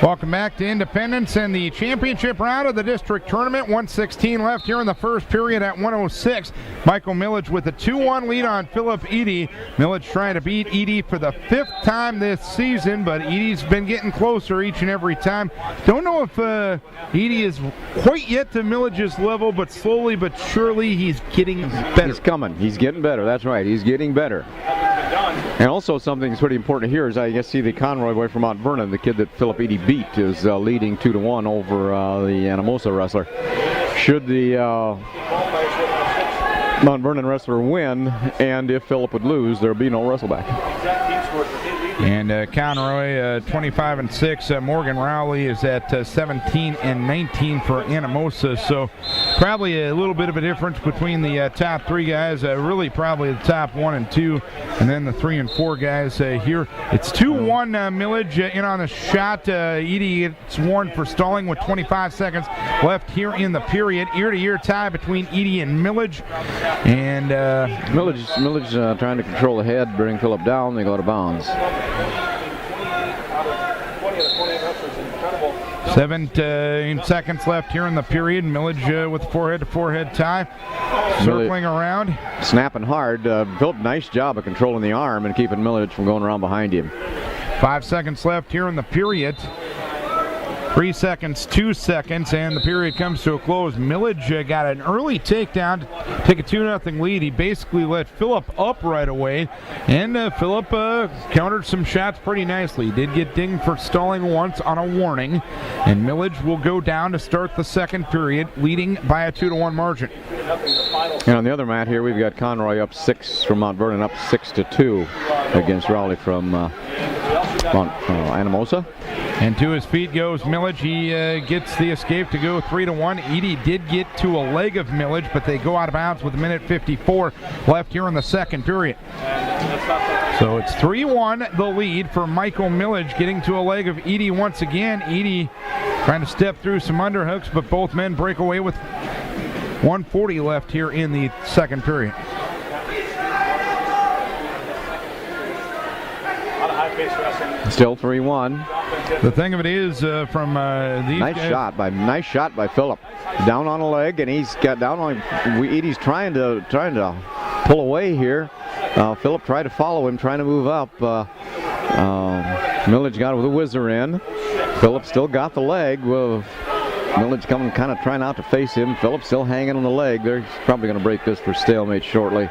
Welcome back to Independence and the championship round of the district tournament. 1:16 left here in the first period at 1:06. Michael Millage with a 2-1 lead on Philip Eady. Millage trying to beat Eady for the 5th time this season, but Eady's been getting closer each and every time. Don't know if Eady is quite yet to Millage's level, but slowly but surely he's getting better. He's coming. He's getting better. That's right. He's getting better. And also something that's pretty important here is I guess see the Conroy boy from Mount Vernon, the kid that Philip Eady beat, is leading 2-1 over the Anamosa wrestler. Should the Mount Vernon wrestler win, and if Philip would lose, there'll be no wrestleback. And Conroy 25-6. Morgan Rowley is at 17-19 for Anamosa. So probably a little bit of a difference between the top 3 guys. Really probably the top 1 and 2, and then the 3 and 4 guys here. It's 2-1 Millage in on the shot. Eady gets warned for stalling with 25 seconds left here in the period. Ear-to-ear tie between Eady and Millage. And Millage trying to control the head, bring Philip down. They go to bounds. 17 seconds left here in the period. Millage with forehead-to-forehead tie. Circling around. Snapping hard. Philip, nice job of controlling the arm and keeping Millage from going around behind him. 5 seconds left here in the period. 3 seconds, 2 seconds, and the period comes to a close. Millage got an early takedown to take a 2-0 lead. He basically let Philip up right away, and Philip countered some shots pretty nicely. He did get dinged for stalling once on a warning, and Millage will go down to start the second period, leading by a 2-1 margin. And on the other mat here, we've got Conroy up 6 from Mount Vernon, up 6-2 against Rowley from Anamosa. And to his feet goes Millage. He gets the escape to go 3-1. Eady did get to a leg of Millage, but they go out of bounds with 1:54 left here in the second period. So it's 3-1 the lead for Michael Millage, getting to a leg of Eady once again. Eady trying to step through some underhooks, but both men break away with 1:40 left here in the second period. Still 3-1. The thing of it is, from these nice shot by Philip, down on a leg, and he's got down on. Eady's trying to pull away here. Philip tried to follow him, trying to move up. Millage got with a whizzer in. Philip still got the leg. Well, Millage coming, kind of trying not to face him. Philip still hanging on the leg. They're probably going to break this for stalemate shortly.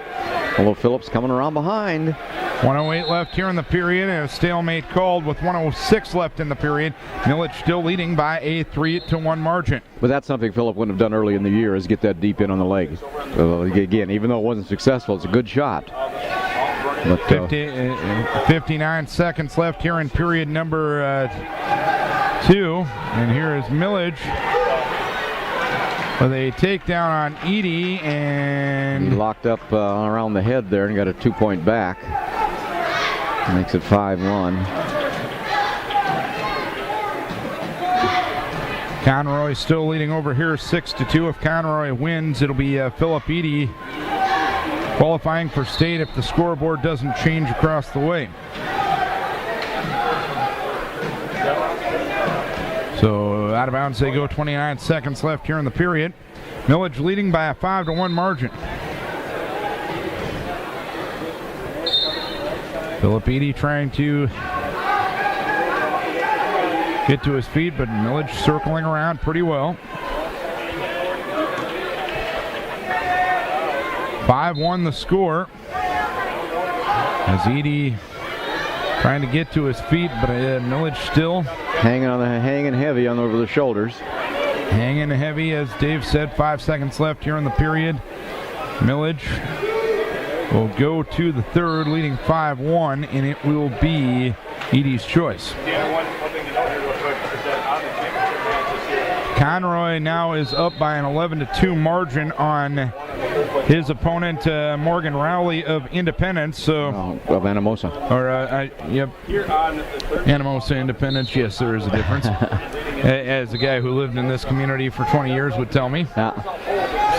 Although Philip's coming around behind. 1:08 left here in the period, and a stalemate called with 1:06 left in the period. Millage still leading by a 3-1 margin. But that's something Philip wouldn't have done early in the year, is get that deep in on the leg. Again, even though it wasn't successful, it's a good shot. But, 59 seconds left here in period number 2. And here is Millage with a takedown on Eady, and he locked up around the head there and got a 2-point back. Makes it 5-1. Conroy still leading over here 6-2. If Conroy wins, it'll be Philip Eady qualifying for state if the scoreboard doesn't change across the way. So out of bounds they go. 29 seconds left here in the period. Millage leading by a 5-1 margin. Philip Eady trying to get to his feet, but Millage circling around pretty well. 5-1 the score. As Eady trying to get to his feet, but Millage still hanging heavy over the shoulders. Hanging heavy, as Dave said. 5 seconds left here in the period. Millage will go to the third, leading 5-1, and it will be Eady's choice. Conroy now is up by an 11-2 margin on his opponent, Morgan Rowley of Independence. So of Anamosa. Yep. Anamosa Independence. Yes, there is a difference. As a guy who lived in this community for 20 years would tell me.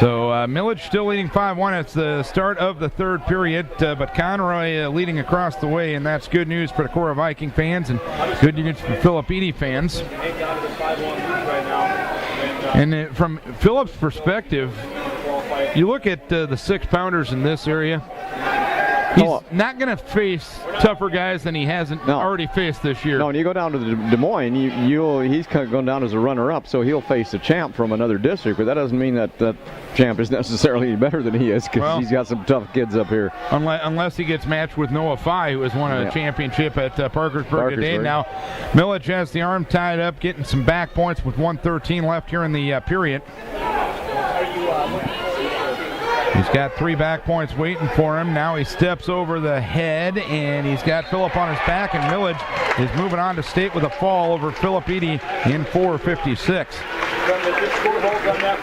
So Millage still leading 5-1. It's the start of the third period, but Conroy leading across the way, and that's good news for the Cora Viking fans and good news for Philip Edey fans. And from Philip's perspective, you look at the 6-pounders in this area, he's not going to face tougher guys than he hasn't already faced this year. No, when you go down to the Des Moines, he's kind of going down as a runner-up, so he'll face a champ from another district, but that doesn't mean that champ is necessarily any better than he is, because he's got some tough kids up here. Unless he gets matched with Noah Fye, who has won a championship at Parkersburg today. Now, Millage has the arm tied up, getting some back points with 1:13 left here in the period. He's got 3 back points waiting for him. Now he steps over the head, and he's got Philip on his back, and Millage is moving on to state with a fall over Philip Edey in 4:56.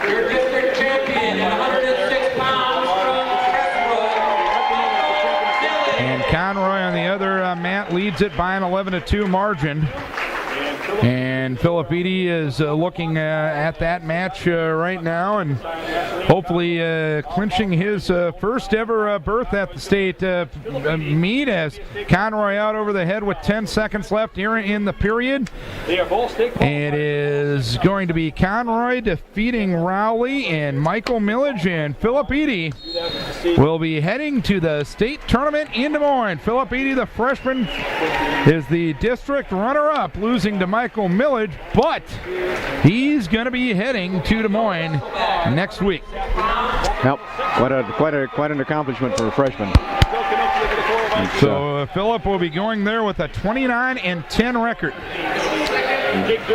Your district champion at 106 pounds from And Conroy on the other mat leads it by an 11-2 margin. And Philip Edey is looking at that match right now and hopefully clinching his first ever berth at the state meet, as Conroy out over the head with 10 seconds left here in the period. It is going to be Conroy defeating Rowley, and Michael Millage and Philip Edey will be heading to the state tournament in Des Moines. Philip Edey, the freshman, is the district runner-up, losing to Michael Millage, but he's going to be heading to Des Moines next week. Yep, quite an accomplishment for a freshman. So Philip will be going there with a 29-10 record.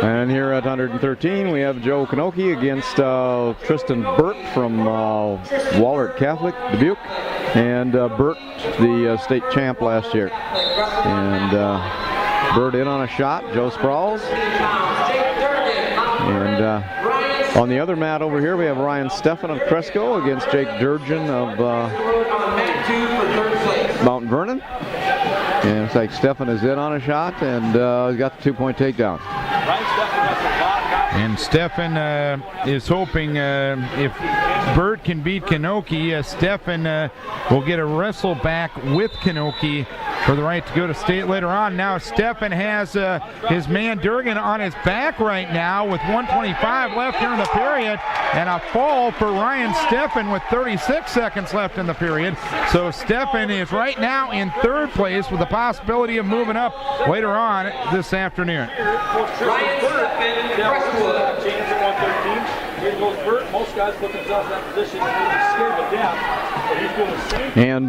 And here at 113, we have Joe Kanoki against Tristan Burt from Wahlert Catholic, Dubuque. And Burt, the state champ last year. And Burt in on a shot, Joe Sprouls. And on the other mat over here, we have Ryan Steffen of Cresco against Jake Durgeon of Mount Vernon. And it's like Steffen is in on a shot, and he's got the 2-point takedown. And Steffen is hoping if Burt can beat Kanoki, Steffen will get a wrestle back with Kanoki for the right to go to state later on. Now Steffen has his man Durgan on his back right now with 1:25 left here in the period, and a fall for Ryan Steffen with 36 seconds left in the period. So Steffen is right now in third place with the possibility of moving up later on this afternoon. Ryan Steffen, Crestwood. Here goes Burt. Most guys put themselves in that position and they're scared to death, but he's doing the same thing. And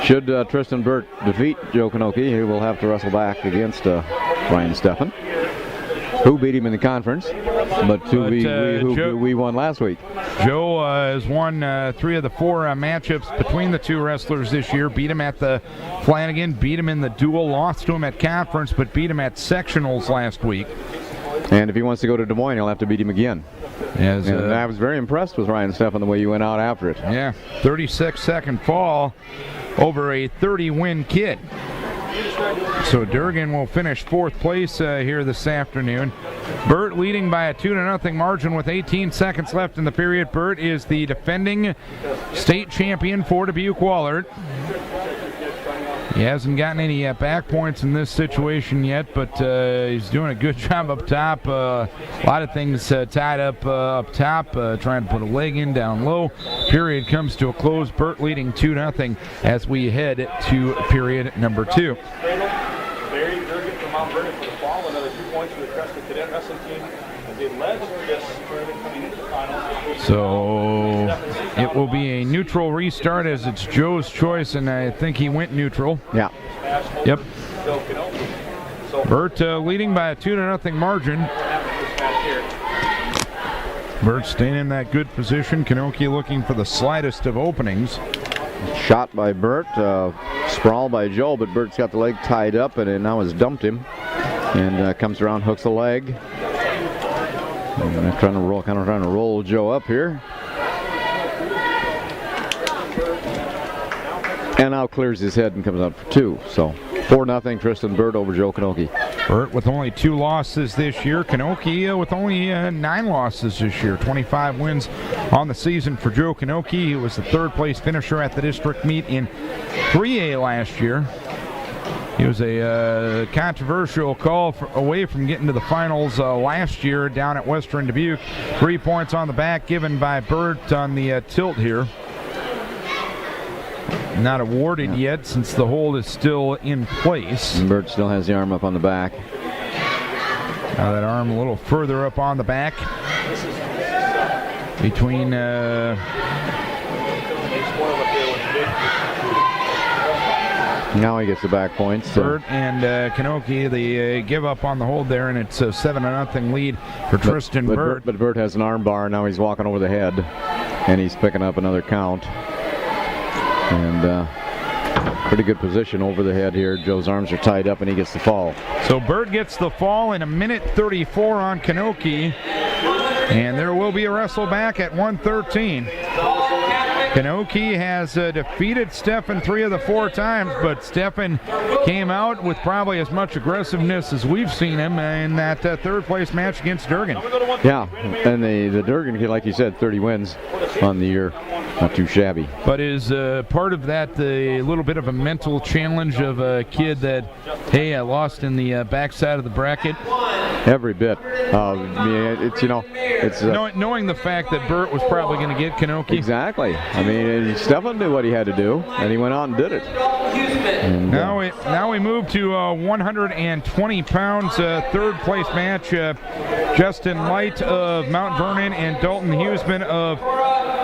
should Tristan Burt defeat Joe Kanoki, he will have to wrestle back against Ryan Steffen, who beat him in the conference, but we won last week. Joe has won 3 of the 4 matchups between the two wrestlers this year. Beat him at the Flanagan, beat him in the duel, lost to him at conference, but beat him at sectionals last week. And if he wants to go to Des Moines, he'll have to beat him again. And I was very impressed with Ryan Steffen the way you went out after it. Yeah, 36-second fall over a 30-win kid. So Durgan will finish 4th place here this afternoon. Burt leading by a 2-0 margin with 18 seconds left in the period. Burt is the defending state champion for Dubuque Wahlert. He hasn't gotten any back points in this situation yet, but he's doing a good job up top. A lot of things tied up up top, trying to put a leg in down low. Period comes to a close. Burt leading 2-0 as we head to period number 2. Barry Durgan from Mount Vernon for the fall. Another 2 points for the Cresco Cadet Wrestling Team as they led this tournament coming into the finals. So it will be a neutral restart as it's Joe's choice, and I think he went neutral. Yeah. Yep. Burt leading by a 2-0 margin. Burt staying in that good position. Kanoki looking for the slightest of openings. Shot by Burt, sprawl by Joe, but Burt's got the leg tied up and it now has dumped him. And comes around, hooks the leg. And trying to roll Joe up here. And now clears his head and comes out for 2. So 4-0 Tristan Bird over Joe Kanoki. Burt with only 2 losses this year. Kanoki with only 9 losses this year. 25 wins on the season for Joe Kanoki. He was the 3rd place finisher at the district meet in 3A last year. He was a controversial call away from getting to the finals last year down at Western Dubuque. 3 points on the back given by Burt on the tilt here. Not awarded yet since the hold is still in place. And Burt still has the arm up on the back. Now that arm a little further up on the back. Between now he gets the back points. Burt and Kanoki, they give up on the hold there, and it's a 7-0 lead for Tristan Burt. But Burt has an arm bar. Now he's walking over the head, and he's picking up another count. And pretty good position over the head here. Joe's arms are tied up, and he gets the fall. So Burt gets the fall in 1:34 on Kanoki, and there will be a wrestle back at 1:13. Kanoki has defeated Steffen 3 of the 4 times, but Steffen came out with probably as much aggressiveness as we've seen him in that 3rd place match against Durgan. Yeah, and the Durgan kid, like you said, 30 wins on the year. Not too shabby. But is part of that a little bit of a mental challenge of a kid that, hey, I lost in the backside of the bracket? Every bit. It's, it's knowing the fact that Burt was probably going to get Kanoki. Exactly. I mean, Steffen knew what he had to do, and he went out and did it. And, now we move to 120 pounds, 3rd place match. Justin Light of Mount Vernon and Dalton Huseman of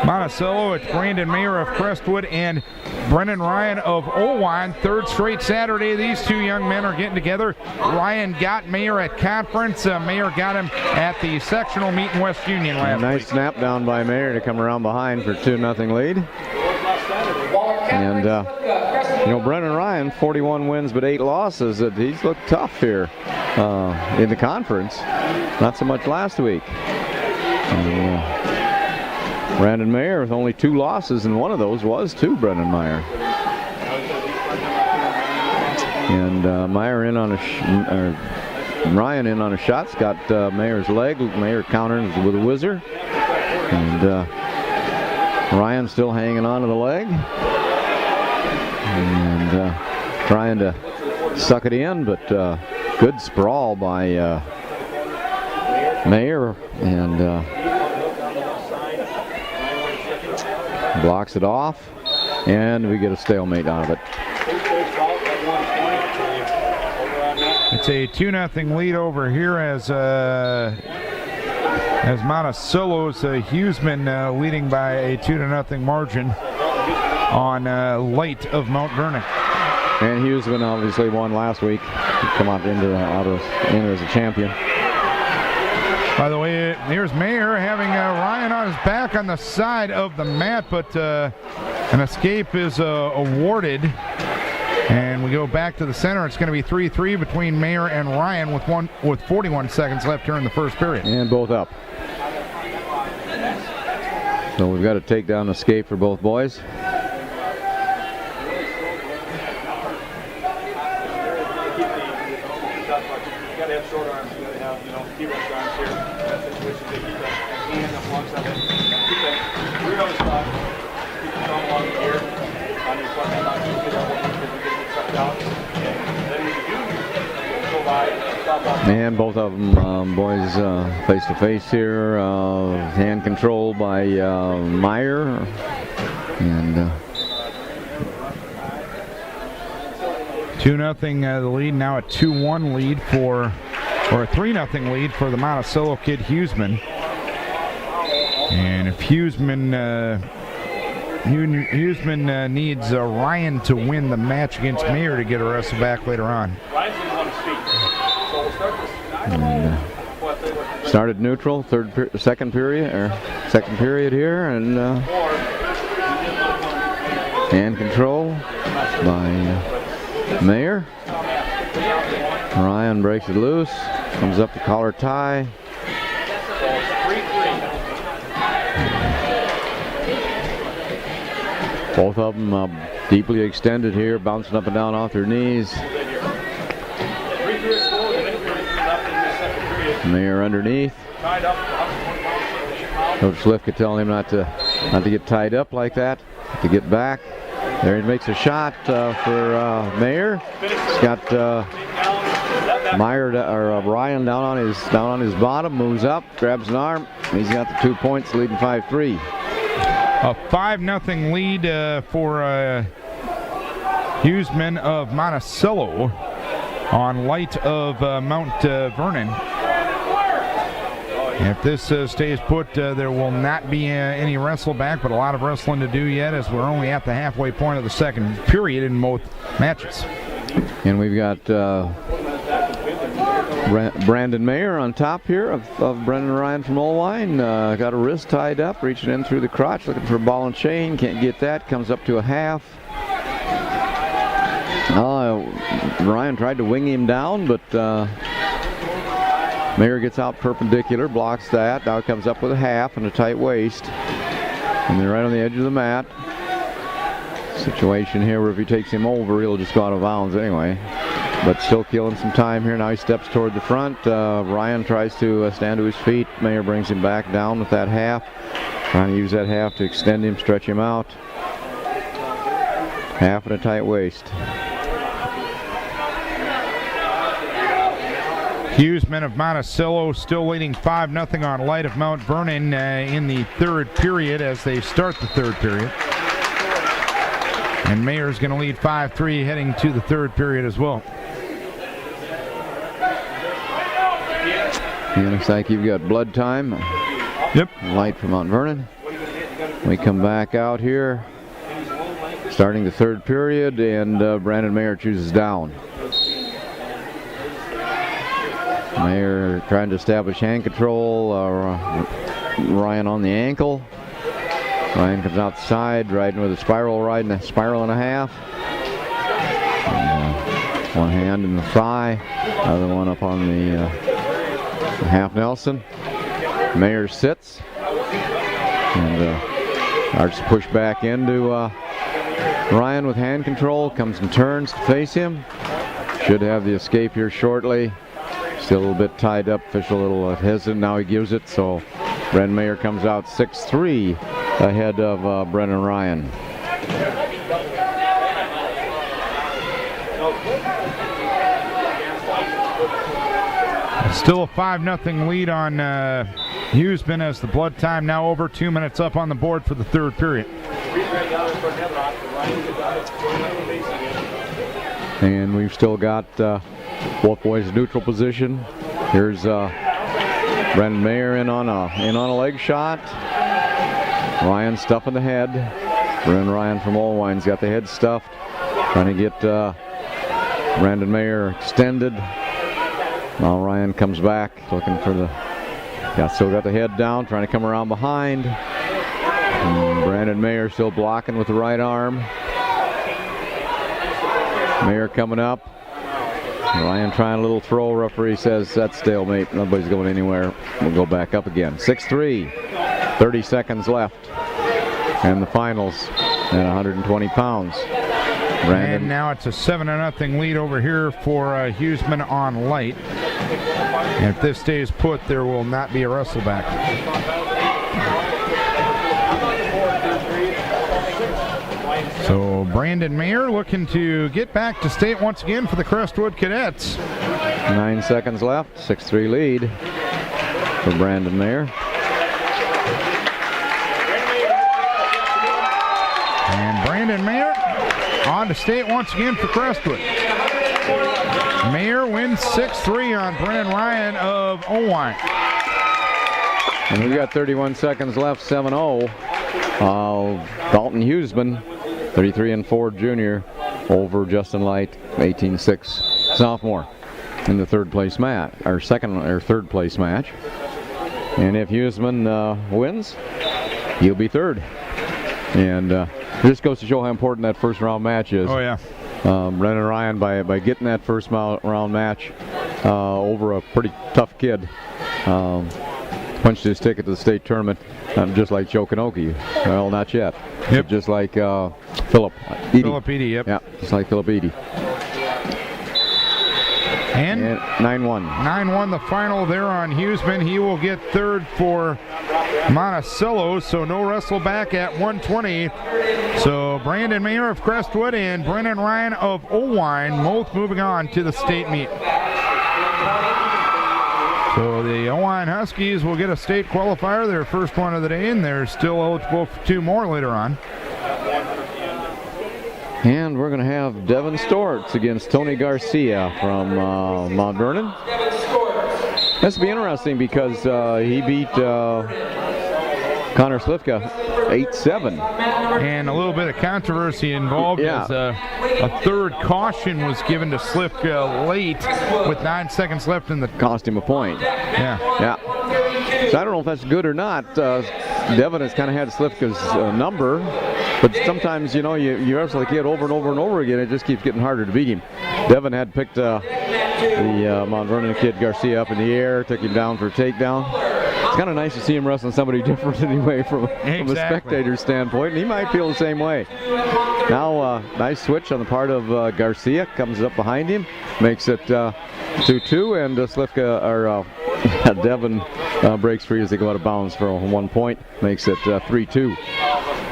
Monticello. It's Brandon Mayer of Crestwood and Brennan Ryan of Owan. 3rd straight Saturday these 2 young men are getting together. Ryan got Mayer at conference. Mayer got him at the sectional meet in West Union last week. Nice snap down by Mayer to come around behind for 2-0 lead. And Brennan Ryan, 41 wins but 8 losses. He's looked tough here in the conference. Not so much last week. Brandon Mayer with only 2 losses, and one of those was to Brendan Meyer. And Meyer in on Ryan in on a shot. It's got Mayer's leg. Mayer countering with a whizzer. And Ryan still hanging on to the leg. And trying to suck it in, but good sprawl by Mayer. And blocks it off, and we get a stalemate out of it. It's a 2-0 lead over here as Monticello's Huseman leading by a 2-0 margin on Light of Mount Vernon. And Huseman obviously won last week. He come out enter as a champion. By the way, here's Mayer having Ryan on his back on the side of the mat, but an escape is awarded. And we go back to the center. It's going to be 3-3 between Mayer and Ryan with 41 seconds left here in the 1st period. And both up. So we've got a takedown escape for both boys. And both of them, boys, face to face here. Hand control by Meyer. And 2-0 the lead, now a 2-1 lead or a 3-0 lead for the Monticello kid Huseman. And if Huseman needs Ryan to win the match against Mayer to get a wrestle back later on. Started neutral, second period here, and hand control by Mayer. Ryan breaks it loose, comes up to collar tie. Both of them deeply extended here, bouncing up and down off their knees. Mayer underneath. Coach Slifka telling him not to get tied up like that, to get back. There he makes a shot for Mayer. He's got Ryan down on his bottom, moves up, grabs an arm. He's got the 2 points, leading 5-3. A 5-0 lead for Huseman of Monticello on Light of Mount Vernon. If this stays put, there will not be any wrestle back, but a lot of wrestling to do yet, as we're only at the halfway point of the second period in both matches. And we've got Brandon Mayer on top here of Brendan Ryan from Olwine. Got a wrist tied up, reaching in through the crotch, looking for a ball and chain. Can't get that. Comes up to a half. Ryan tried to wing him down, but Mayer gets out perpendicular, blocks that. Now comes up with a half and a tight waist. And they're right on the edge of the mat. Situation here where if he takes him over, he'll just go out of bounds anyway. But still killing some time here. Now he steps toward the front. Ryan tries to stand to his feet. Mayer brings him back down with that half. Trying to use that half to extend him, stretch him out. Half and a tight waist. Huseman of Monticello still leading 5-0 on Light of Mount Vernon in the third period as they start the third period. And Mayer's going to lead 5-3 heading to the third period as well. Yeah, looks like you've got blood time. Yep. Light from Mount Vernon. We come back out here, starting the third period, and Brandon Mayer chooses down. Mayer trying to establish hand control. Ryan on the ankle. Ryan comes outside, riding with a spiral ride and a spiral and a half. One hand in the thigh, other one up on the half Nelson. Mayer sits and starts to push back into Ryan with hand control. Comes and turns to face him. Should have the escape here shortly. Still a little bit tied up. Official a little hesitant. Now he gives it. So Brendan Mayer comes out 6-3 ahead of Brendan Ryan. Still a 5-0 lead on Huseman as the blood time now over 2 minutes up on the board for the third period. And we've still got both boys in neutral position. Here's Brendan Mayer in on a leg shot. Ryan stuffing the head. Brendan Ryan from Olwine's got the head stuffed. Trying to get Brandon Mayer extended. Now Ryan comes back looking for still got the head down, trying to come around behind. And Brandon Mayer still blocking with the right arm. Mayer coming up. Ryan trying a little throw. Referee says that's stalemate. Nobody's going anywhere. We'll go back up again. 6-3. 30 seconds left. And the finals at 120 pounds. Brandon. And now it's a 7-0 lead over here for Huseman on Light. And if this stays put, there will not be a wrestle back. So Brandon Mayer looking to get back to state once again for the Crestwood Cadets. 9 seconds left. 6-3 lead for Brandon Mayer. And Brandon Mayer on to state once again for Crestwood. Mayer wins 6-3 on Brendan Ryan of Olwine. And we've got 31 seconds left, 7-0. Dalton Huseman, 33-4 junior, over Justin Light, 18-6 sophomore, in the third place match, or third place match. And if Huseman wins, he'll be third. And this goes to show how important that first round match is. Oh yeah. Brendan Ryan, by getting that first round match over a pretty tough kid, punched his ticket to the state tournament, just like Joe Kanoki. Well, not yet. Yep. Just like Philip Edey. Philip Edey, yep. Yeah, just like Philip Edey. And 9-1. 9-1 the final there on Huseman. He will get third for Monticello, so no wrestle back at 120. So Brandon Mayer of Crestwood and Brennan Ryan of Owine both moving on to the state meet. So the Owine Huskies will get a state qualifier, their first one of the day, and they're still eligible for 2 more later on. And we're going to have Devin Stortz against Tony Garcia from Mount Vernon. This will be interesting because he beat Connor Slifka 8-7. And a little bit of controversy involved as a third caution was given to Slifka late with 9 seconds left in the... Cost him a point. Yeah. So I don't know if that's good or not. Devin has kind of had Slifka's number, but sometimes, you know, you wrestle the kid over and over and over again, it just keeps getting harder to beat him. Devin had picked the Mount Vernon kid Garcia up in the air, took him down for a takedown. It's kind of nice to see him wrestling somebody different anyway from a spectator standpoint, and he might feel the same way. Now, nice switch on the part of Garcia, comes up behind him, makes it 2-2, and Slifka, or Devin breaks free as they go out of bounds for 1 point, makes it 3-2.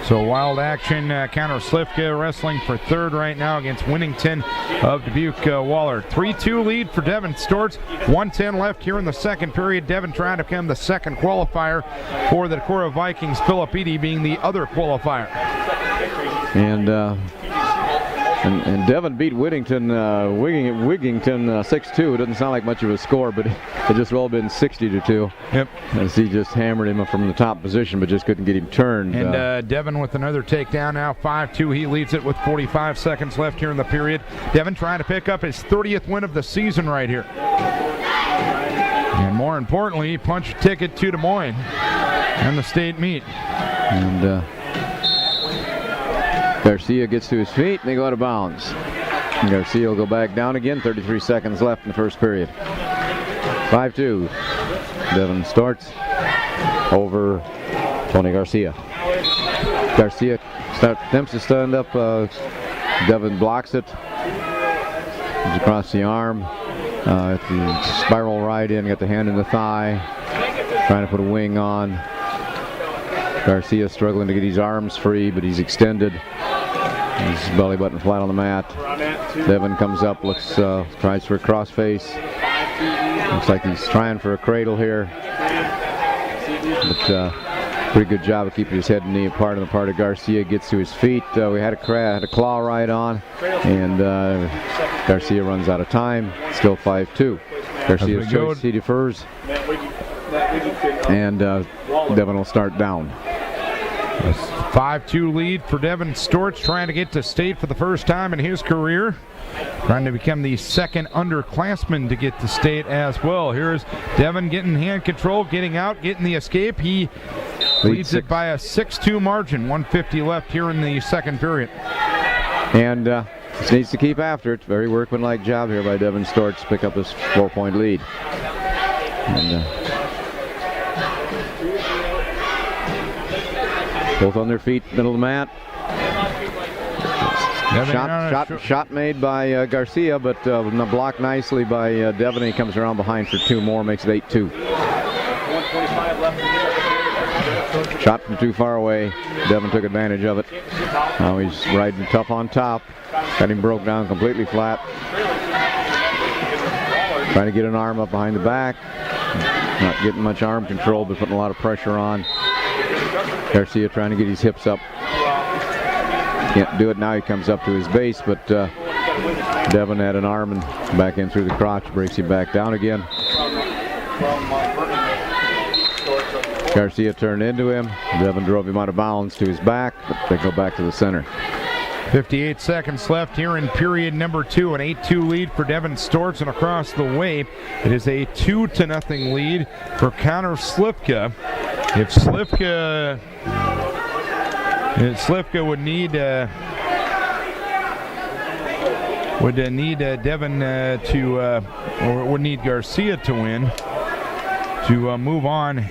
So wild action, Connor Slifka wrestling for third right now against Winnington of Dubuque Waller. 3-2 lead for Devin Stortz. 1:10 left here in the second period. Devin trying to become the second qualifier for the Decorah Vikings. Philip Eady being the other qualifier. And Devin beat Wigington 6-2. It doesn't sound like much of a score, but it just all been 60-2. Yep. As he just hammered him from the top position, but just couldn't get him turned. And Devin with another takedown now, 5-2. He leads it with 45 seconds left here in the period. Devin trying to pick up his 30th win of the season right here. And more importantly, he punched a ticket to Des Moines and the state meet. And Garcia gets to his feet, and they go out of bounds. And Garcia will go back down again. 33 seconds left in the first period. 5-2. Devin Stortz over Tony Garcia. Garcia attempts to stand up. Devin blocks it. Comes across the arm. Spiral right in, got the hand in the thigh. Trying to put a wing on. Garcia struggling to get his arms free, but he's extended. His belly button flat on the mat. Devin comes up, looks, tries for a crossface. Looks like he's trying for a cradle here. But pretty good job of keeping his head and knee apart on the part of Garcia. Gets to his feet. We had a claw right on, and Garcia runs out of time. Still 5-2. Garcia's choice, he defers. And Devin will start down. 5-2 lead for Devin Stortz, trying to get to state for the first time in his career. Trying to become the second underclassman to get to state as well. Here's Devin getting hand control, getting out, getting the escape. He leads it by a 6-2 margin. 1:50 left here in the second period. And just needs to keep after it. Very workmanlike job here by Devin Stortz to pick up this 4-point lead. And both on their feet, middle of the mat. Shot made by Garcia, but blocked nicely by Devin. He comes around behind for 2 more, makes it 8-2. Shot from too far away. Devin took advantage of it. Now he's riding tough on top. Got him broke down completely flat. Trying to get an arm up behind the back. Not getting much arm control, but putting a lot of pressure on. Garcia trying to get his hips up. Can't do it now. He comes up to his base, but Devin had an arm and back in through the crotch, breaks him back down again. Garcia turned into him. Devin drove him out of bounds to his back, but they go back to the center. 58 seconds left here in period number 2. An 8-2 lead for Devin Stortz, and across the way, it is a 2-0 lead for Connor Slifka. If Slifka would need Devin or would need Garcia to win to move on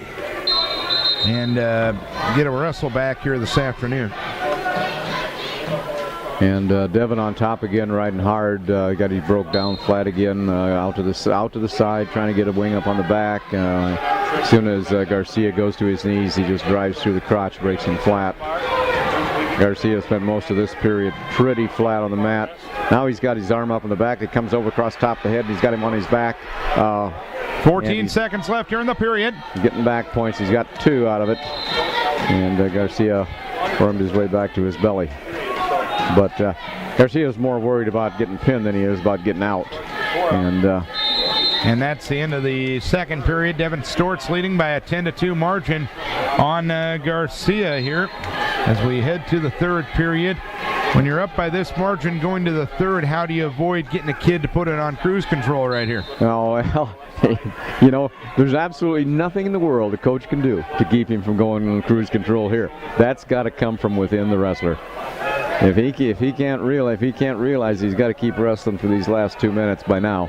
and get a wrestle back here this afternoon. And Devin on top again, riding hard. He broke down flat again, out to the side, trying to get a wing up on the back. As soon as Garcia goes to his knees, he just drives through the crotch, breaks him flat. Garcia spent most of this period pretty flat on the mat. Now he's got his arm up in the back. It comes over across top of the head, and he's got him on his back. 14 seconds left here in the period. Getting back points. He's got 2 out of it. And Garcia wormed his way back to his belly. But Garcia's more worried about getting pinned than he is about getting out. And that's the end of the second period. Devin Stortz leading by a 10-2 margin on Garcia here as we head to the third period. When you're up by this margin going to the third, how do you avoid getting a kid to put it on cruise control right here? Oh, well, you know, there's absolutely nothing in the world a coach can do to keep him from going on cruise control here. That's got to come from within the wrestler. If he can't realize he's got to keep wrestling for these last 2 minutes by now,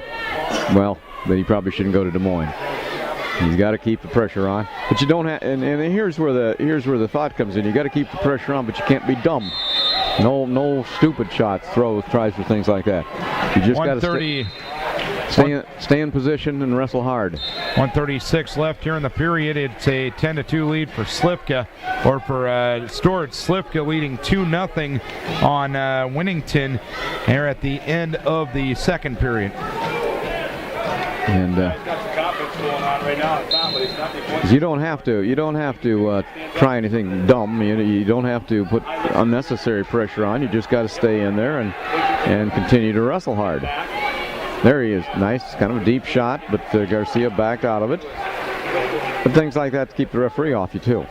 well, then he probably shouldn't go to Des Moines. He's got to keep the pressure on, but you don't have. And here's where the thought comes in. You got to keep the pressure on, but you can't be dumb. No stupid shots, throws, tries for things like that. You just got to stay in position and wrestle hard. 1:36 left here in the period. It's a 10-2 lead for Slivka, or for Stortz. Slivka leading 2-0 on Winnington here at the end of the second period. And you don't have to try anything dumb. You don't have to put unnecessary pressure on. You just got to stay in there and continue to wrestle hard. There he is. Nice, kind of a deep shot, but Garcia backed out of it. But things like that to keep the referee off you too.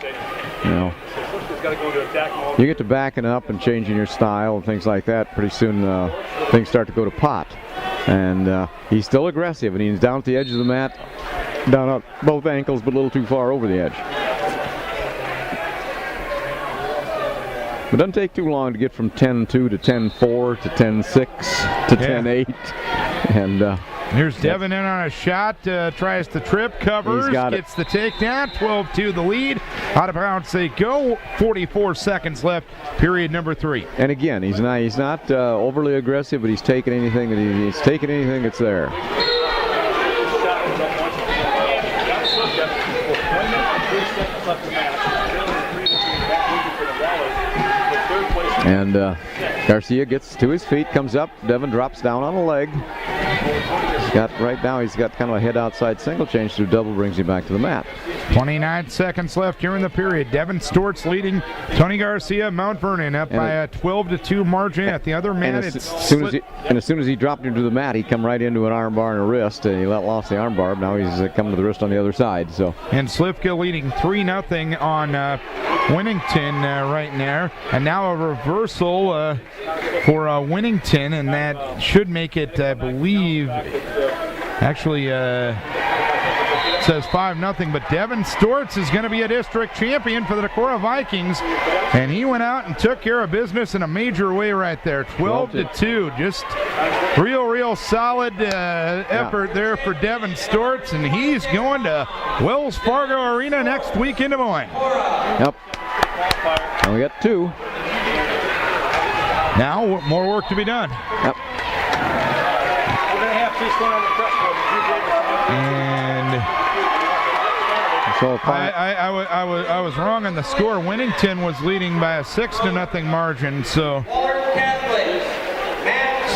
You know, you get to backing up and changing your style and things like that. Pretty soon things start to go to pot. And he's still aggressive, and he's down at the edge of the mat, down up both ankles, but a little too far over the edge. It doesn't take too long to get from 10-2 to 10-4 to 10-6 to 10-8. And here's Devin in on a shot, tries to trip, covers, gets the takedown, 12-2 the lead. Out of bounds they go, 44 seconds left, period number 3. And again, he's not overly aggressive, but he's taking anything that's there. And Garcia gets to his feet, comes up. Devin drops down on a leg. He's got kind of a head outside single change to double, brings him back to the mat. 29 seconds left here in the period. Devin Stortz leading Tony Garcia, Mount Vernon up by a 12-2 margin at the other mat. As soon as he dropped him to the mat, he come right into an arm bar and a wrist, and he lost the arm bar. Now he's coming to the wrist on the other side. So. And Slivka leading 3-0 on Winnington right now. And now a reversal for Winnington, and that should make it, I believe, actually it says 5-0, but Devin Stortz is going to be a district champion for the Decorah Vikings, and he went out and took care of business in a major way right there. 12-2, just real solid effort there for Devin Stortz, and he's going to Wells Fargo Arena next week in Des Moines. Yep. And we got 2. Now more work to be done. Yep. And so I was wrong on the score. Winnington was leading by a 6-0 margin. So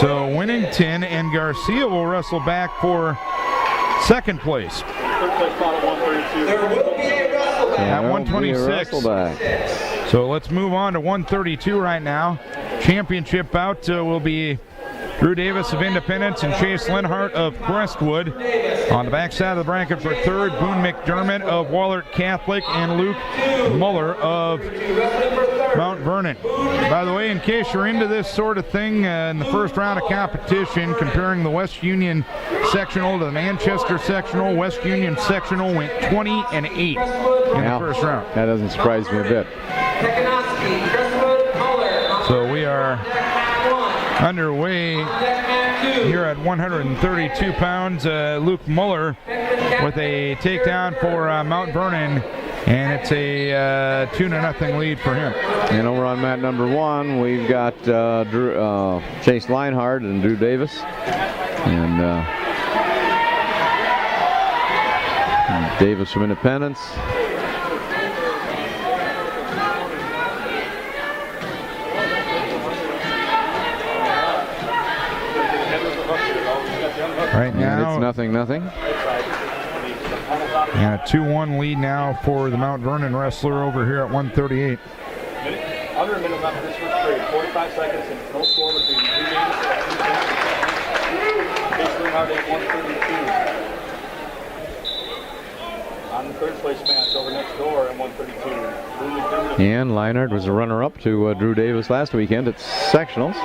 Winnington and Garcia will wrestle back for second place. There will be a wrestle back. At 126. So let's move on to 132 right now. Championship bout will be Drew Davis of Independence and Chase Lenhart of Crestwood. On the backside of the bracket for third, Boone McDermott of Wahlert Catholic and Luke Muller of Mount Vernon. By the way, in case you're into this sort of thing, in the first round of competition, comparing the West Union sectional to the Manchester sectional, West Union sectional went 20-8 in the first round. That doesn't surprise me a bit. So we are underway here at 132 pounds. Luke Muller with a takedown for Mount Vernon And it's a 2-0 lead for him. And over on mat number 1, we've got Chase Leinhardt and Drew Davis. And Davis from Independence. Right now, it's 0-0. And a 2-1 lead now for the Mount Vernon wrestler over here at 138. Under a minute left in this first period. 45 seconds and no score between Drew Davis and Chase Leinhardt at 132. On the third place match over next door at 132. And Leinhardt was a runner-up to Drew Davis last weekend at sectionals.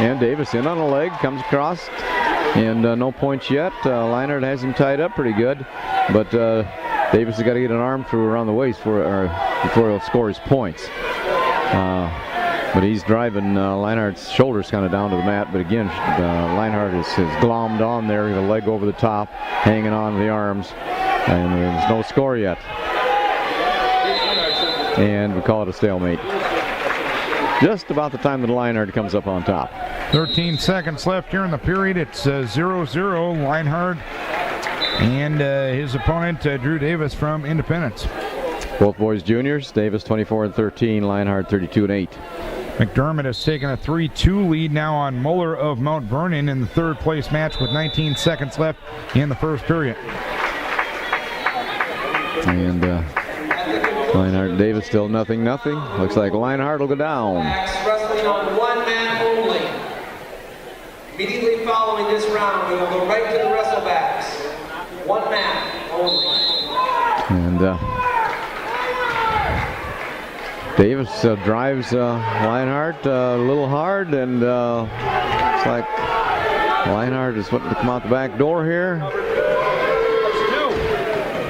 And Davis in on a leg, comes across, and no points yet. Leinhardt has him tied up pretty good, but Davis has got to get an arm through around the waist before he'll score his points. But he's driving Leinhardt's shoulders kind of down to the mat, but again, Leinhardt is glommed on there, the leg over the top, hanging on to the arms, and there's no score yet. And we call it a stalemate. Just about the time that Leinhardt comes up on top. 13 seconds left here in the period. It's 0-0. Leinhardt and his opponent, Drew Davis from Independence. Both boys juniors. Davis 24-13, Leinhardt 32-8. McDermott has taken a 3-2 lead now on Muller of Mount Vernon in the third place match with 19 seconds left in the first period. And Leinhardt and Davis still 0-0. Looks like Leinhardt will go down. Wrestling on one man only. Immediately following this round, we will go right to the wrestlebacks. One man only. And Davis drives Leinhardt a little hard, and looks like Leinhardt is wanting to come out the back door here.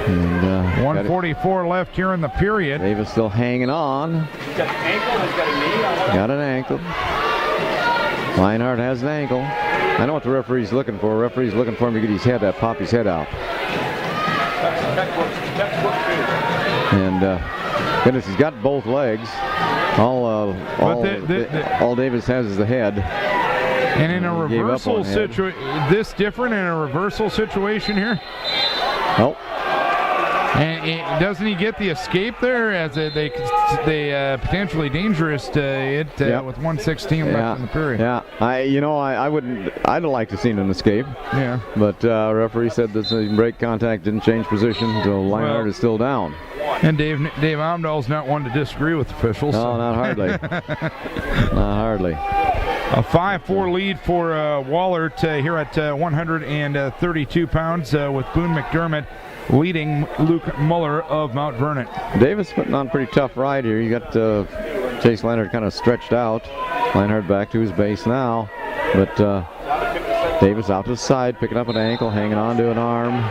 And 1:44 left here in the period. Davis still hanging on. He's got an ankle, he's got a knee. Got an ankle. Leinhardt has an ankle. I know what the referee's looking for. The referee's looking for him to get his head up, pop his head out. And goodness, he's got both legs. All Davis has is the head. And in a reversal situation, this different in a reversal situation here? Nope. And doesn't he get the escape there as they potentially dangerous with 1:16 left in the period? Yeah, I'd like to see an escape. Yeah. But referee said that the break contact didn't change position until Leinhardt is still down. And Dave Amdahl's not one to disagree with officials. No, not hardly. Not hardly. A 5-4 lead for Wallert here at 132 pounds with Boone McDermott leading Luke Muller of Mount Vernon. Davis putting on a pretty tough ride here. You got Chase Leinhardt kind of stretched out. Leinhardt back to his base now. But Davis out to the side, picking up an ankle, hanging on to an arm.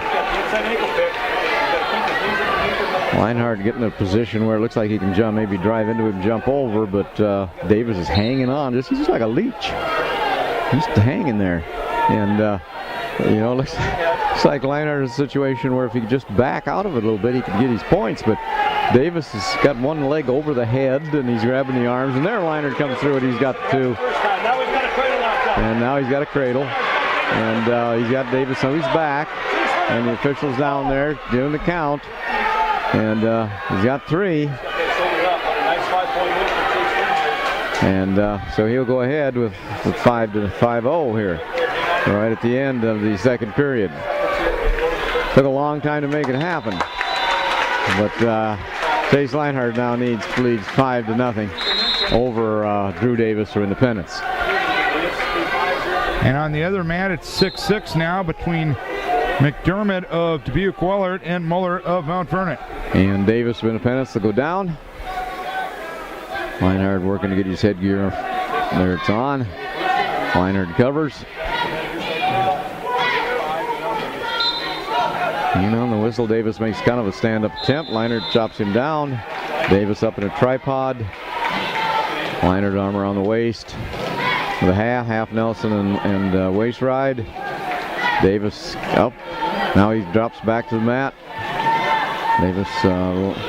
Leinhardt getting a position where it looks like he can jump, maybe drive into him, jump over, but Davis is hanging on. He's just like a leech. He's hanging there. And, looks like Leinhardt is a situation where if he could just back out of it a little bit, he could get his points. But Davis has got one leg over the head, and he's grabbing the arms. And there Leinhardt comes through it. He's got two. And now he's got a cradle. And he's got Davis on his back. And the official's down there doing the count. And he's got three. And so he'll go ahead with 5-0 here, right at the end of the second period. Took a long time to make it happen. But Chase Leinhardt now leads 5-0 over Drew Davis for Independence. And on the other mat, it's 6-6 now between McDermott of Dubuque Wallert and Muller of Mount Vernon. And Davis of Independence will go down. Leinhardt working to get his headgear. There it's on. Leinhardt covers. And on the whistle, Davis makes kind of a stand-up attempt. Leinhardt chops him down. Davis up in a tripod. Leinhardt arm around the waist. With a half Nelson and waist ride. Davis up. Now he drops back to the mat. Davis,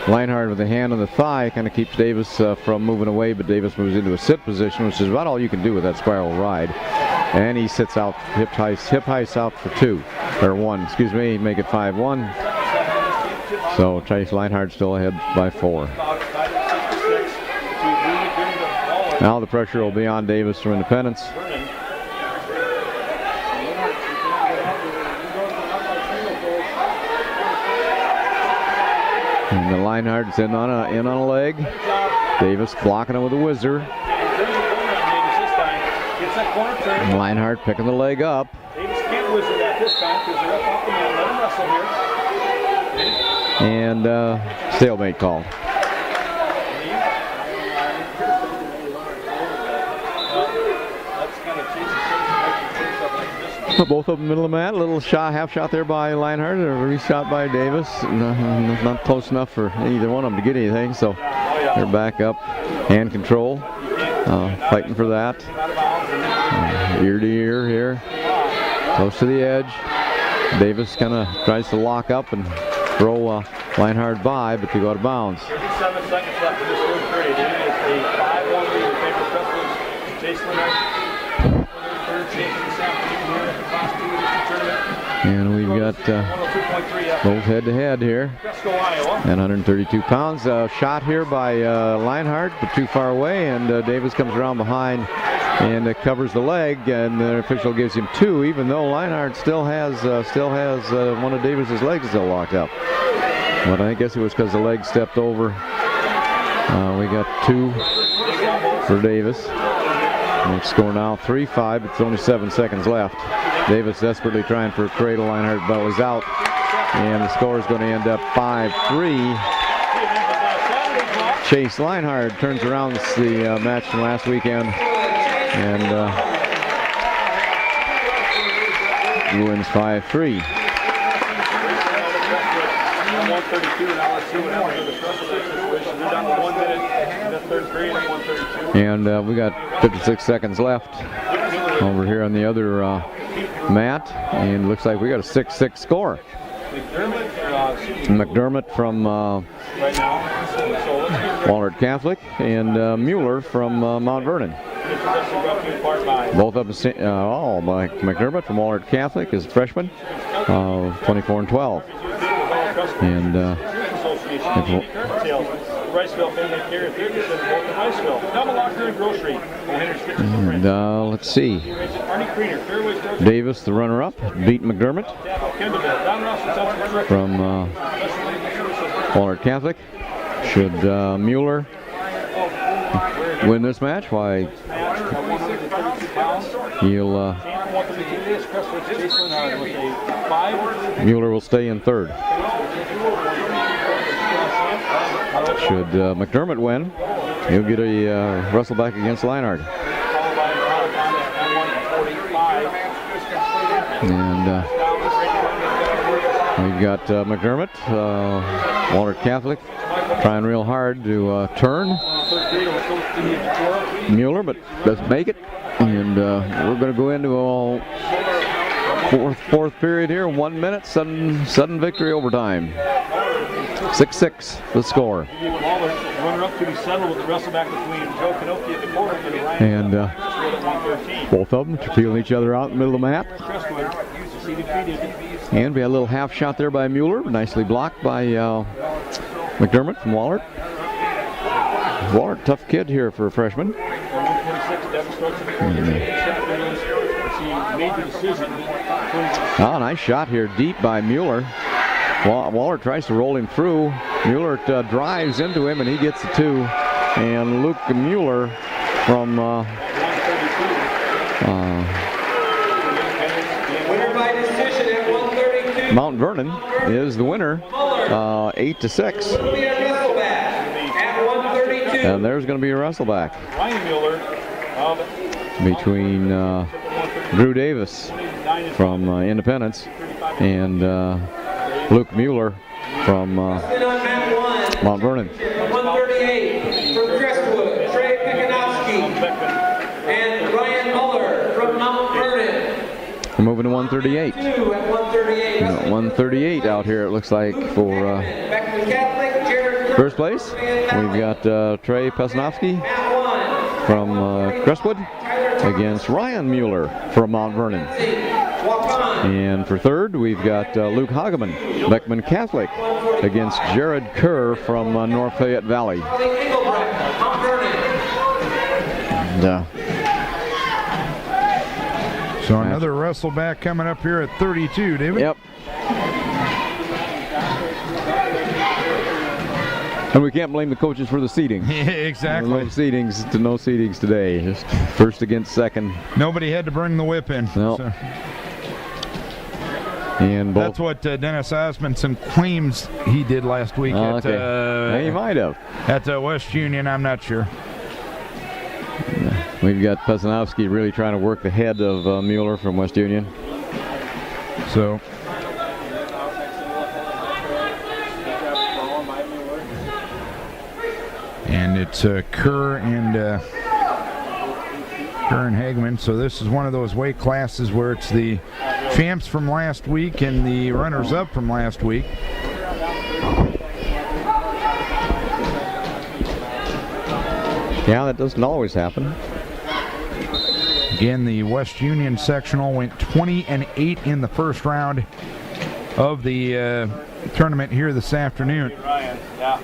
Leinhardt with a hand on the thigh kind of keeps Davis from moving away, but Davis moves into a sit position, which is about all you can do with that spiral ride. And he sits out, hip heights out for 1, excuse me, make it 5-1. So Chase Leinhardt still ahead by 4. Now the pressure will be on Davis from Independence. And the Leinhardt's in on a leg. Davis blocking it with a whizzer. And Leinhardt picking the leg up. Davis can't whizzer that this time because they're up off the man. Let him wrestle here. And stalemate call. Both of them middle of the mat. A little shot, half shot there by Leinhardt, a reshot by Davis. Not close enough for either one of them to get anything, so they're back up. Hand control, fighting for that. Ear to ear here, close to the edge. Davis kind of tries to lock up and throw Leinhardt by, but they go out of bounds. 37 seconds left in this third period. It is a 5-1 lead in favor of Crestwood. Chase Leinhardt, third chance this afternoon here at the Class 2 district tournament. And we've got both head-to-head here. Cresco, Iowa. And 132 pounds. Shot here by Leinhardt, but too far away, and Davis comes around behind and covers the leg, and the official gives him 2, even though Leinhardt still has one of Davis's legs still locked up. But I guess it was because the leg stepped over. We got 2 for Davis. And score now 3-5. It's only 7 seconds left. Davis desperately trying for a cradle. Leinhardt bellies out, and the score is going to end up 5-3. Chase Leinhardt turns around the match from last weekend and wins 5-3. 132, now let's see what happens with the Crestwood situation. They're down to 1 minute in the third period at 132. And we got 56 seconds left over here on the other mat, and looks like we got a 6-6 score. McDermott from Walnut Catholic and Mueller from Mount Vernon. Both of them, McDermott from Walnut Catholic is a freshman, 24-12. And Riceville family carrier figures in both of Riceville. Double locker and grocery. Let's see. Davis, the runner-up, beat McDermott from Walnut Catholic. Should Mueller win this match, why he'll Mueller will stay in third. Should McDermott win, he'll get a wrestle back against Leinhardt. And we've got McDermott, Walnut Catholic, trying real hard to turn Mueller, but doesn't make it. And we're going to go into a fourth period here, 1 minute, sudden victory overtime. 6-6 the score. And both of them feeling each other out in the middle of the map. And we had a little half shot there by Mueller, nicely blocked by McDermott from Wahlert. Wahlert, tough kid here for a freshman. Nice shot here deep by Mueller. Waller tries to roll him through. Mueller drives into him, and he gets the 2. And Luke Mueller from Mount Vernon is the winner, 8-6. And there's going to be a wrestle back between Drew Davis from Independence and Luke Mueller from Mount Vernon. 138 from Crestwood, Trey Pikanowski and Ryan Muller from Mount Vernon. We're moving to 138. 2 at 138. 138 out here, it looks like, for Beckman Catholic, Jared Kerr. first place. We've got Trey Pesnowski Matt 1. from Crestwood against Ryan Mueller from Mount Vernon. Walk on. And for third, we've got Luke Hageman, Beckman Catholic, against Jared Kerr from North Fayette Valley. Engelbrecht, Mount Vernon. And, So another wrestleback coming up here at 32, David. yep. And we can't blame the coaches for the seating. Yeah, exactly. No seatings today. Just first against second. Nobody had to bring the whip in. No. So And both. that's what Dennis Osmondson claims he did last week Okay. Yeah, he might have. at West Union. I'm not sure. We've got Pesanowski really trying to work the head of Mueller from West Union. So and it's Kerr and Hageman. So this is one of those weight classes where it's the champs from last week and the runners-up from last week. Yeah, that doesn't always happen. Again, the West Union sectional went 20-8 in the first round of the tournament here this afternoon. Ryan, yeah.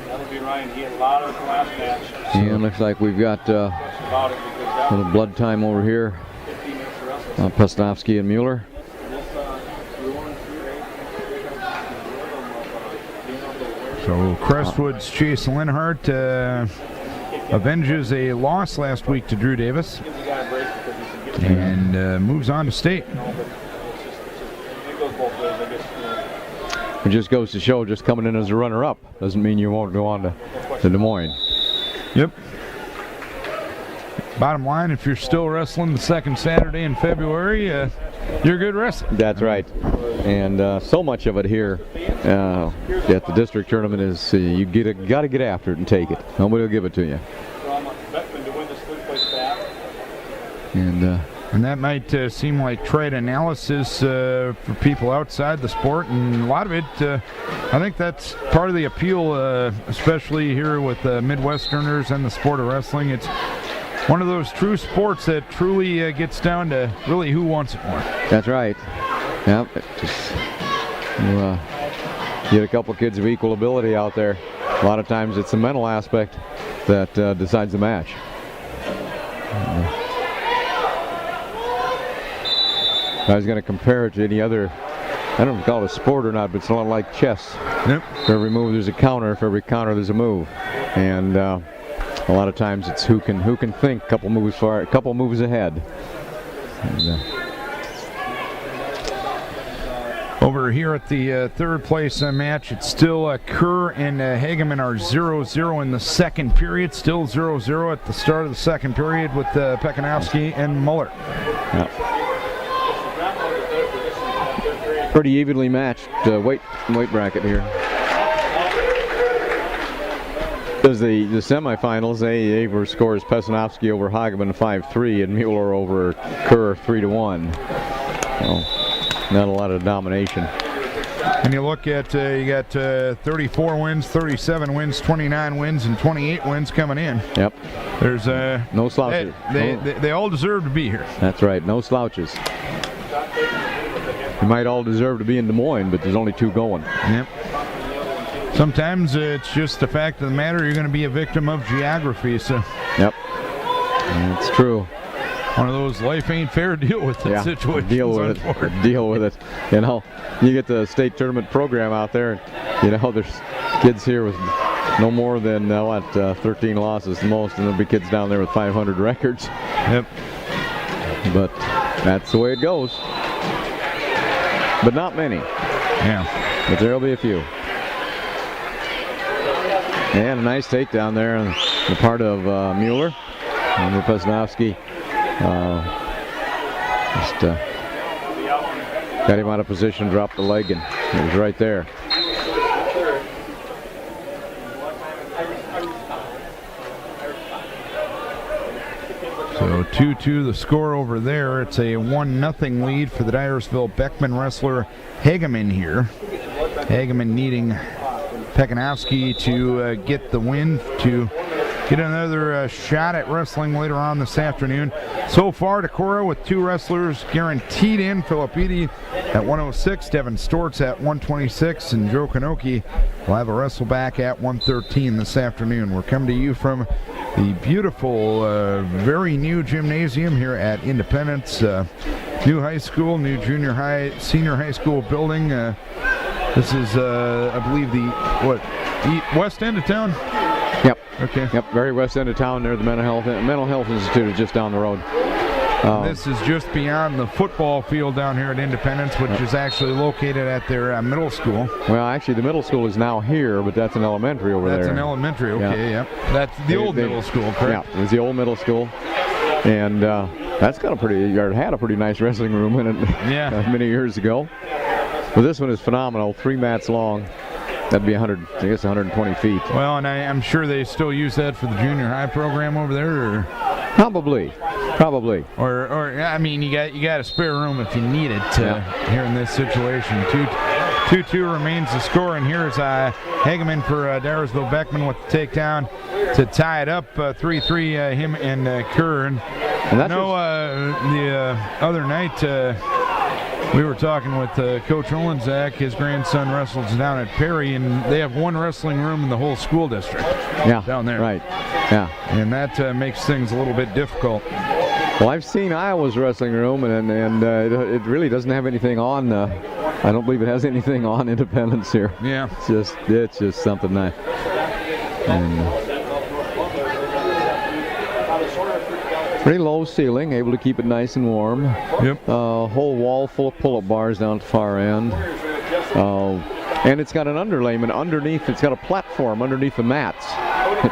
That would be Ryan. He had a lot of the last match. And looks like we've got a About it because that little blood time over here. 15 minutes to wrestle. Pesanowski and Mueller. So Crestwood's Chase Linhart avenges a loss last week to Drew Davis and moves on to state. It goes both ways, I guess. It just goes to show, just coming in as a runner-up doesn't mean you won't go on to Des Moines. Yep. Bottom line, if you're still wrestling the second Saturday in February, you're good wrestling. That's right. And so much of it here at the district tournament is you got to get after it and take it. Nobody will give it to you. From Beckman to win this third place back. And that might seem like trade analysis for people outside the sport, and a lot of it, I think that's part of the appeal, especially here with Midwesterners and the sport of wrestling. It's one of those true sports that truly gets down to really who wants it more. That's right. Yep. You get a couple kids of equal ability out there. A lot of times it's the mental aspect that decides the match. If I was going to compare it to any other, I don't know if you call it a sport or not, but it's a lot like chess. Yep. For every move there's a counter, for every counter there's a move. And a lot of times it's who can think a couple moves far, a couple moves ahead. And, over here at the third place match, it's still Kerr and Hageman are 0-0 in the second period. Still 0-0 at the start of the second period with Pekanowski and Muller. yeah. Pretty evenly matched weight bracket here. Because the semifinals, they were scores Pesanowski over Hageman 5-3 and Mueller over Kerr 3-1. So, not a lot of domination. And you look at, you got 34 wins, 37 wins, 29 wins, and 28 wins coming in. Yep. There's no slouches. They all deserve to be here. That's right. No slouches. You might all deserve to be in Des Moines, but there's only two going. Yep. Sometimes it's just the fact of the matter, you're going to be a victim of geography. So. Yep. That's true. One of those life ain't fair, deal with it situations. Deal with it. Deal with it. You know, you get the state tournament program out there, and you know, there's kids here with no more than 13 losses the most, and there'll be kids down there with 500 records. Yep. But that's the way it goes. But not many. Yeah. But there'll be a few. And a nice takedown there on the part of Mueller. And Pesanowski just got him out of position, dropped the leg, and it was right there. So So 2-2 the score over there. It's a 1-0 lead for the Dyersville Beckman wrestler Hageman here. Hageman needing Pekanowski to get the win to get another shot at wrestling later on this afternoon. So far, Decorah with 2 wrestlers guaranteed in. Philip Eady at 106, Devin Stortz at 126, and Joe Kanoki will have a wrestle back at 113 this afternoon. We're coming to you from the beautiful, very new gymnasium here at Independence. New high school, new junior high, senior high school building. This is, I believe, the west end of town? Yep. Okay. Yep, very west end of town near the Mental Health Institute is just down the road. This is just beyond the football field down here at Independence, which is actually located at their middle school. Well, actually, the middle school is now here, but that's an elementary over there. That's an elementary, okay, yeah. That's the old middle school, correct? Yeah, it was the old middle school. And that's got had a pretty nice wrestling room in it many years ago. But this one is phenomenal, 3 mats long. That'd be 120 feet. Well, and I'm sure they still use that for the junior high program over there, or probably. Or I mean, you got a spare room if you need it here in this situation. 2-2 remains the score, and here's Hageman for Dyersville Beckman with the takedown to tie it up. 3-3 him and Kerr. And the other night. We were talking with Coach Olenczak. His grandson wrestles down at Perry, and they have 1 wrestling room in the whole school district down there. Right, yeah. And that makes things a little bit difficult. Well, I've seen Iowa's wrestling room, and it really doesn't have anything on. I don't believe it has anything on Independence here. Yeah. It's just something nice. Pretty low ceiling, able to keep it nice and warm. Yep. Whole wall full of pull-up bars down at the far end. And it's got an underlayment underneath. It's got a platform underneath the mats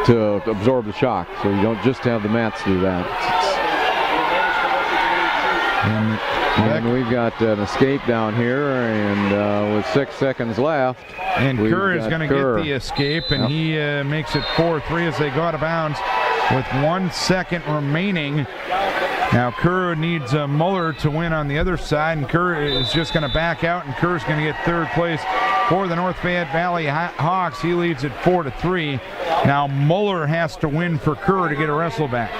to absorb the shock. So you don't just have the mats do that. And we've got an escape down here, and with 6 seconds left. And Kerr is going to get the escape, and he makes it 4-3 as they go out of bounds with 1 second remaining. Now Kerr needs Muller to win on the other side, and Kerr is just going to back out, and Kerr's going to get 3rd place for the North Fayette Valley Hawks. He leads at 4-3. Now Muller has to win for Kerr to get a wrestle back.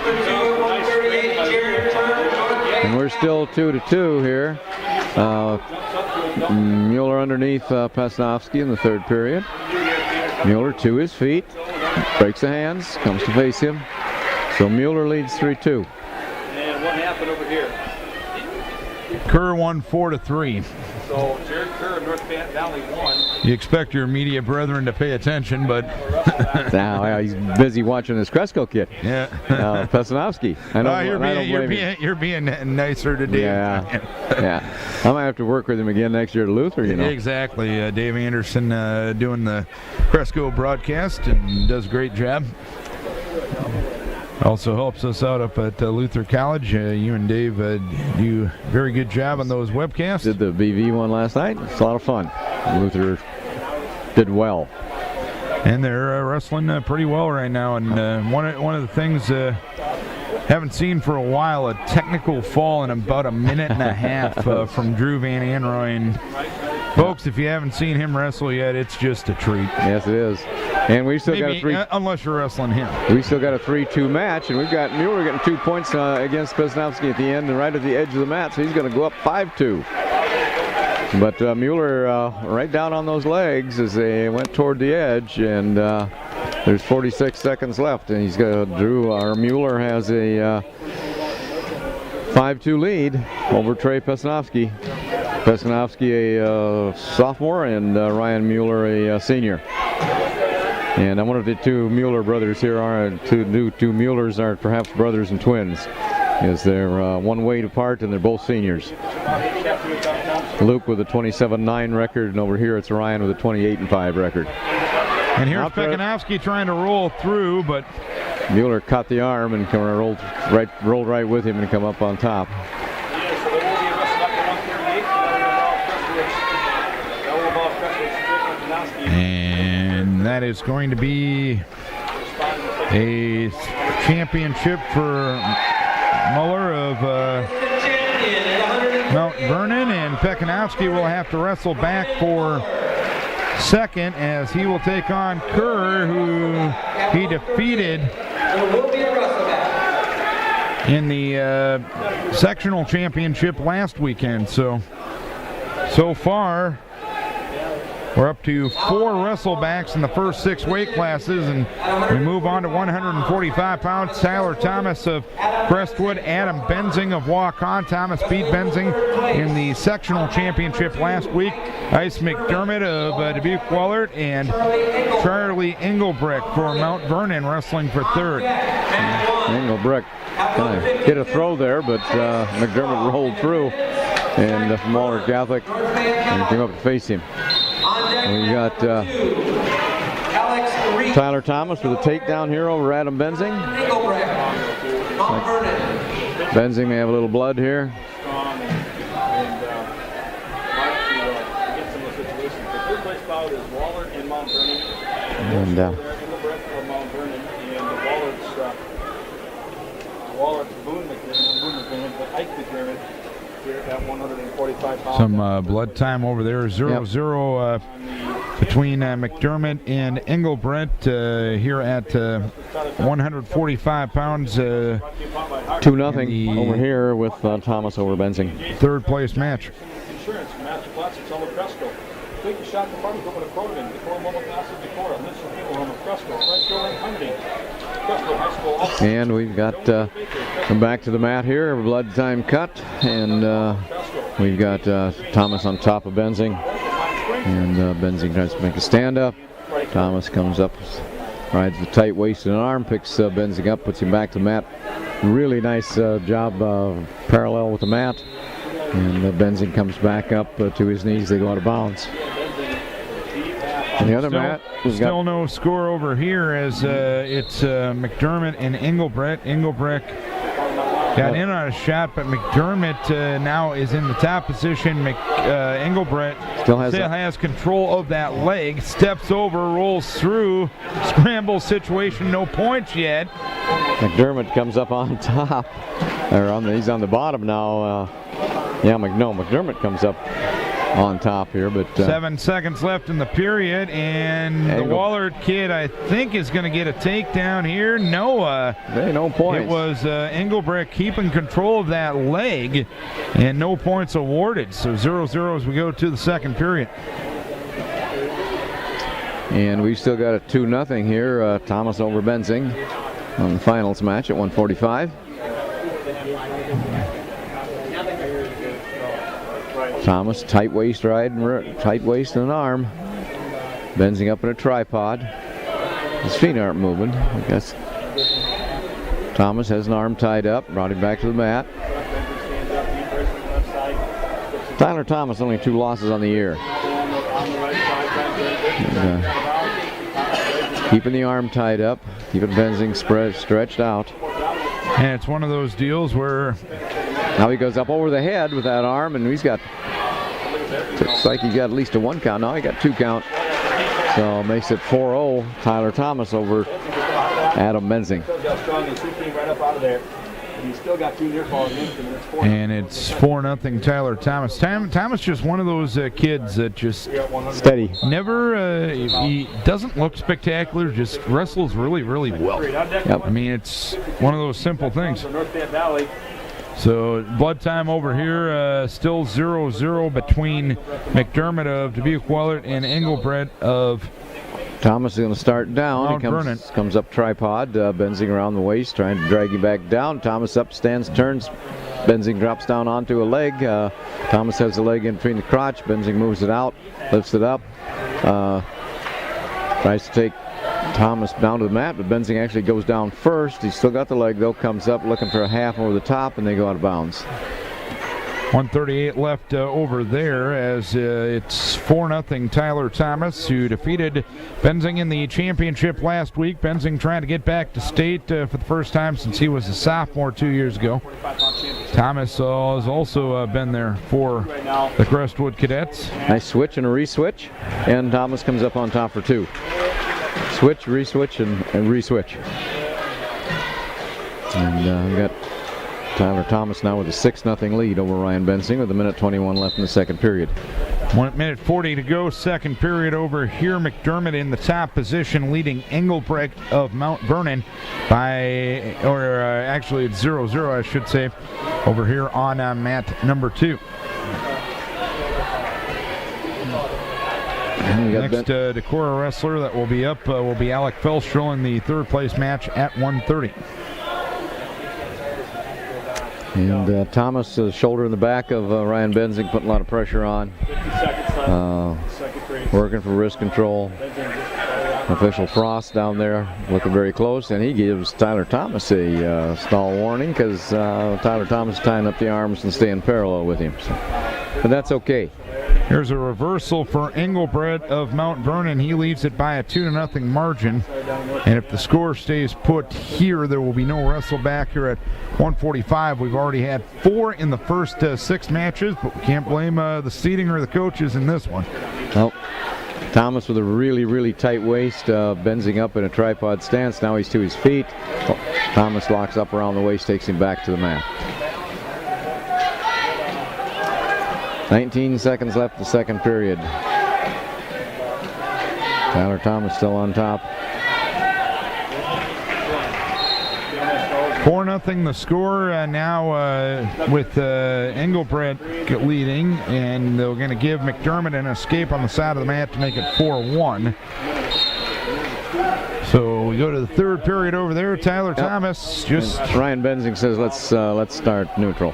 And we're still 2-2 here. Mueller underneath Pesnowski in the 3rd period. Mueller to his feet, breaks the hands, comes to face him. So Mueller leads 3-2. And what happened over here? Kerr won 4-3. So Jared Kerr and North Fayette Valley won. You expect your media brethren to pay attention, but now he's busy watching this Cresco kid. Yeah. Pesnowski. You're being nicer to Dave. Yeah. I might have to work with him again next year at Luther, you know. Exactly. Dave Anderson doing the Cresco broadcast and does a great job. Also helps us out up at Luther College. You and Dave do a very good job on those webcasts. Did the BV one last night. It's a lot of fun. Luther did well. And they're wrestling pretty well right now. And one of the things haven't seen for a while, a technical fall in about a minute and a half from Drew Van Anroy. And folks, if you haven't seen him wrestle yet, it's just a treat. Yes, it is. And we still got unless you're wrestling him. We still got a 3-2 match, and we've got Mueller getting 2 points against Pesnowski at the end and right at the edge of the mat, so he's going to go up 5-2. But Mueller right down on those legs as they went toward the edge, and there's 46 seconds left, and Mueller has a 5-2 lead over Trey Pesnowski. Pesnowski a sophomore, and Ryan Mueller a senior. And I wonder if the 2 Mueller brothers here two Muellers are perhaps brothers and twins, as they're 1 weight apart and they're both seniors. Luke with a 27-9 record, and over here it's Ryan with a 28-5 record. And here's Pekanowski trying to roll through, but Mueller caught the arm and rolled right with him and come up on top. And that is going to be a championship for Muller of Mount Vernon, and Pekanowski will have to wrestle back for second as he will take on Kerr, who he defeated in the sectional championship last weekend. So far, we're up to 4 wrestlebacks in the first 6 weight classes, and we move on to 145 pounds. Tyler Thomas of Crestwood, Adam Benzing of Waukon. Thomas beat Benzing in the sectional championship last week. Ice McDermott of Dubuque Wellert, and Charlie Engelbrecht for Mount Vernon wrestling for third. Engelbrecht kind of hit a throw there, but McDermott rolled through, and from Wahlert Catholic, and came up to face him. We got Tyler Thomas with a takedown here over Adam Benzing. Benzing may have a little blood here. And some blood time over there. 0-0 between McDermott and Engelbrecht here at 145 pounds. 2-0 over here with Thomas over Benzing. Third place match. And we've got come back to the mat here, blood time cut, and we've got Thomas on top of Benzing, and Benzing tries to make a stand up. Thomas comes up, rides the tight waist and arm, picks Benzing up, puts him back to the mat. Really nice job parallel with the mat, and Benzing comes back up to his knees. They go out of bounds. And the other mat, still no score over here as it's McDermott and Engelbrecht. Engelbrecht got in on a shot, but McDermott now is in the top position. Engelbrecht still has control of that leg, steps over, rolls through, scramble situation, no points yet. McDermott comes up on top, or he's on the bottom now. McDermott comes up on top here, but 7 seconds left in the period, and the Wahlert kid, I think, is going to get a takedown here. No points. It was Engelbrecht keeping control of that leg, and no points awarded. So 0-0 as we go to the second period. And we've still got a 2-0 here. Thomas over Benzing on the finals match at 145. Thomas, tight waist ride, tight waist and an arm. Benzing up in a tripod. His feet aren't moving. I guess Thomas has an arm tied up, brought him back to the mat. Tyler Thomas only 2 losses on the year. And, keeping the arm tied up, keeping Benzing stretched out. And it's one of those deals where now he goes up over the head with that arm, and he's got, looks like he got at least a 1 count. Now he got 2 count. So makes it 4-0. Tyler Thomas over Adam Benzing. And it's 4-0 Tyler Thomas. Thomas just one of those kids that just steady. Never, he doesn't look spectacular, just wrestles really, really well. Yep. I mean, it's one of those simple things. So blood time over here, still 0-0 between McDermott of Dubuque Wellert and Engelbrecht of Thomas is going to start down. He comes up tripod, Benzing around the waist, trying to drag him back down. Thomas up, stands, turns. Benzing drops down onto a leg. Thomas has the leg in between the crotch. Benzing moves it out, lifts it up. Tries to take Thomas down to the mat, but Benzing actually goes down first. He's still got the leg, though. Comes up looking for a half over the top, and they go out of bounds. 1:38 left over there as it's 4-0 Tyler Thomas, who defeated Benzing in the championship last week. Benzing trying to get back to state for the first time since he was a sophomore 2 years ago. Thomas has also been there for the Crestwood Cadets. Nice switch and a re-switch, and Thomas comes up on top for 2. Switch, re-switch, and re-switch. And we got Tyler Thomas now with a 6-0 lead over Ryan Benzing with 1:21 left in the second period. 1:40 to go, second period over here. McDermott in the top position, leading Engelbrecht of Mount Vernon by, actually it's 0-0, I should say, over here on mat number 2. Next Decorah wrestler that will be up will be Alec Felstrel in the third place match at 1:30. And Thomas, shoulder in the back of Ryan Benzing, putting a lot of pressure on. Working for wrist control. Official Frost down there looking very close, and he gives Tyler Thomas a stall warning because Tyler Thomas is tying up the arms and staying parallel with him. So, but that's okay. Here's a reversal for Engelbrecht of Mount Vernon. He leads it by a 2-0 margin. And if the score stays put here, there will be no wrestle back here at 1:45. We've already had 4 in the first 6 matches, but we can't blame the seating or the coaches in this one. Well, Thomas with a really, really tight waist, Benzing up in a tripod stance. Now he's to his feet. Thomas locks up around the waist, takes him back to the mat. 19 seconds left the second period. Tyler Thomas still on top. 4-0 the score now with Engelbrecht leading, and they're going to give McDermott an escape on the side of the mat to make it 4-1. So we go to the third period over there. Tyler Thomas just... Ryan Benzing says let's start neutral.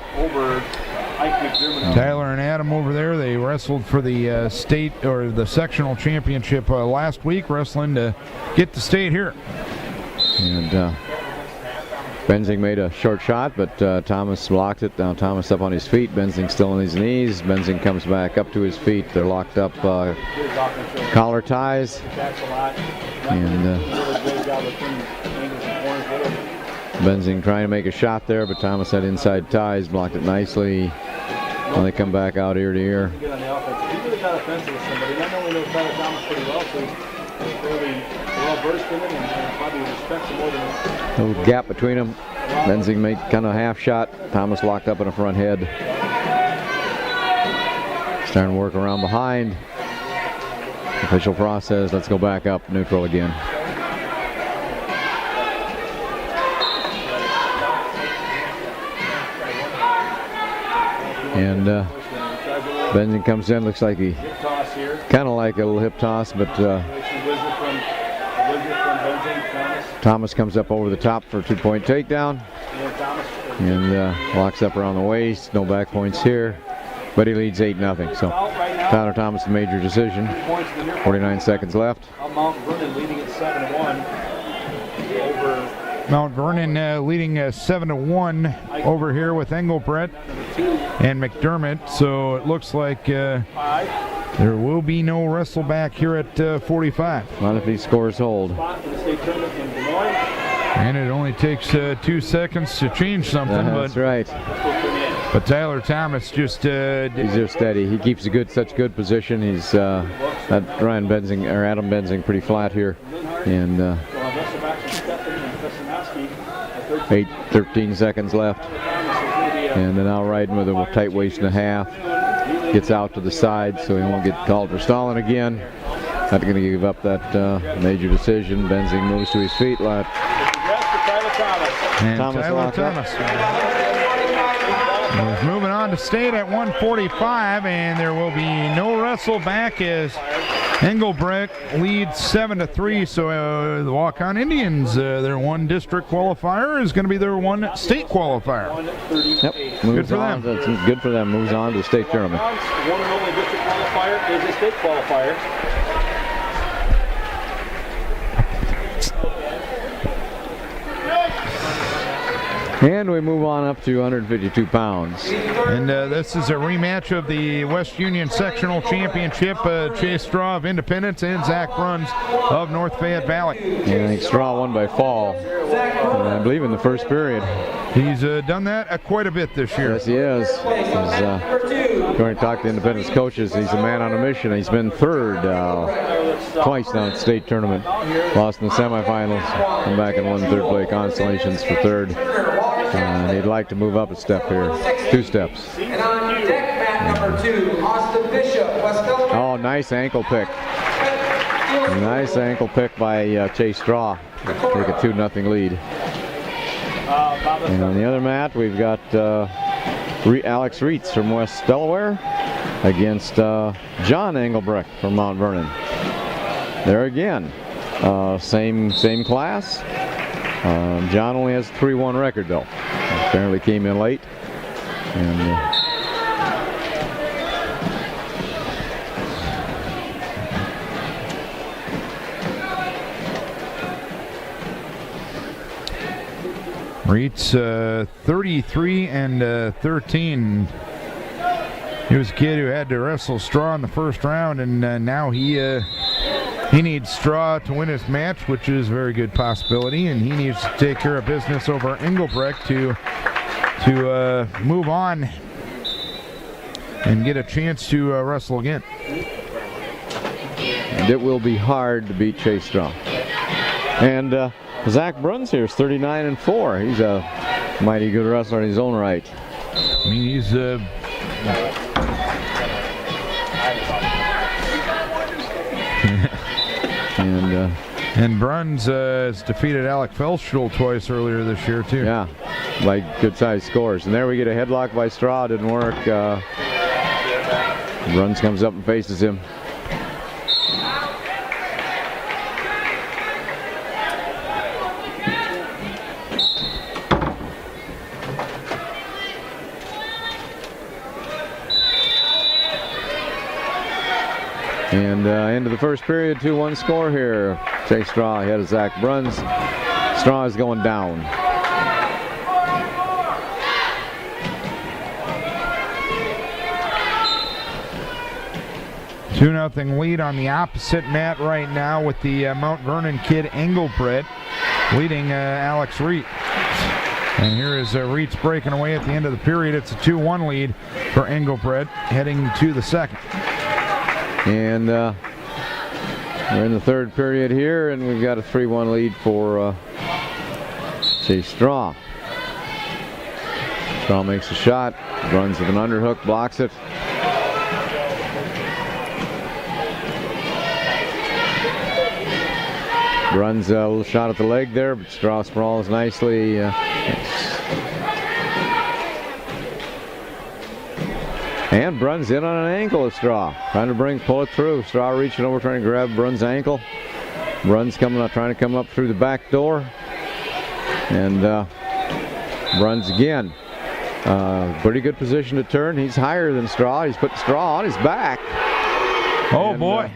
Tyler and Adam over there, they wrestled for the state or the sectional championship last week, wrestling to get to state here. And Benzing made a short shot, but Thomas blocked it. Now Thomas up on his feet. Benzing still on his knees. Benzing comes back up to his feet. They're locked up, collar ties. And Benzing trying to make a shot there, but Thomas had inside ties, blocked it nicely. Well, they come back out ear to ear. He really got offensive with somebody. And I know we know Tyler Thomas pretty well, so he's fairly well versed in it and probably respects him more than Little gap between them. Benzing made kind of a half shot. Thomas locked up in the front head. Starting to work around behind. Official process. Let's go back up neutral again. And Benzing comes in, looks like he kind of like a little hip toss, but Thomas comes up over the top for a 2-point takedown and locks up around the waist. No back points here, but he leads 8-0. So Tyler Thomas, a major decision. 49 seconds left. Mount Vernon leading at 7-1 over Mount Vernon leading 7-1 over here with Engelbrecht and McDermott. So it looks like there will be no wrestle back here at 45. Not if these scores hold. And it only takes 2 seconds to change something. That's right. But Tyler Thomas just he's just steady. He keeps such good position. He's Ryan Benzing or Adam Benzing pretty flat here, and 13 seconds left. And then now riding with a tight waist and a half. Gets out to the side so he won't get called for stalling again. Not going to give up that major decision. Benzing moves to his feet. And Tyler Thomas is moving on to state at 1:45, and there will be no wrestle back as Engelbrecht leads 7-3. So the Waukon Indians, their one district qualifier is going to be their one state qualifier. Yep, good for them. That's good for them. Moves on to the state tournament. One and only district qualifier is a state qualifier. And we move on up to 152 pounds. And this is a rematch of the West Union Sectional Championship. Chase Straw of Independence and Zach Bruns of North Fayette Valley. And I think Straw won by fall, I believe in the first period. He's done that quite a bit this year. Yes, he is. He's going to talk to Independence coaches. He's a man on a mission. He's been third twice now at the state tournament. Lost in the semifinals. Come back and won third play constellations for third. He'd like to move up a step here, 2 steps. And on deck mat number 2, Austin Bishop, West Delaware. Oh, nice ankle pick. Nice ankle pick by Chase Straw. Take a 2-0 lead. And on the other mat, we've got Alex Reitz from West Delaware against John Engelbrecht from Mount Vernon. There again, same class. John only has a 3-1 record though. Apparently came in late. And Reitz 33 and 13. He was a kid who had to wrestle Straw in the first round, and now he needs Straw to win his match, which is a very good possibility, and he needs to take care of business over Engelbrecht to move on and get a chance to wrestle again. And it will be hard to beat Chase Straw. And Zach Bruns here is 39 and 4. He's a mighty good wrestler in his own right. I mean, he's and Bruns has defeated Alec Felschel twice earlier this year too. Yeah, like good sized scores. And there we get a headlock by Straw. Didn't work. Bruns comes up and faces him. And into the first period, 2-1 score here. Chase Straw ahead of Zach Bruns. Straw is going down. Two 2-0 lead on the opposite mat right now with the Mount Vernon kid Engelbrecht leading Alex Reitz. And here is Reitz breaking away at the end of the period. It's a 2-1 lead for Engelbrecht heading to the second. And we're in the third period here, and we've got a 3-1 lead for Chase Straw. Straw makes a shot, runs with an underhook, blocks it. Runs a little shot at the leg there, but Straw sprawls nicely. And Bruns in on an ankle of Straw. Trying to pull it through. Straw reaching over, trying to grab Bruns' ankle. Bruns coming up, trying to come up through the back door. And Bruns again. Pretty good position to turn. He's higher than Straw. He's put Straw on his back. Oh, and, boy.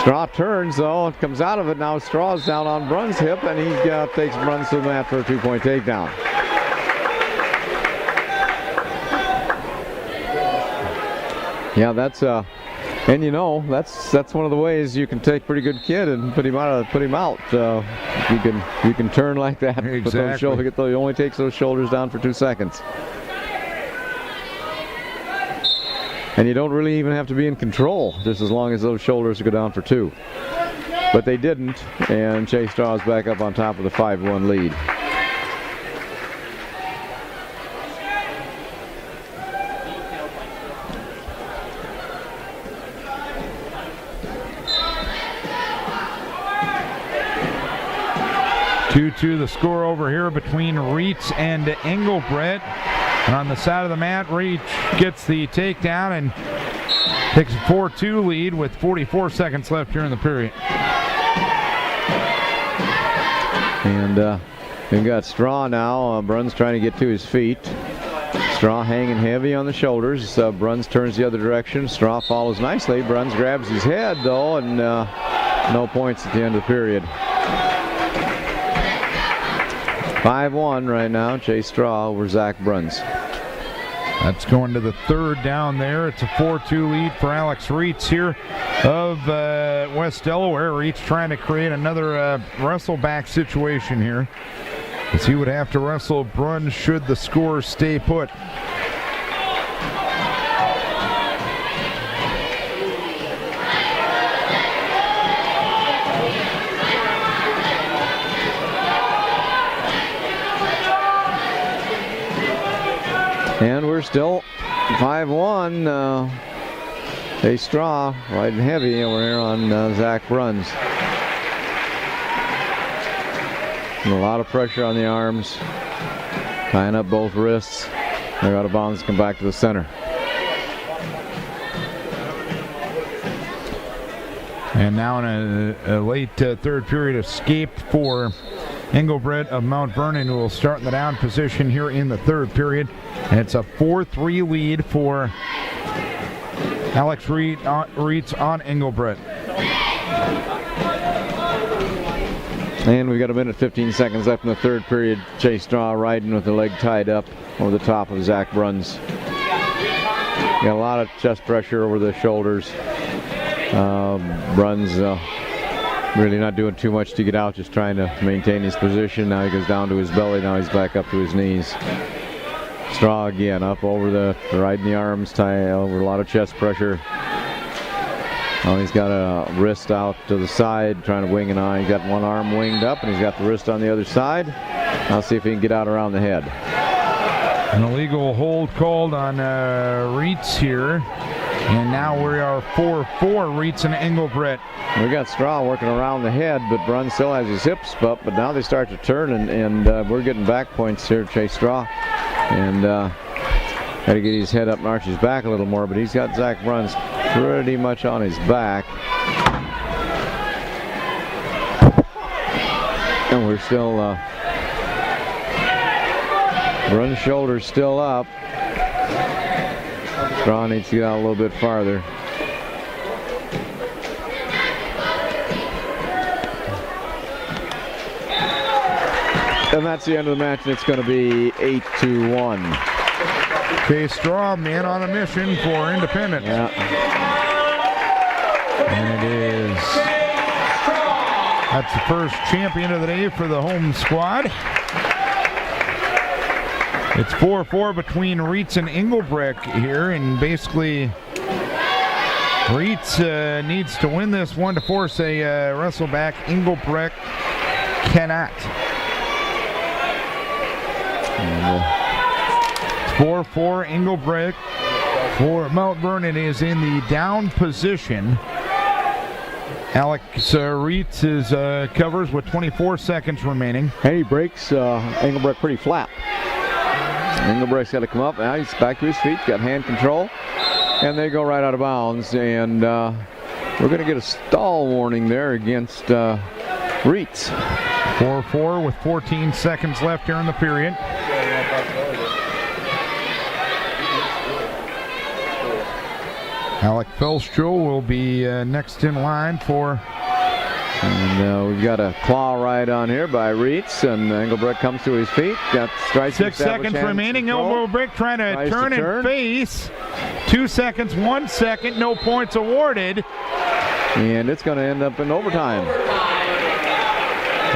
Straw turns, though, and comes out of it. Now Straw's down on Bruns' hip, and he takes Bruns to the mat for a 2-point takedown. Yeah, that's and you know that's one of the ways you can take a pretty good kid and put him out. You can turn like that. Exactly. He only takes those shoulders down for 2 seconds. And you don't really even have to be in control, just as long as those shoulders go down for 2. But they didn't, and Chase Straw is back up on top of the 5-1 lead. To the score over here between Reitz and Engelbrecht. And on the side of the mat, Reitz gets the takedown and takes a 4-2 lead with 44 seconds left here in the period. And we've got Straw now. Bruns trying to get to his feet. Straw hanging heavy on the shoulders. Bruns turns the other direction. Straw follows nicely. Bruns grabs his head, though, and no points at the end of the period. 5-1 right now, Chase Straw over Zach Bruns. That's going to the third down there. It's a 4-2 lead for Alex Reitz here of West Delaware. Reitz trying to create another wrestle back situation here, as he would have to wrestle Bruns should the score stay put. And we're still 5-1. Jay Straw riding heavy over here on Zach Bruns. And a lot of pressure on the arms. Tying up both wrists. They're out of bounds, come back to the center. And now in a late third period escape for Engelbrett of Mount Vernon, who will start in the down position here in the third period. And it's a 4-3 lead for Alex Reitz on Engelbrett. And we've got 1:15 left in the third period. Chase Straw riding with the leg tied up over the top of Zach Bruns. Got a lot of chest pressure over the shoulders. Bruns really not doing too much to get out, just trying to maintain his position. Now he goes down to his belly. Now he's back up to his knees. Straw again up over the riding the arms, tie over a lot of chest pressure. Oh, he's got a wrist out to the side, trying to wing an eye. He's got one arm winged up, and he's got the wrist on the other side. I'll see if he can get out around the head. An illegal hold called on Reitz here. And now we are 4-4, Reitz and Engelbrett. We got Straw working around the head, but Brun still has his hips up, but now they start to turn, and we're getting back points here, Chase Straw. And got to get his head up and arch his back a little more, but he's got Zach Bruns pretty much on his back. And we're still, Brun's shoulder's still up. Straw needs to get out a little bit farther. And that's the end of the match, and it's going to be 8-1. Chase Straw, man on a mission for Independence. Yeah. And it is. That's the first champion of the day for the home squad. It's 4-4 between Reitz and Engelbrett here, and basically Reitz needs to win this one to force a wrestle back. Engelbrett cannot. And, 4-4 Engelbrett for Mount Vernon is in the down position. Alex Reitz is covers with 24 seconds remaining. and he breaks Engelbrett pretty flat. Engelbrecht's got to come up. Now he's back to his feet, got hand control, and they go right out of bounds. And we're going to get a stall warning there against Reitz. 4-4 with 14 seconds left here in the period. Alec Felstrel will be next in line for. And we've got a claw ride on here by Reitz, and Engelbrett comes to his feet. Got strikes. 6 seconds remaining. Elbow break, trying to turn and face. 2 seconds, 1 second, no points awarded. And it's going to end up in overtime.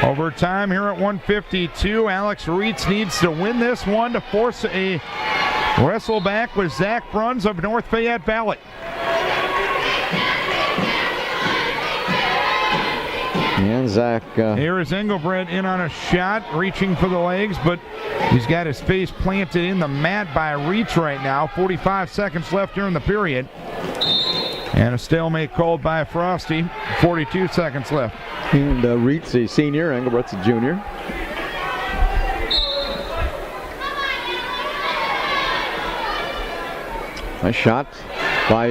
Overtime here at 1:52. Alex Reitz needs to win this one to force a wrestle back with Zach Bruns of North Fayette Valley. And Zach. Here is Engelbrett in on a shot, reaching for the legs, but he's got his face planted in the mat by Reitz right now. 45 seconds left during the period. And a stalemate called by Frosty. 42 seconds left. And Reitz, a senior, Engelbrett's a junior. Nice shot by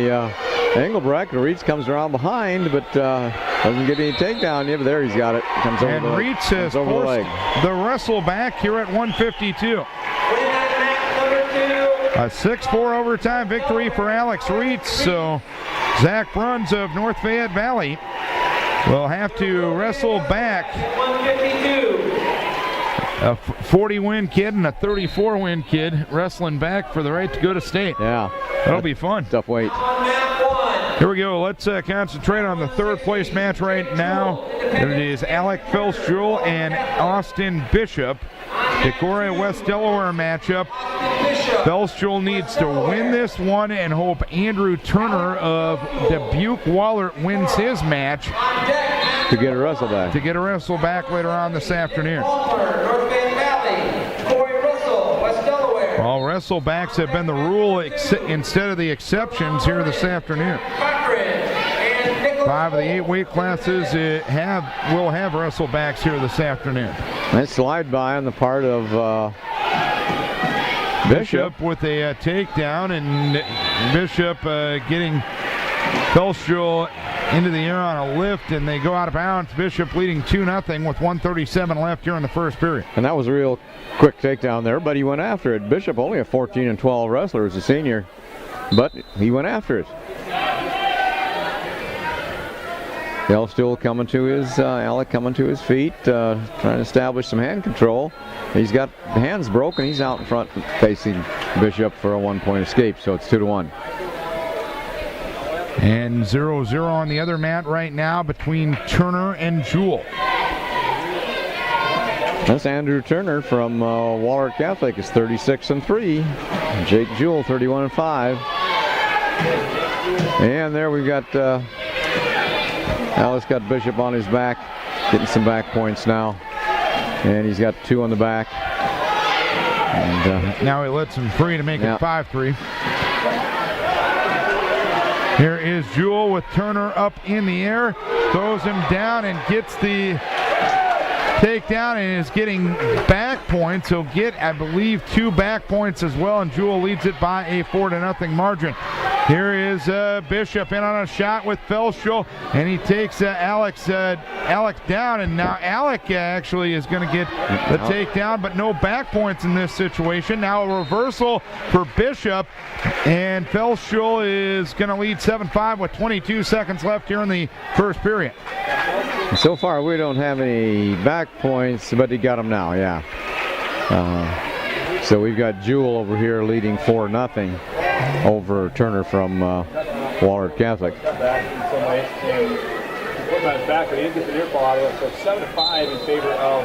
Engelbrett. Reitz comes around behind, but doesn't get any takedown yet. But there he's got it. Comes over and Reitz has over the leg. The wrestle back here at 1:52. A 6-4 overtime victory for Alex Reitz. So Zach Bruns of North Fayette Valley will have to wrestle back. 152. A 40-win kid and a 34-win kid wrestling back for the right to go to state. Yeah. That'll be fun. Tough weight. Here we go. Let's concentrate on the third place match right now. It is Alec Felstrel and Austin Bishop. Decorah West Delaware matchup. Felstrel needs to win this one and hope Andrew Turner of Dubuque Wahlert wins his match To get a wrestle back. to get a wrestle back later on this afternoon. Well, wrestlebacks have been the rule instead of the exceptions here this afternoon. 5 of the 8 weight classes will have wrestlebacks here this afternoon. Nice slide by on the part of Bishop with a takedown, and Bishop getting Felschel into the air on a lift, and they go out of bounds. Bishop leading 2-0 with 1:37 left here in the first period. And that was a real quick takedown there, but he went after it. Bishop only a 14-12 wrestler as a senior, but he went after it. Still coming to his, Alec coming to his feet, trying to establish some hand control. He's got the hands broken. He's out in front facing Bishop for a 1-point escape, so it's 2-1. And 0-0 on the other mat right now between Turner and Jewell. That's Andrew Turner from Wahlert Catholic is 36-3. Jake Jewell 31-5. And there we've got Alex got Bishop on his back, getting some back points now. And he's got 2 on the back. And now he lets him free to make it 5-3. Here is Jewell with Turner up in the air, throws him down and gets the takedown and is getting back points. He'll get, I believe, 2 back points as well, and Jewell leads it by a 4-0 margin. Here is Bishop in on a shot with Felschel, and he takes Alec down, and now Alec actually is going to get the takedown, but no back points in this situation. Now a reversal for Bishop, and Felschel is going to lead 7-5 with 22 seconds left here in the first period. So far we don't have any back points, but he got them now, yeah. So we've got Jewell over here leading 4-0 over Turner from Wahlert Catholic. So 7-5 in favor of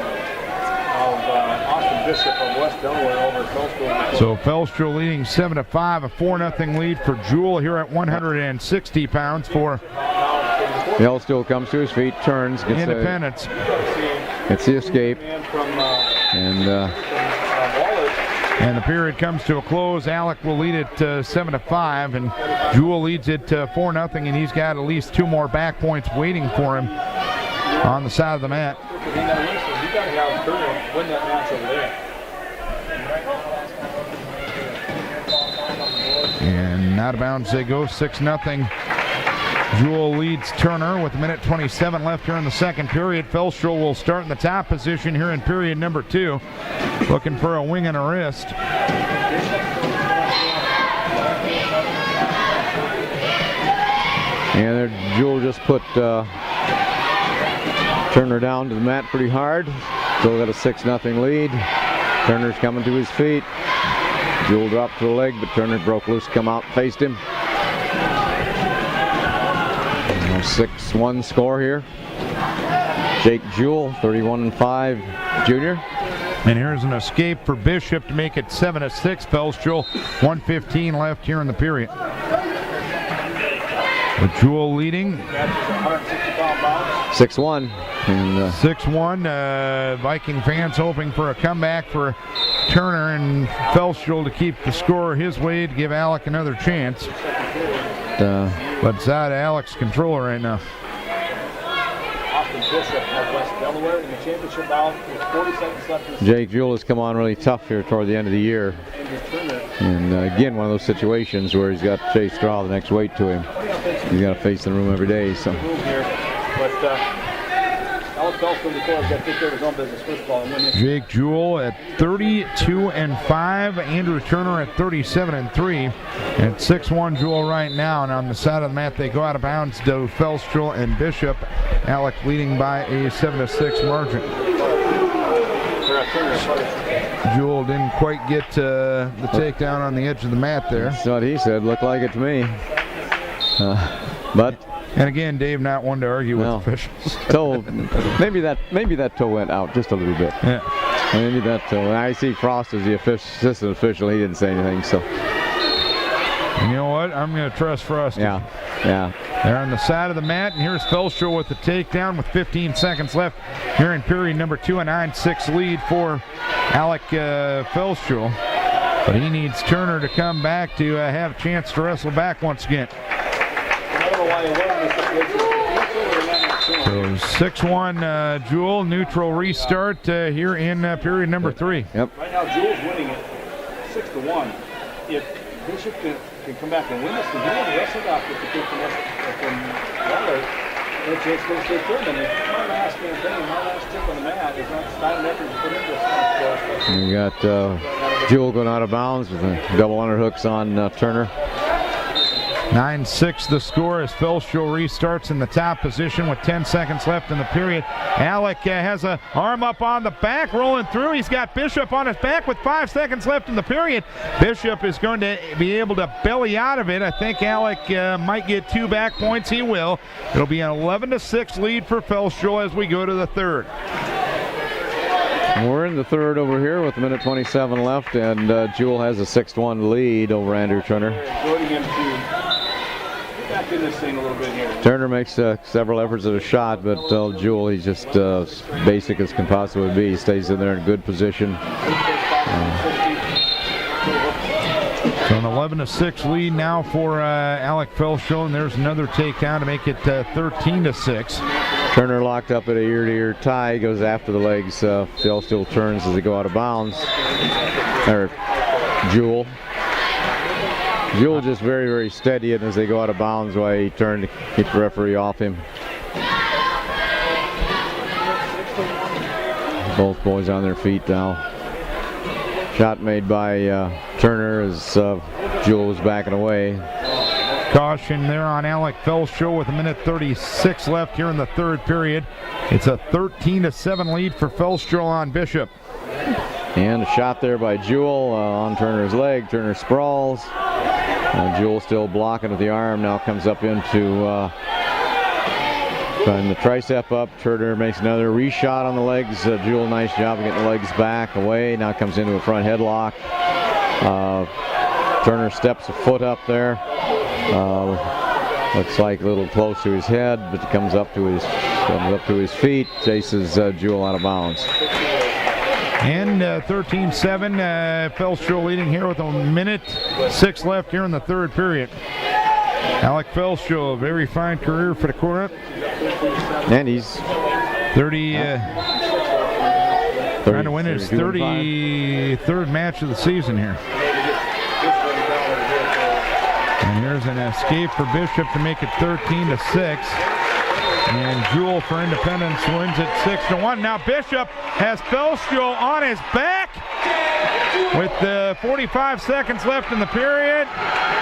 Austin Bishop from West Delaware over Felschel. So Felschel leading 7-5, a 4-0 lead for Jewell here at 160 pounds for Yell still comes to his feet, turns, gets Independence. Gets the escape, and the period comes to a close. Alec will lead it 7-5, and Jewell leads it 4-0, and he's got at least 2 more back points waiting for him on the side of the mat. And out of bounds they go, 6-0. Jewell leads Turner with 1:27 left here in the second period. Felschel will start in the top position here in period number 2, looking for a wing and a wrist. And there, Jewell just put Turner down to the mat pretty hard. Still got a 6-0 lead. Turner's coming to his feet. Jewell dropped to the leg, but Turner broke loose, come out, faced him. 6-1 score here. Jake Jewell, 31-5 junior. And here's an escape for Bishop to make it 7-6. Felschel, 1:15 left here in the period. With Jewell leading 6-1. And 6-1. Viking fans hoping for a comeback for Turner and Felschel to keep the score his way to give Alec another chance. But it's out of Alec's control right now. Austin Bishop of West Delaware in the championship bout with 40 seconds left. Jake Jewell has come on really tough here toward the end of the year. And again, one of those situations where he's got Chase Straw the next weight to him. He's got to face in the room every day. So. Jake Jewell at 32-5, Andrew Turner at 37-3, and 6-1 Jewell right now. And on the side of the mat, they go out of bounds to Felschel and Bishop. Alec leading by a 7-6 margin. Jewell didn't quite get the takedown on the edge of the mat there. That's what he said. Looked like it to me. But. And again, Dave not one to argue with officials. Toe, maybe that toe went out just a little bit. Yeah. Maybe that toe. I see Frost as the assistant official. He didn't say anything. So. And you know what? I'm going to trust Frost. Yeah. They're on the side of the mat, and here's Felschel with the takedown with 15 seconds left here in period number 2, a 9-6 lead for Alec Felschel. But he needs Turner to come back to have a chance to wrestle back once again. So 6-1 Jewel, neutral restart here in period number 3. Yep. Right now, Jewel's winning it 6-1. If Bishop can come back and win this, then he won't wrestle back with the kid from Waller. And a chance to go to state tournament. It's my last campaign, my last chip on the mat. It's not time effort to put into this. We got Jewel going out of bounds with a double underhooks on Turner. 9-6 the score as Felshow restarts in the top position with 10 seconds left in the period. Alec has an arm up on the back, rolling through. He's got Bishop on his back with 5 seconds left in the period. Bishop is going to be able to belly out of it. I think Alec might get 2 back points. He will. It'll be an 11-6 lead for Felshow as we go to the third. We're in the third over here with 1:27 left, and Jewel has a 6-1 lead over Andrew Turner. In this thing a little bit here. Turner makes several efforts at a shot, but Jewel, he's just basic as can possibly be. He stays in there in good position. So an 11-6 lead now for Alec Felshow, and there's another takedown to make it 13-6. Turner locked up at a ear-to-ear tie, goes after the legs. Felshow turns as they go out of bounds. Or Jewel. Jewel just very, very steady, and as they go out of bounds, while he turned to keep the referee off him. Both boys on their feet now. Shot made by Turner as Jewel was backing away. Caution there on Alec Felshow with 1:36 left here in the third period. It's a 13-7 lead for Felshow on Bishop. And a shot there by Jewel on Turner's leg. Turner sprawls. Jewel still blocking with the arm. Now comes up into trying the tricep up. Turner makes another reshot on the legs. Jewel, nice job of getting the legs back away. Now comes into a front headlock. Turner steps a foot up there. Looks like a little close to his head, but comes up to his feet. Chases Jewel out of bounds. And 13-7, Felshow leading here with 1:06 left here in the third period. Alec Felshow, a very fine career for the cornet. And he's trying to win his 33rd match of the season here. And here's an escape for Bishop to make it 13-6. And Jewel for Independence wins it 6-1. Now Bishop has Felshow on his back with 45 seconds left in the period.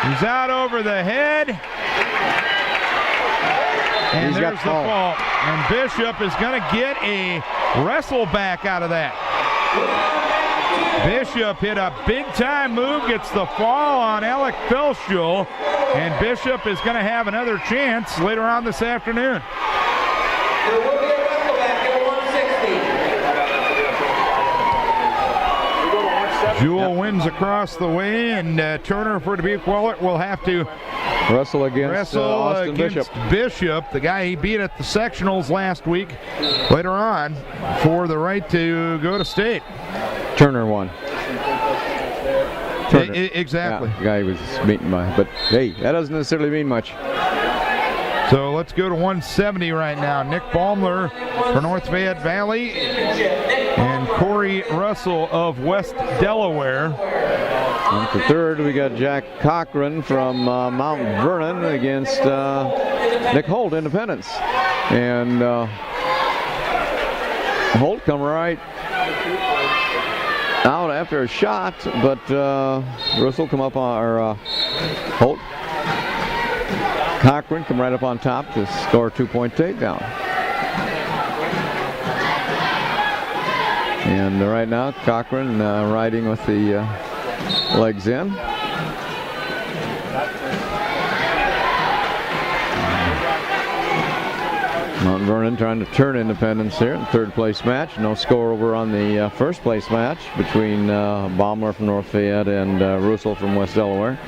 He's out over the head. And there's the fall. And Bishop is going to get a wrestle back out of that. Bishop hit a big-time move, gets the fall on Alec Felshow, and Bishop is going to have another chance later on this afternoon. There will be a wrestle back at 160. Jewel wins across the way, and Turner, for to be equal, will have to wrestle against Austin Bishop, the guy he beat at the sectionals last week, later on, for the right to go to state. Turner won. Turner. Exactly. Yeah, the guy was beaten by, but hey, that doesn't necessarily mean much. So let's go to 170 right now. Nick Baumler for North Fayette Valley and Corey Russell of West Delaware. And for third, we got Jack Cochran from Mount Vernon against Nick Holt, Independence. And Holt come right out after a shot, but Russell come up on, or Holt. Cochran come right up on top to score a 2-point takedown. And right now, Cochran riding with the legs in. Mount Vernon trying to turn Independence here in the third place match. No score over on the first place match between Baumler from North Fayette and Russell from West Delaware.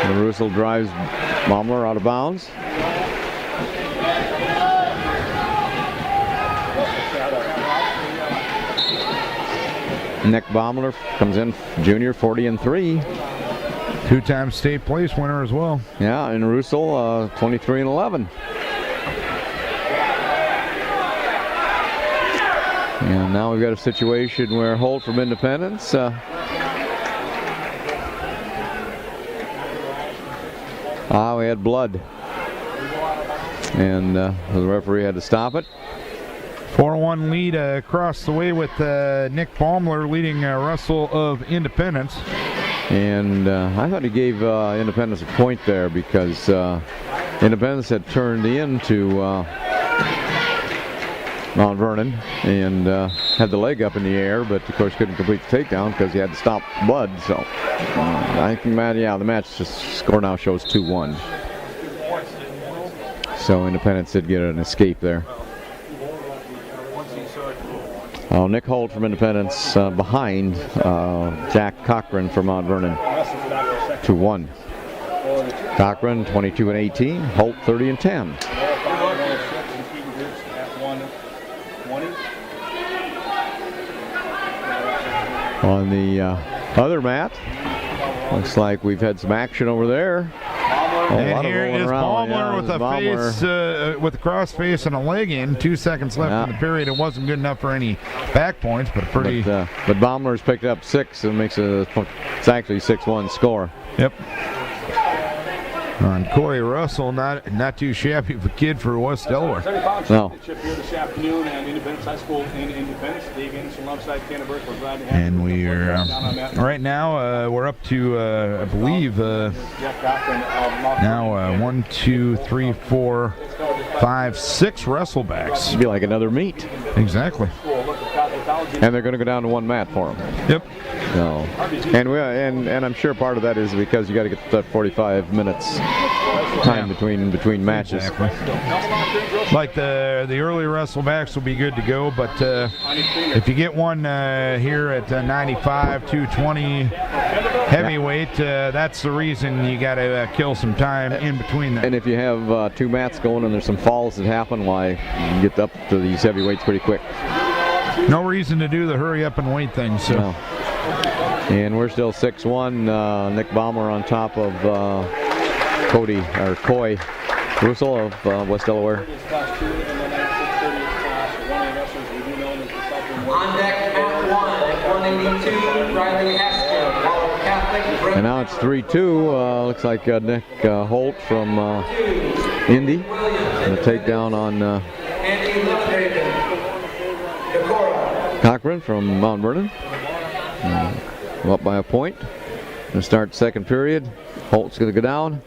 And Russell drives Baumler out of bounds. Nick Baumler comes in, junior, 40-3. Two-time state place winner as well. Yeah, and Russell, 23-11. And now we've got a situation where Holt from Independence we had blood, and the referee had to stop it. 4-1 lead across the way with Nick Baumler leading Russell of Independence. And I thought he gave Independence a point there because Independence had turned into Mount Vernon and had the leg up in the air, but of course couldn't complete the takedown because he had to stop blood. So I think, the match score now shows 2-1. So Independence did get an escape there. Nick Holt from Independence behind Jack Cochran from Mount Vernon, 2-1. Cochran 22-18, Holt 30-10. On the other mat, looks like we've had some action over there. And here is Baumler with a face, with a cross face and a leg in. 2 seconds left in the period. It wasn't good enough for any back points, but pretty. But Baumler's picked up 6 and makes it's actually 6-1 score. Yep. On Corey Russell, not too shabby of a kid for West Delaware. No. Championship here this afternoon at Independence High School in Independence. Dave Anderson alongside Canterbury. We're glad to have and we are right now. We're up to I believe now 1, 2, 3, 4, 5, 6 wrestlebacks. It'd be like another meet. Exactly. And they're going to go down to one mat for them. Yep. So, and I'm sure part of that is because you got to get that 45 minutes time between matches. Exactly. Like the early wrestlebacks will be good to go, but if you get one here at 95, 220 heavyweight, that's the reason you got to kill some time in between them. And if you have 2 mats going and there's some falls that happen, why you can get up to these heavyweights pretty quick. No reason to do the hurry up and wait thing. So. No. And we're still 6-1. Nick Baumler on top of Coy Russell of West Delaware. On deck, mat 1 at 182, Riley Haskell, Waller Catholic. And now it's 3-2. Looks like Nick Holt from Indy. And a takedown on Cochran from Mount Vernon. Up by a point. Going to start second period. Holt's going to go down.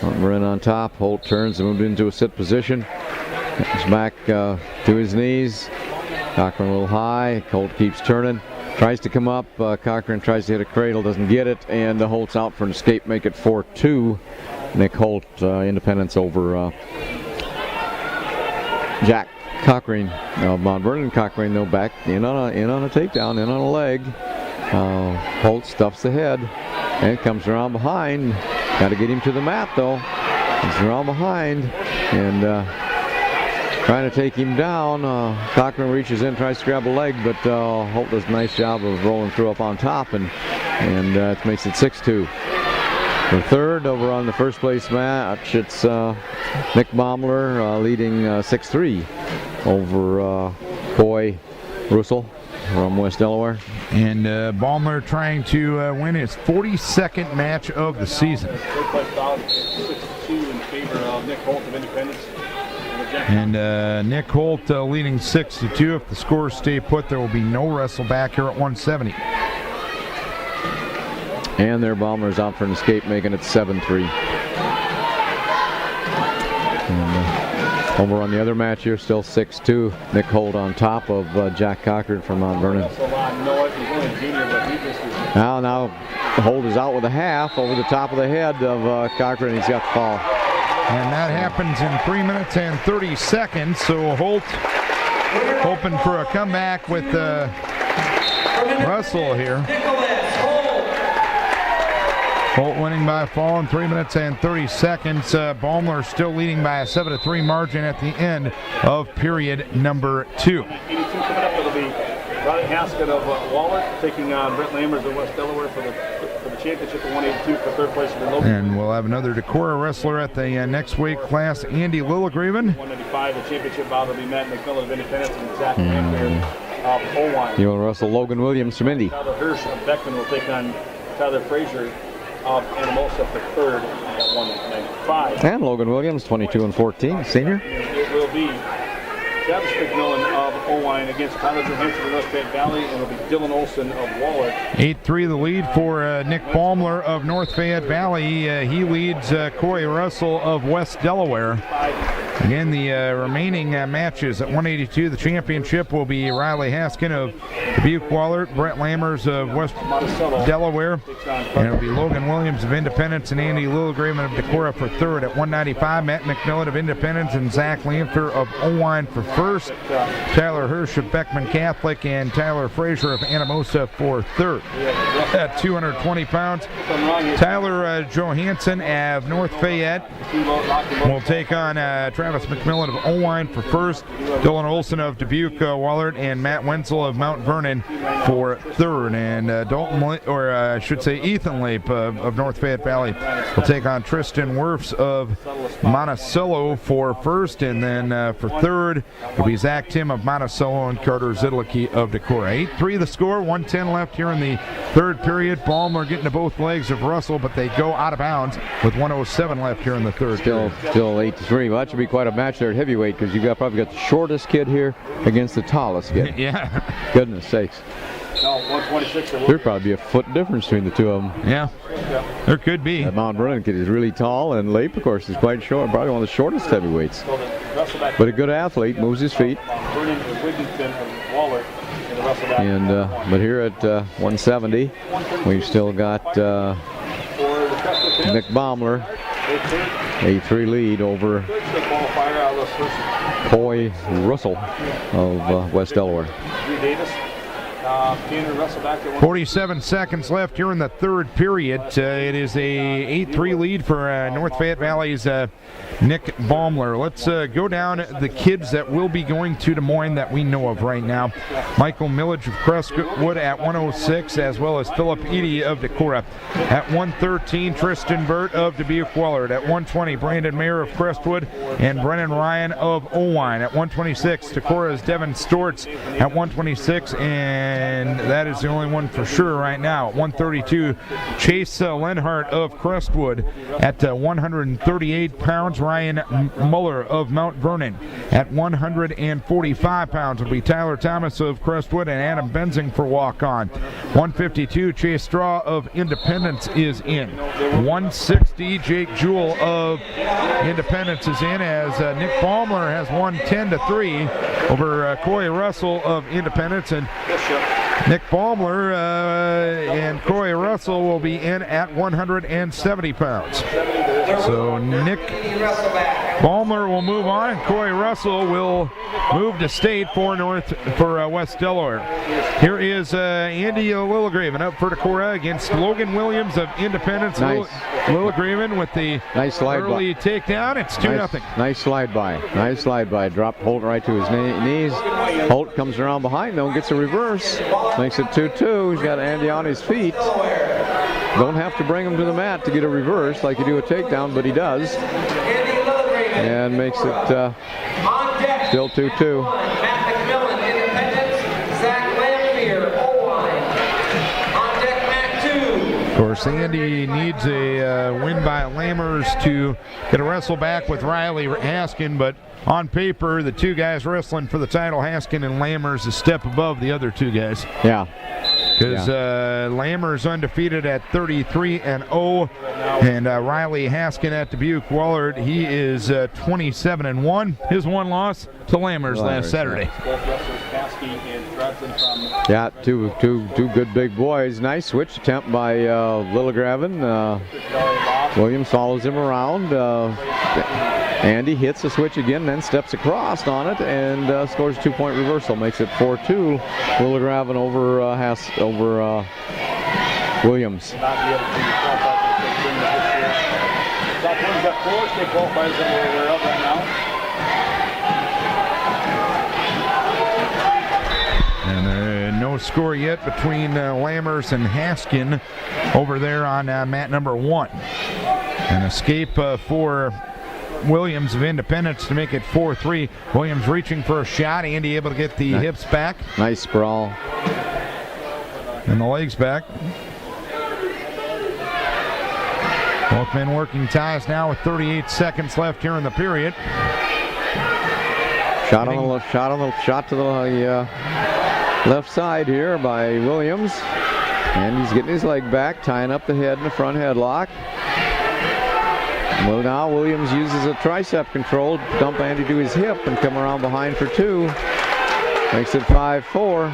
Mount Vernon on top. Holt turns and moves into a sit position. Comes back to his knees. Cochran a little high. Holt keeps turning. Tries to come up. Cochran tries to hit a cradle. Doesn't get it. And Holt's out for an escape. Make it 4-2. Nick Holt, Independence over Jack Cochran of Mount Vernon. Cochran though back in on a takedown, in on a leg. Holt stuffs the head and comes around behind. Got to get him to the mat though. He's around behind and trying to take him down. Cochran reaches in, tries to grab a leg, but Holt does a nice job of rolling through up on top, and it makes it 6-2. The third over on the first place match, it's Nick Baumler leading 6-3 over Coy Russell from West Delaware. And Baumler trying to win his 42nd match of the season. And Nick Holt leading 6-2. If the scores stay put, there will be no wrestle back here at 170. And their Baumler's out for an escape, making it 7-3. And, over on the other match here, still 6-2. Nick Holt on top of Jack Cochran from Mount Vernon. Now Holt is out with a half over the top of the head of Cochran. He's got the fall. And that happens in 3 minutes and 30 seconds. So Holt hoping for a comeback with Russell here. Holt winning by a fall in 3 minutes and 30 seconds. Baumler still leading by a 7-3 margin at the end of period number 2. Riley Haskett of Waller taking on Brett Lammers of West Delaware for the championship at 182 for third place. And we'll have another Decorah wrestler at the next weight class, Andy Lilligreven. 195, the championship bout will be Matt McMillan of Independence and Zach Lamphere of Owine. He'll wrestle Logan Williams from Indy. Tyler Hirsch of Beckman will take on Tyler Frazier of Anamosa for third at 195. And Logan Williams, 22-14, senior. It will be Travis McMillan of Owine against Tyler Johansson of North Fayette Valley, and it'll be Dylan Olson of Waller. 8-3 the lead for Nick Baumler of North Fayette Valley. He leads Corey Russell of West Delaware. Again, the remaining matches at 182, the championship will be Riley Haskin of Dubuque Waller, Brett Lammers of West Delaware, and it'll be Logan Williams of Independence and Andy Lilligreven of Decorah for third. At 195, Matt McMillan of Independence and Zach Lampher of Owine for first. Tyler Hirsch of Beckman Catholic and Tyler Frazier of Anamosa for third. At 220 pounds, Tyler Johansson of North Fayette will take on Travis McMillan of Owine for first, Dylan Olson of Dubuque Waller, and Matt Wenzel of Mount Vernon for third. And I should say Ethan Leap of North Fayette Valley will take on Tristan Werfs of Monticello for first, and then for third will be Zach Tim of Monticello and Carter Zidlicki of Decorah. 8-3 the score, 1:10 left here in the third period. Balmer getting to both legs of Russell, but they go out of bounds with 1:07 left here in the third. Still 8-3. Well, that should be quite a match there at heavyweight, because you probably got the shortest kid here against the tallest kid. Yeah. Goodness sakes. No, 126. There'd probably be a foot difference between the two of them. Yeah, there could be. That Mount Vernon kid is really tall, and Leap, of course, is quite short. Probably one of the shortest heavyweights. But a good athlete, moves his feet. And but here at 170, we've still got Nick Baumler, 8-3 lead over Coy Russell of West Delaware. 47 seconds left here in the third period. It is a 8-3 lead for North Fayette Valley's Nick Baumler. Let's go down the kids that will be going to Des Moines that we know of right now. Michael Millage of Crestwood at 106, as well as Philip Eady of Decorah. At 113, Tristan Burt of Dubuque Waller. At 120, Brandon Mayer of Crestwood and Brennan Ryan of Owine. At 126, Decorah's Devin Storts at 126, and that is the only one for sure right now. At 132, Chase Lenhart of Crestwood. At 138 pounds, Ryan Muller of Mount Vernon. At 145 pounds will be Tyler Thomas of Crestwood and Adam Benzing for walk-on. 152, Chase Straw of Independence is in. 160, Jake Jewell of Independence is in, as Nick Baumler has won 10-3 over Coy Russell of Independence, and Nick Baumler and Coy Russell will be in at 170 pounds. So Nick Baumler will move on, and Coy Russell will move to state for West Delaware. Here is Andy Lilligreven up for Decorah against Logan Williams of Independence. Nice. Lilligreven with the nice slide early takedown. It's 2-0. Nice slide by. Nice slide by. Dropped Holt right to his knees. Holt comes around behind though and gets a reverse. Makes it 2-2. He's got Andy on his feet. Don't have to bring him to the mat to get a reverse like you do a takedown, but he does. And makes it still 2-2. Of course, Andy needs a win by Lammers to get a wrestle back with Riley Haskin, but on paper, the two guys wrestling for the title, Haskin and Lammers, a step above the other two guys. Yeah. Because Lammers undefeated at 33-0, and Riley Haskin at Dubuque Waller, he is 27-1. His one loss to Lammers last Saturday. Yeah, two good big boys. Nice switch attempt by Lilligreven. Williams follows him around. Andy hits the switch again, then steps across on it and scores a 2-point reversal. Makes it 4-2. Lilligreven over Williams. And score yet between Lammers and Haskin over there on mat number 1. An escape for Williams of Independence to make it 4-3. Williams reaching for a shot. Andy able to get the hips back. Nice sprawl. And the legs back. Both men working ties now with 38 seconds left here in the period. Shot to the left side here by Williams. And he's getting his leg back, tying up the head in the front headlock. Well, now Williams uses a tricep control to dump Andy to his hip and come around behind for 2. Makes it 5-4.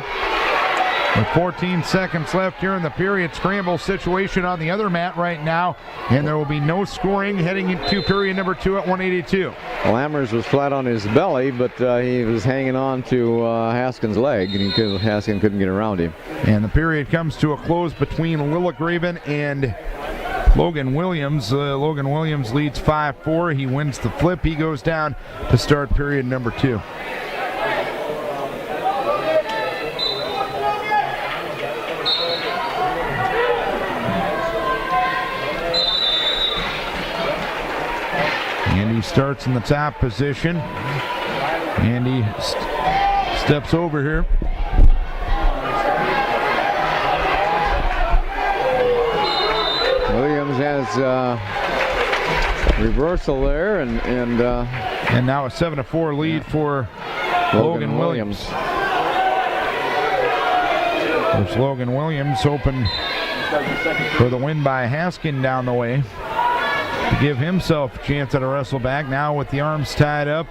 With 14 seconds left here in the period, scramble situation on the other mat right now, and there will be no scoring heading into period number 2 at 182. Lammers was flat on his belly, but he was hanging on to Haskin's leg, and Haskin couldn't get around him. And the period comes to a close between Lilligraven and Logan Williams. Logan Williams leads 5-4. He wins the flip. He goes down to start period number 2. Andy starts in the top position. Andy steps over here. Williams has reversal there, and now a 7-4 lead for Logan Williams. There's Logan Williams open for the win by Haskin down the way to give himself a chance at a wrestle back. Now with the arms tied up,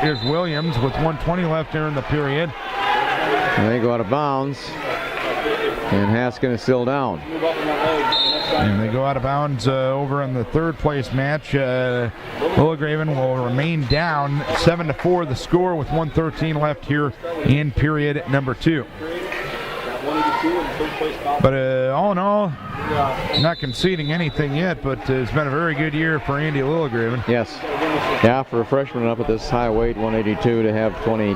here's Williams with 1:20 left there in the period. And they go out of bounds, and Haskin is still down. And they go out of bounds over in the third place match. Lilligraven will remain down 7-4 the score with 1:13 left here in period number 2. But all in all, not conceding anything yet, but it's been a very good year for Andy Lilligraven. Yes. Yeah, for a freshman up at this high weight, 182, to have 20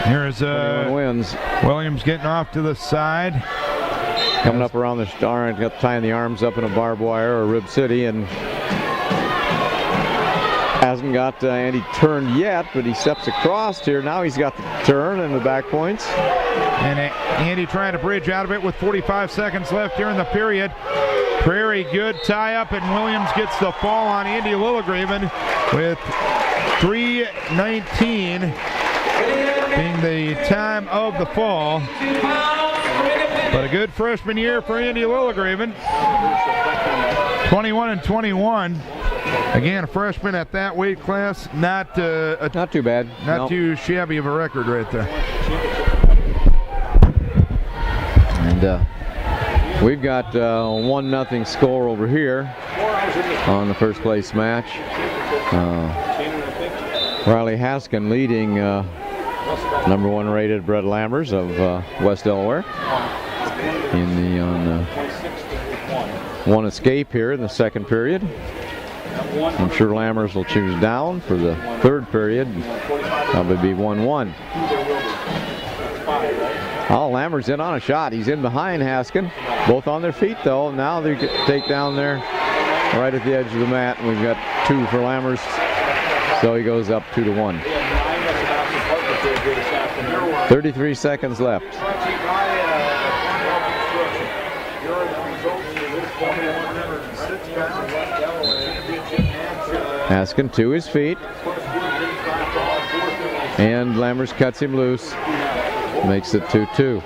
Here's wins. Williams getting off to the side. Coming up around the arm, tying the arms up in a barbed wire or rib city, and hasn't got Andy turned yet, but he steps across here. Now he's got the turn and the back points. And Andy trying to bridge out of it with 45 seconds left here in the period. Very good tie-up, and Williams gets the fall on Andy Lilligraven with 3:19 being the time of the fall. But a good freshman year for Andy Lilligraven. 21-21. Again, a freshman at that weight class, not too bad. Not too shabby of a record right there. And we've got 1-0 score over here on the first place match. Riley Haskin leading number 1 rated Brett Lammers of West Delaware on one escape here in the second period. I'm sure Lammers will choose down for the third period. Probably be 1-1. Oh, Lammers in on a shot. He's in behind Haskin. Both on their feet, though. Now they take down there right at the edge of the mat. And we've got 2 for Lammers. So he goes up 2-1. 33 seconds left. Haskin to his feet. And Lammers cuts him loose. Makes it 2-2.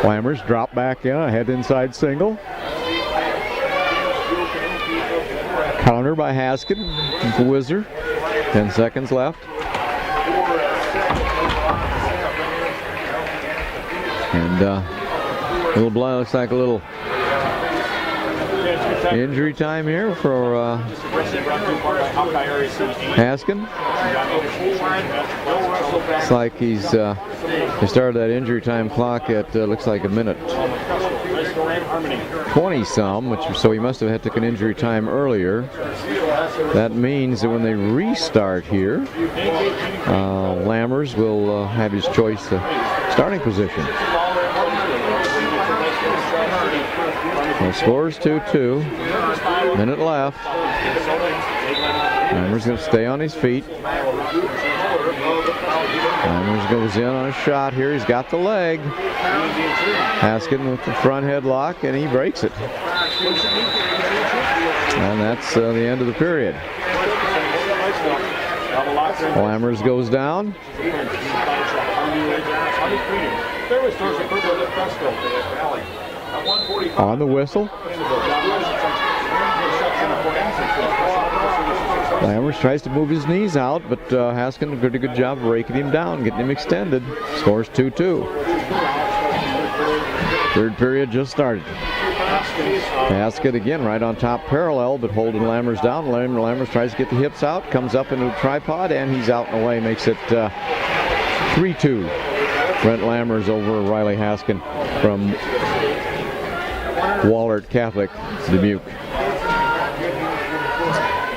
Lammers drop back in, a head inside single. Counter by Haskin. Whizzer. 10 seconds left. And little blood, looks like a little injury time here for Haskin. It's like he's they started that injury time clock at looks like a minute 20 some, so he must have had taken injury time earlier. That means that when they restart here, Lammers will have his choice starting position. The score's 2-2. Minute left. Lammers going to stay on his feet. Lammers goes in on a shot here. He's got the leg. Haskin with the front headlock, and he breaks it. And that's the end of the period. Lammers goes down. On the whistle. Lammers tries to move his knees out, but Haskin did a good job breaking him down, getting him extended. Scores 2-2. Third period just started. Haskin again right on top parallel, but holding Lammers down. Lammers tries to get the hips out, comes up into the tripod, and he's out and away, makes it 3-2. Brent Lammers over Riley Haskin from Wahlert Catholic Dubuque.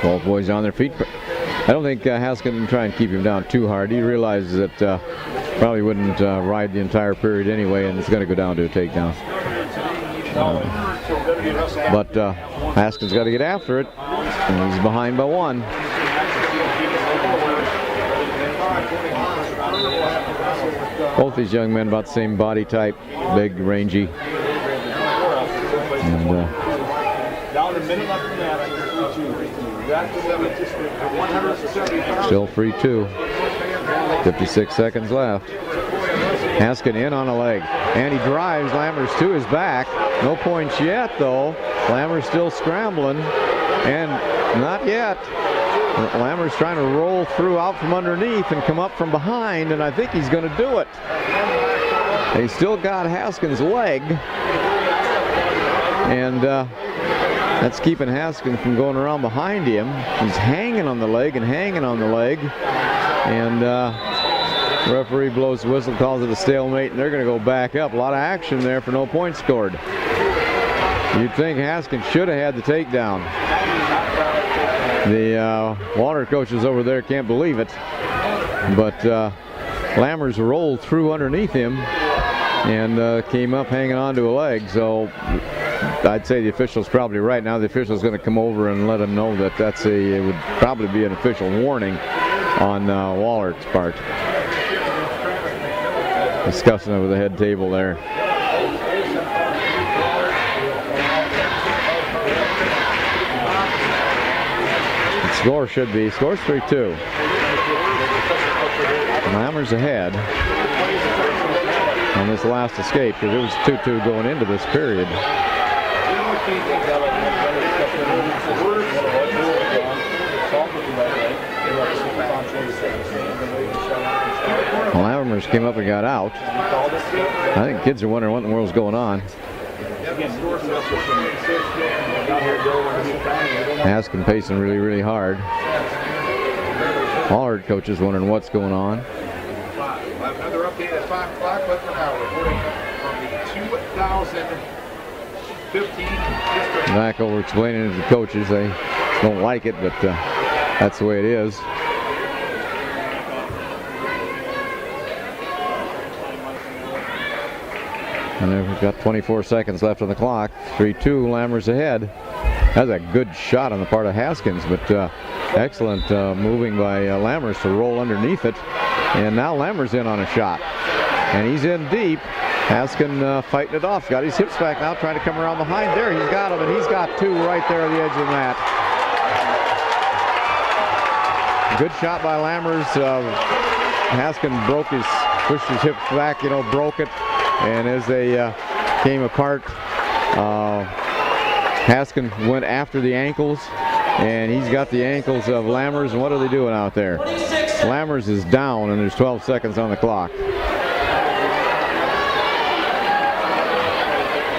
Both boys on their feet. I don't think Haskin can try and keep him down too hard. He realizes that probably wouldn't ride the entire period anyway, and it's going to go down to a takedown. But Haskin's got to get after it, and he's behind by 1. Both these young men about the same body type, big, rangy. And, still 3-2. 56 seconds left. Haskin in on a leg, and he drives Lammers to his back. No points yet, though. Lammers still scrambling, and not yet. Lammers trying to roll through out from underneath and come up from behind, and I think he's going to do it. They still got Haskin's leg, and that's keeping Haskin from going around behind him. He's hanging on the leg and hanging on the leg, and referee blows the whistle, calls it a stalemate, and they're going to go back up. A lot of action there for no points scored. You'd think Haskin should have had the takedown. The Wahlert coaches over there can't believe it, but Lammers rolled through underneath him and came up hanging onto a leg. So I'd say the official's probably right. Now the official's going to come over and let him know that it would probably be an official warning on Wahlert's part. Discussing over the head table there. The score should be, score's 3-2. Lammers ahead on this last escape, because it was 2-2 going into this period. Lammers came up and got out. I think kids are wondering what in the world's going on. Haskin pacing really, really hard. Wahlert coach is wondering what's going on. Another update at 5 o'clock, but for now, reporting from the 2015 district. Back over explaining to the coaches. They don't like it, but that's the way it is. And then we've got 24 seconds left on the clock. 3-2, Lammers ahead. That's a good shot on the part of Haskins, but excellent moving by Lammers to roll underneath it. And now Lammers in on a shot. And he's in deep. Haskin fighting it off. Got his hips back now, trying to come around behind. There, he's got him, and he's got 2 right there at the edge of the mat. Good shot by Lammers. Haskin pushed his hips back, broke it. And as they came apart, Haskin went after the ankles, and he's got the ankles of Lammers. And what are they doing out there? Lammers is down, and there's 12 seconds on the clock.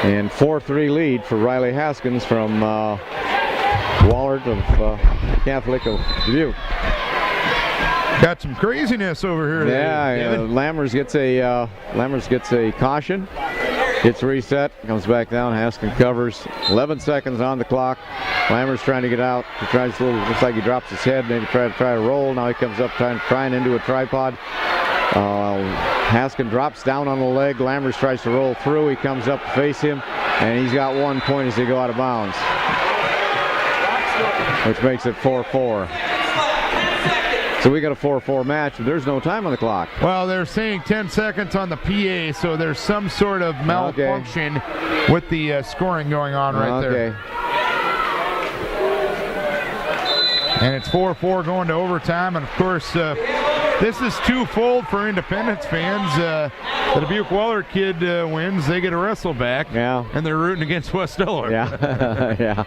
And 4-3 lead for Riley Haskins from Wahlert of Catholic of Dubuque. Got some craziness over here. Yeah, Lammers gets a caution. Gets reset, comes back down. Haskin covers. 11 seconds on the clock. Lammer's trying to get out. He tries looks like he drops his head, maybe try to roll. Now he comes up trying into a tripod. Haskin drops down on the leg. Lammers tries to roll through. He comes up to face him, and he's got 1 point as they go out of bounds, which makes it 4-4. So we got a 4-4 match, but there's no time on the clock. Well, they're saying 10 seconds on the PA, so there's some sort of malfunction with the scoring going on right there. And it's 4-4 going to overtime, and of course, this is twofold for Independence fans. The Dubuque Waller kid wins, they get a wrestle back, and they're rooting against West Delaware. Yeah.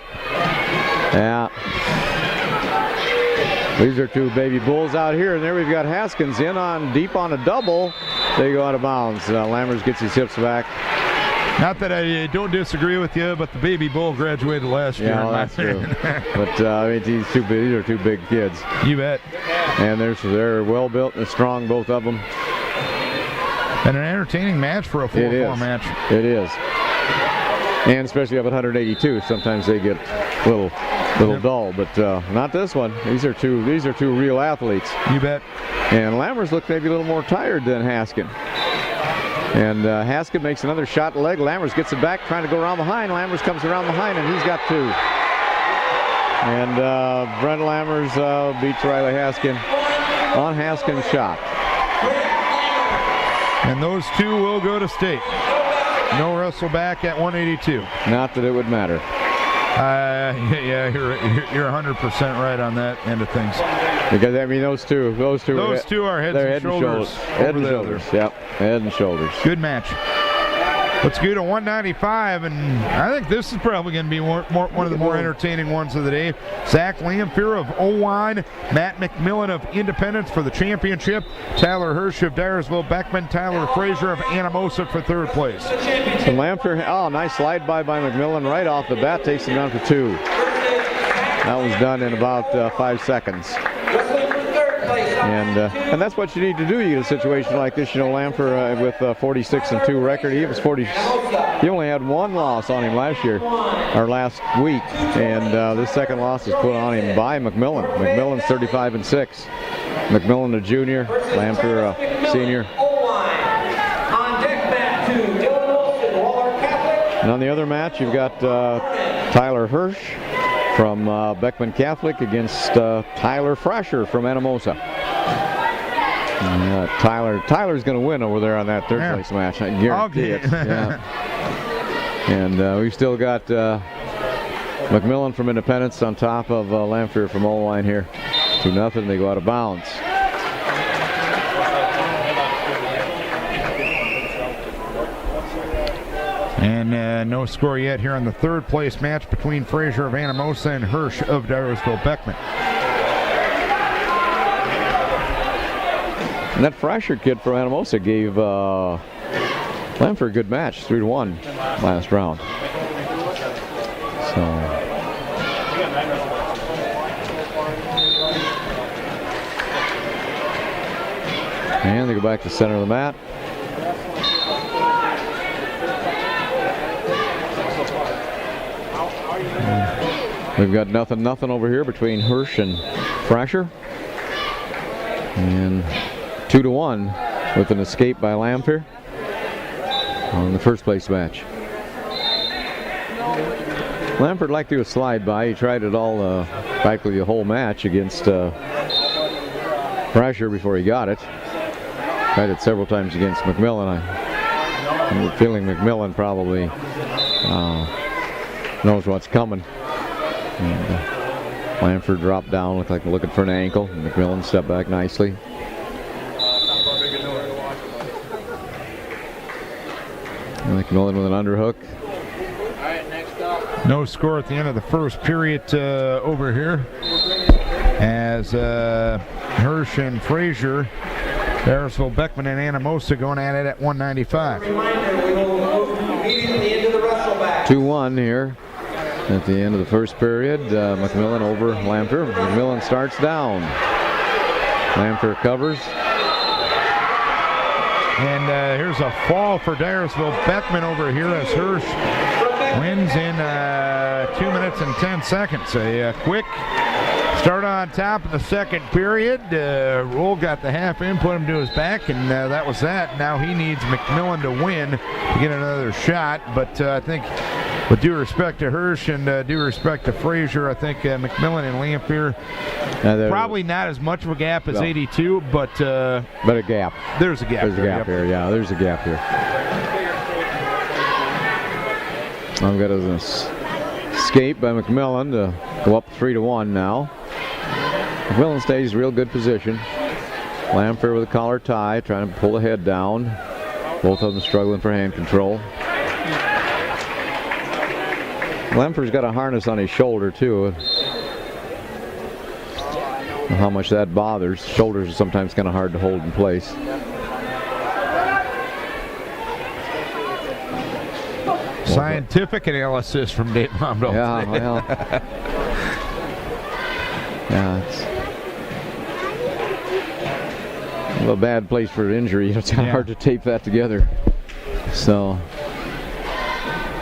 These are two baby bulls out here, and there we've got Haskins in on deep on a double. They go out of bounds. Lammers gets his hips back. Not that I don't disagree with you, but the baby bull graduated last year. Yeah, well, that's true. But I mean, these are two big kids. You bet. And they're well built and strong, both of them. And an entertaining match for a 4-4 match. It is. And especially up at 182, sometimes they get a little dull, but not this one. These are two real athletes. You bet. And Lammers look maybe a little more tired than Haskin. And Haskin makes another shot leg. Lammers gets it back, trying to go around behind. Lammers comes around behind, and he's got 2. And Brent Lammers beats Riley Haskin on Haskin's shot. And those 2 will go to state. No wrestle back at 182. Not that it would matter. Yeah, you're 100% right on that end of things. Because I mean, those two are heads and shoulders. Head and shoulders. Yep, head and shoulders. Good match. Let's go to 195, and I think this is probably going to be one of the more entertaining ones of the day. Zach Lamphere of Owine, Matt McMillan of Independence for the championship, Tyler Hirsch of Dyersville Beckman, Tyler Frazier of Anamosa for 3rd place. So Lamphere, nice slide by McMillan right off the bat, takes him down for 2. That was done in about 5 seconds. And that's what you need to do. You get a situation like this. You know, Lamphere with 46-2 record. He only had 1 loss on him last week, and this second loss is put on him by McMillan. McMillan's 35-6. McMillan a junior, Lamphere a senior. And on the other match, you've got Tyler Hirsch from Beckman Catholic against Tyler Frasher from Anamosa. Tyler's going to win over there on that 3rd place match. I guarantee it. Yeah. And we've still got McMillan from Independence on top of Lamphere from Owine here. 2-0. They go out of bounds. And no score yet here on the 3rd place match between Frazier of Anamosa and Hirsch of Dyersville Beckman. And that Frasher kid from Anamosa gave Lamphere a good match, 3-1 last round. So. And they go back to the center of the mat. We've got nothing over here between Hirsch and Frasher. And 2-1 with an escape by Lamphere on the 1st place match. Lamphere like to do a slide by. He tried it all, practically the whole match against Frasher before he got it. Tried it several times against McMillan. I'm feeling McMillan probably knows what's coming. And Lamphere dropped down, looked like looking for an ankle. McMillan stepped back nicely. McMillan with an underhook. No score at the end of the 1st period over here, as Hirsch and Frazier, Dyersville Beckman and Anamosa going at it at 195. 2-1 here at the end of the 1st period. McMillan over Lamphere. McMillan starts down. Lamphere covers. And here's a fall for Dyersville Beckman over here as Hirsch wins in 2 minutes and 10 seconds. A quick start on top of the second period. Roll got the half in, put him to his back, and that was that. Now he needs McMillan to win to get another shot. But I think with due respect to Hirsch and due respect to Frazier, I think McMillan and Lamphere, probably not as much of a gap as 82, but a gap. There's a gap. There's a gap here. Yeah, there's a gap here. I've got an escape by McMillan to go up 3-1 now. McMillan stays real good position. Lamphere with a collar tie, trying to pull the head down. Both of them struggling for hand control. Lamphere's got a harness on his shoulder too. How much that bothers. Shoulders are sometimes kind of hard to hold in place. Scientific analysis from Dave Momdell. Yeah, well. Yeah, it's a bad place for injury. It's kind of hard to tape that together. So,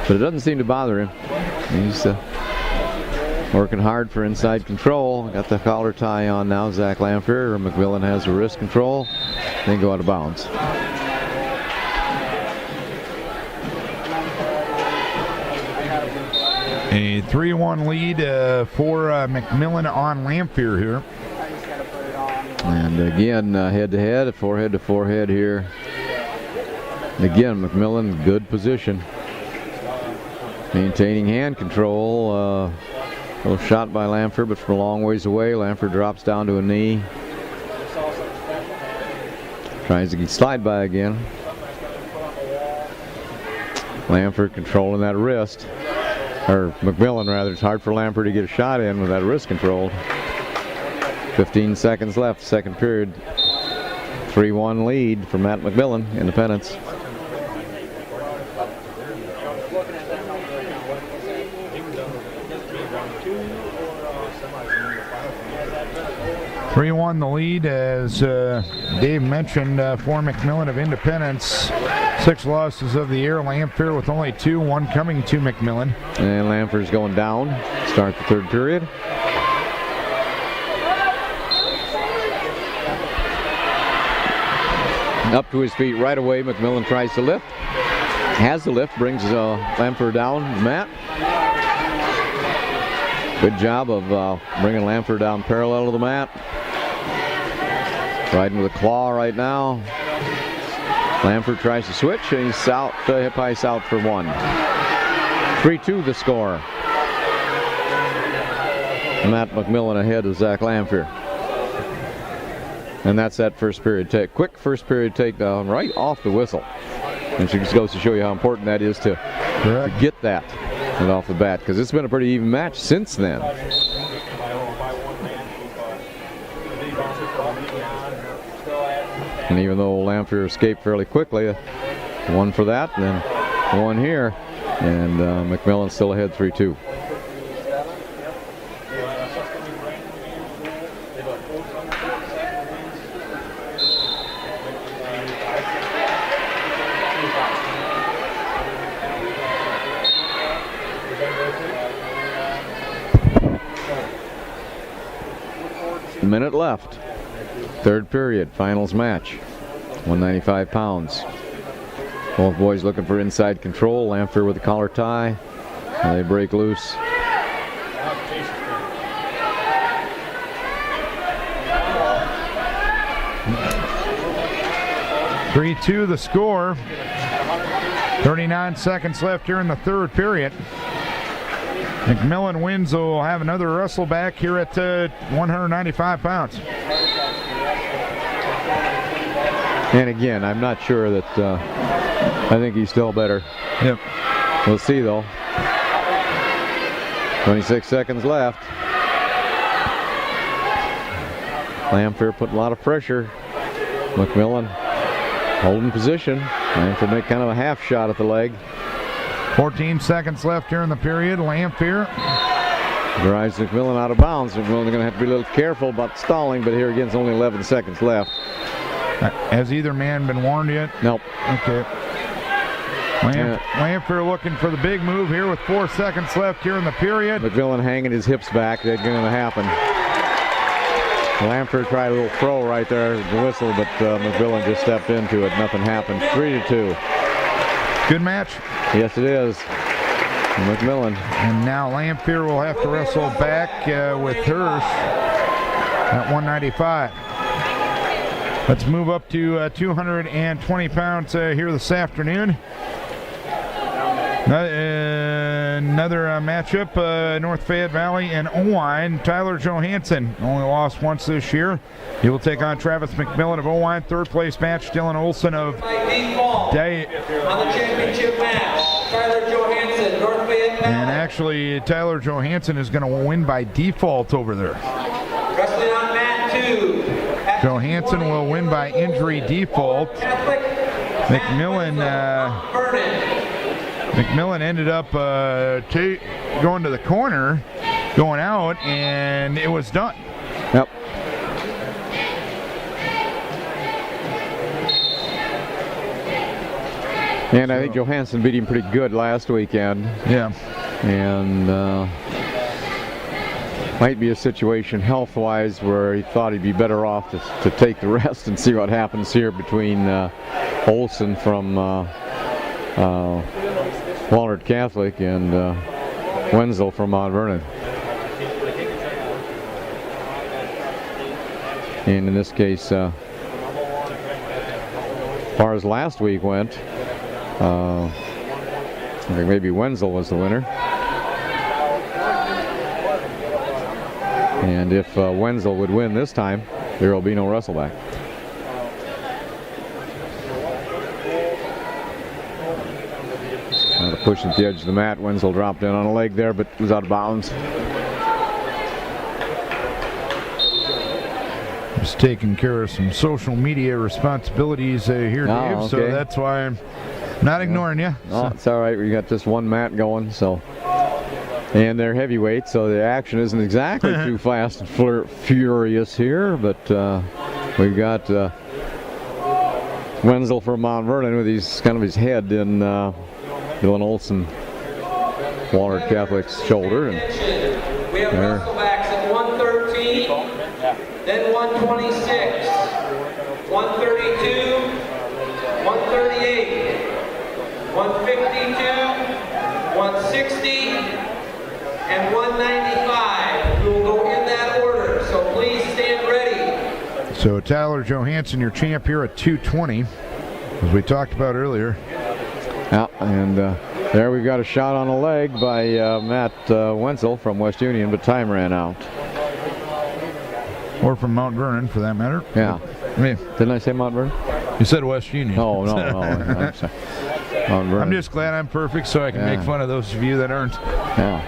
but it doesn't seem to bother him. He's working hard for inside control. Got the collar tie on now, Zach Lamphere. McMillan has the wrist control. Then go out of bounds. A 3-1 lead for McMillan on Lamphere here. And again, head-to-head, forehead-to-forehead here. Again, McMillan, good position. Maintaining hand control. A little shot by Lamphere, but from a long ways away. Lamphere drops down to a knee. Tries to slide by again. Lamphere controlling that wrist. Or McMillan, rather. It's hard for Lamphere to get a shot in with that wrist controlled. 15 seconds left, second period. 3-1 lead for Matt McMillan, Independence. The lead, as Dave mentioned, for McMillan of Independence. 6 losses of the year. Lamphere with only 2, 1 coming to McMillan. And Lamphere's going down. Start the third period. Up to his feet right away. McMillan tries to lift. Has the lift. Brings Lamphere down. Matt. Good job of bringing Lamphere down parallel to the mat. Riding with a claw right now. Lamphere tries to switch, and he's out, hip ice out for 1. 3-2 the score. Matt McMillan ahead of Zach Lamphere. And that's that first period take. Quick first period takedown right off the whistle. And it just goes to show you how important that is to get that right off the bat, because it's been a pretty even match since then. And even though Lamphere escaped fairly quickly, 1 for that, and then 1 here, and McMillan still ahead 3-2. Minute left. Third period, finals match. 195 pounds. Both boys looking for inside control. Lamphere with the collar tie. They break loose. (3-2) the score. 39 seconds left here in the third period. McMillan wins, so we'll have another wrestle back here at 195 pounds. And again, I'm not sure that I think he's still better. Yep. We'll see though. 26 seconds left. Lamphere put a lot of pressure. McMillan holding position. Lamphere make kind of a half shot at the leg. 14 seconds left here in the period. Lamphere drives McMillan out of bounds. McMillan's going to have to be a little careful about stalling, but here again, it's only 11 seconds left. Has either man been warned yet? Nope. Okay. Lanphier looking for the big move here with 4 seconds left here in the period. McMillan hanging his hips back. That's going to happen. Lanphier tried a little throw right there, the whistle, but McMillan just stepped into it. Nothing happened. 3-2. Good match. Yes, it is. McMillan. And now Lanphier will have to wrestle back with Hirsch at 195. Let's move up to 220 pounds here this afternoon. Another matchup, North Fayette Valley and Owine. Tyler Johansson only lost once this year. He will take on Travis McMillan of Owine. Third place match, Dylan Olson of Day. On the championship match, Tyler Johansson, North Fayette Valley. And actually, Tyler Johansson is going to win by default over there. Wrestling on mat 2. Johansson will win by injury default. McMillan ended up going to the corner, going out, and it was done. Yep. And I think Johansson beat him pretty good last weekend. Yeah. And might be a situation health-wise where he thought he'd be better off to take the rest and see what happens here between Olson from Walnut Catholic and Wenzel from Mount Vernon. And in this case, as far as last week went, I think maybe Wenzel was the winner. And if Wenzel would win this time, there will be no wrestleback. Pushing at the edge of the mat. Wenzel dropped in on a leg there, but was out of bounds. Just taking care of some social media responsibilities here, Dave, okay. so that's why I'm not ignoring you. Oh, it's all right. We got just one mat going, so. And they're heavyweight, so the action isn't exactly too fast and furious here, but we've got Wenzel from Mount Vernon with his head in Dylan Olson, Walnut Catholic's shoulder. And we have wrestlebacks at 113, then 126, 132, 138, 152, 160, and 195. We will go in that order, so please stand ready. So Tyler Johansson, your champ here at 220, as we talked about earlier. Yeah, and there we've got a shot on the leg by Matt Wenzel from West Union, but time ran out. Or from Mount Vernon, for that matter. Yeah. Didn't I say Mount Vernon? You said West Union. Oh, no. I'm sorry. Mount Vernon. I'm just glad I'm perfect so I can make fun of those of you that aren't. Yeah.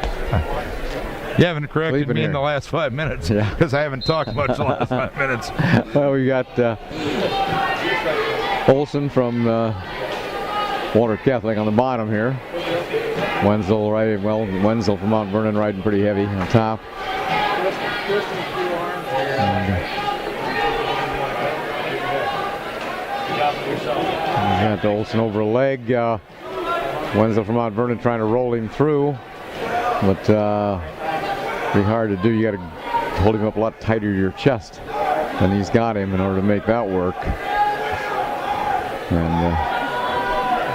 You haven't corrected me here in the last 5 minutes because I haven't talked much the last 5 minutes. Well, we got Olson from Walnut Catholic on the bottom here. Wenzel Wenzel from Mount Vernon riding pretty heavy on top. We got Olson over a leg. Wenzel from Mount Vernon trying to roll him through, but pretty hard to do. You got to hold him up a lot tighter to your chest than he's got him in order to make that work. And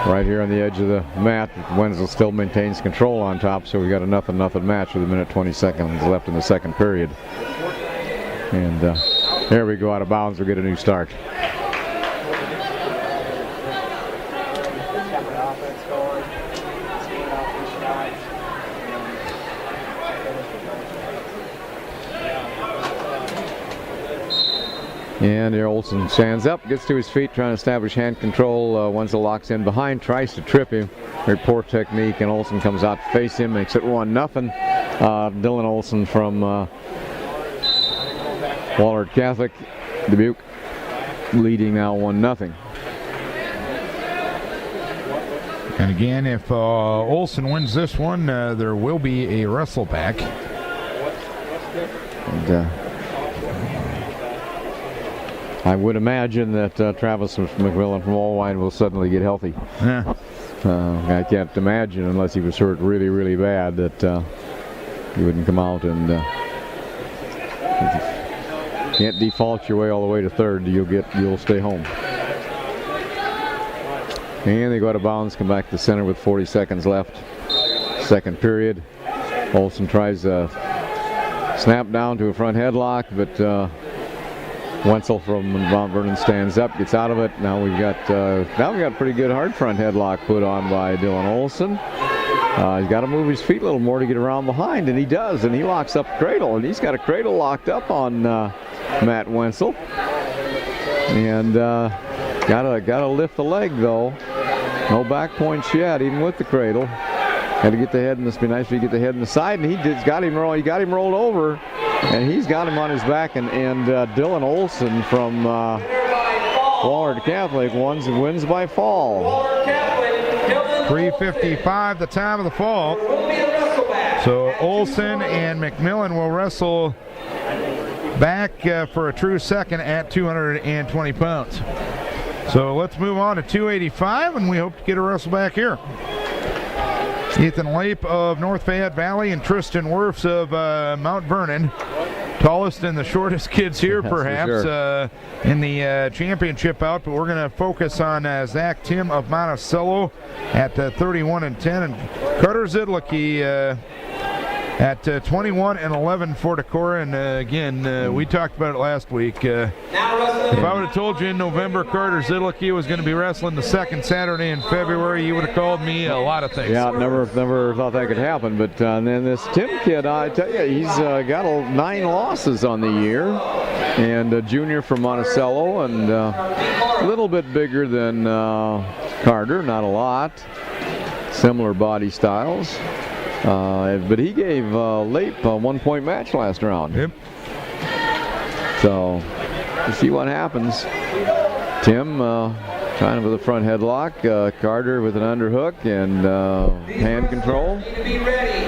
right here on the edge of the mat, Wenzel still maintains control on top, so we got a nothing match with 1:20 seconds left in the second period. And there we go, out of bounds. We'll get a new start. And here Olson stands up, gets to his feet, trying to establish hand control. Wenzel locks in behind, tries to trip him. Very poor technique, and Olson comes out to face him, makes it 1-0. Dylan Olson from Walnut Catholic, Dubuque, leading now 1-0. And again, if Olson wins this one, there will be a wrestleback. I would imagine that Travis McMillan from Allwine will suddenly get healthy. Yeah. I can't imagine, unless he was hurt really, really bad, that he wouldn't come out. And can't default your way all the way to third. You'll stay home. And they go out of bounds, come back to center with 40 seconds left. Second period. Olson tries a snap down to a front headlock, but Wenzel from Mount Vernon stands up, gets out of it. Now we've got pretty good hard front headlock put on by Dylan Olson. He's got to move his feet a little more to get around behind, and he does, and he locks up cradle, and he's got a cradle locked up on Matt Wenzel. And gotta lift the leg though. No back points yet, even with the cradle. Had to get the head in this. Be nice if you get the head in the side, and he got him rolled over, and he's got him on his back. And Dylan Olson from Wahlert Catholic wins by fall. 3:55, the time of the fall. So Olson and McMillan will wrestle back for a true second at 220 pounds. So let's move on to 285, and we hope to get a wrestle back here. Ethan Lape of North Fayette Valley and Tristan Wirfs of Mount Vernon. Tallest and the shortest kids here, perhaps, in the championship bout. But we're going to focus on Zach Tim of Monticello at 31-10, and Carter Zidlicki at 21-11 for Decorah. And again, we talked about it last week. If I would have told you in November Carter Zidlicki was going to be wrestling the second Saturday in February, you would have called me a lot of things. Yeah, never thought that could happen. But then this Tim kid, I tell you, he's got 9 losses on the year, and a junior from Monticello, and a little bit bigger than Carter, not a lot. Similar body styles. But he gave Lape a 1-point match last round. Yep. So, you see what happens. Tim trying with a front headlock. Carter with an underhook and hand control. To be ready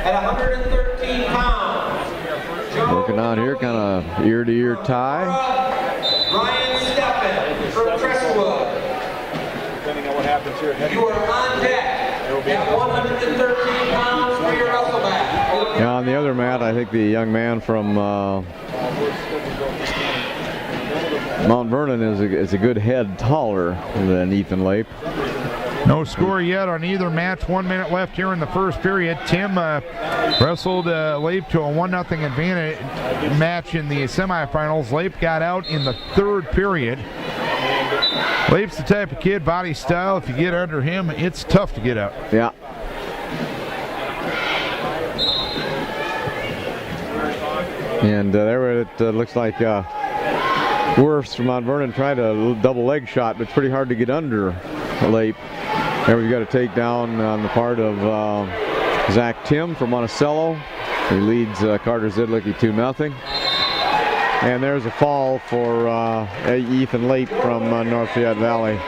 at 113 pounds. Working out here, kind of ear-to-ear tie. Ryan Steffen from Crestwood. Depending on what happens here. You are on deck at 113 pounds for your wrestle back. Now on the other mat, I think the young man from Mount Vernon is a good head taller than Ethan Lape. No score yet on either match. 1 minute left here in the first period. Tim wrestled Lape to a 1-0 advantage match in the semifinals. Lape got out in the third period. Lape's the type of kid, body style, if you get under him, it's tough to get out. Yeah. And there it looks like Wirfs from Mount Vernon tried a double leg shot, but it's pretty hard to get under Lape. There we've got a takedown on the part of Zach Tim from Monticello. He leads Carter Zidlicki 2-0. And there's a fall for Ethan Lape from North Fayette Valley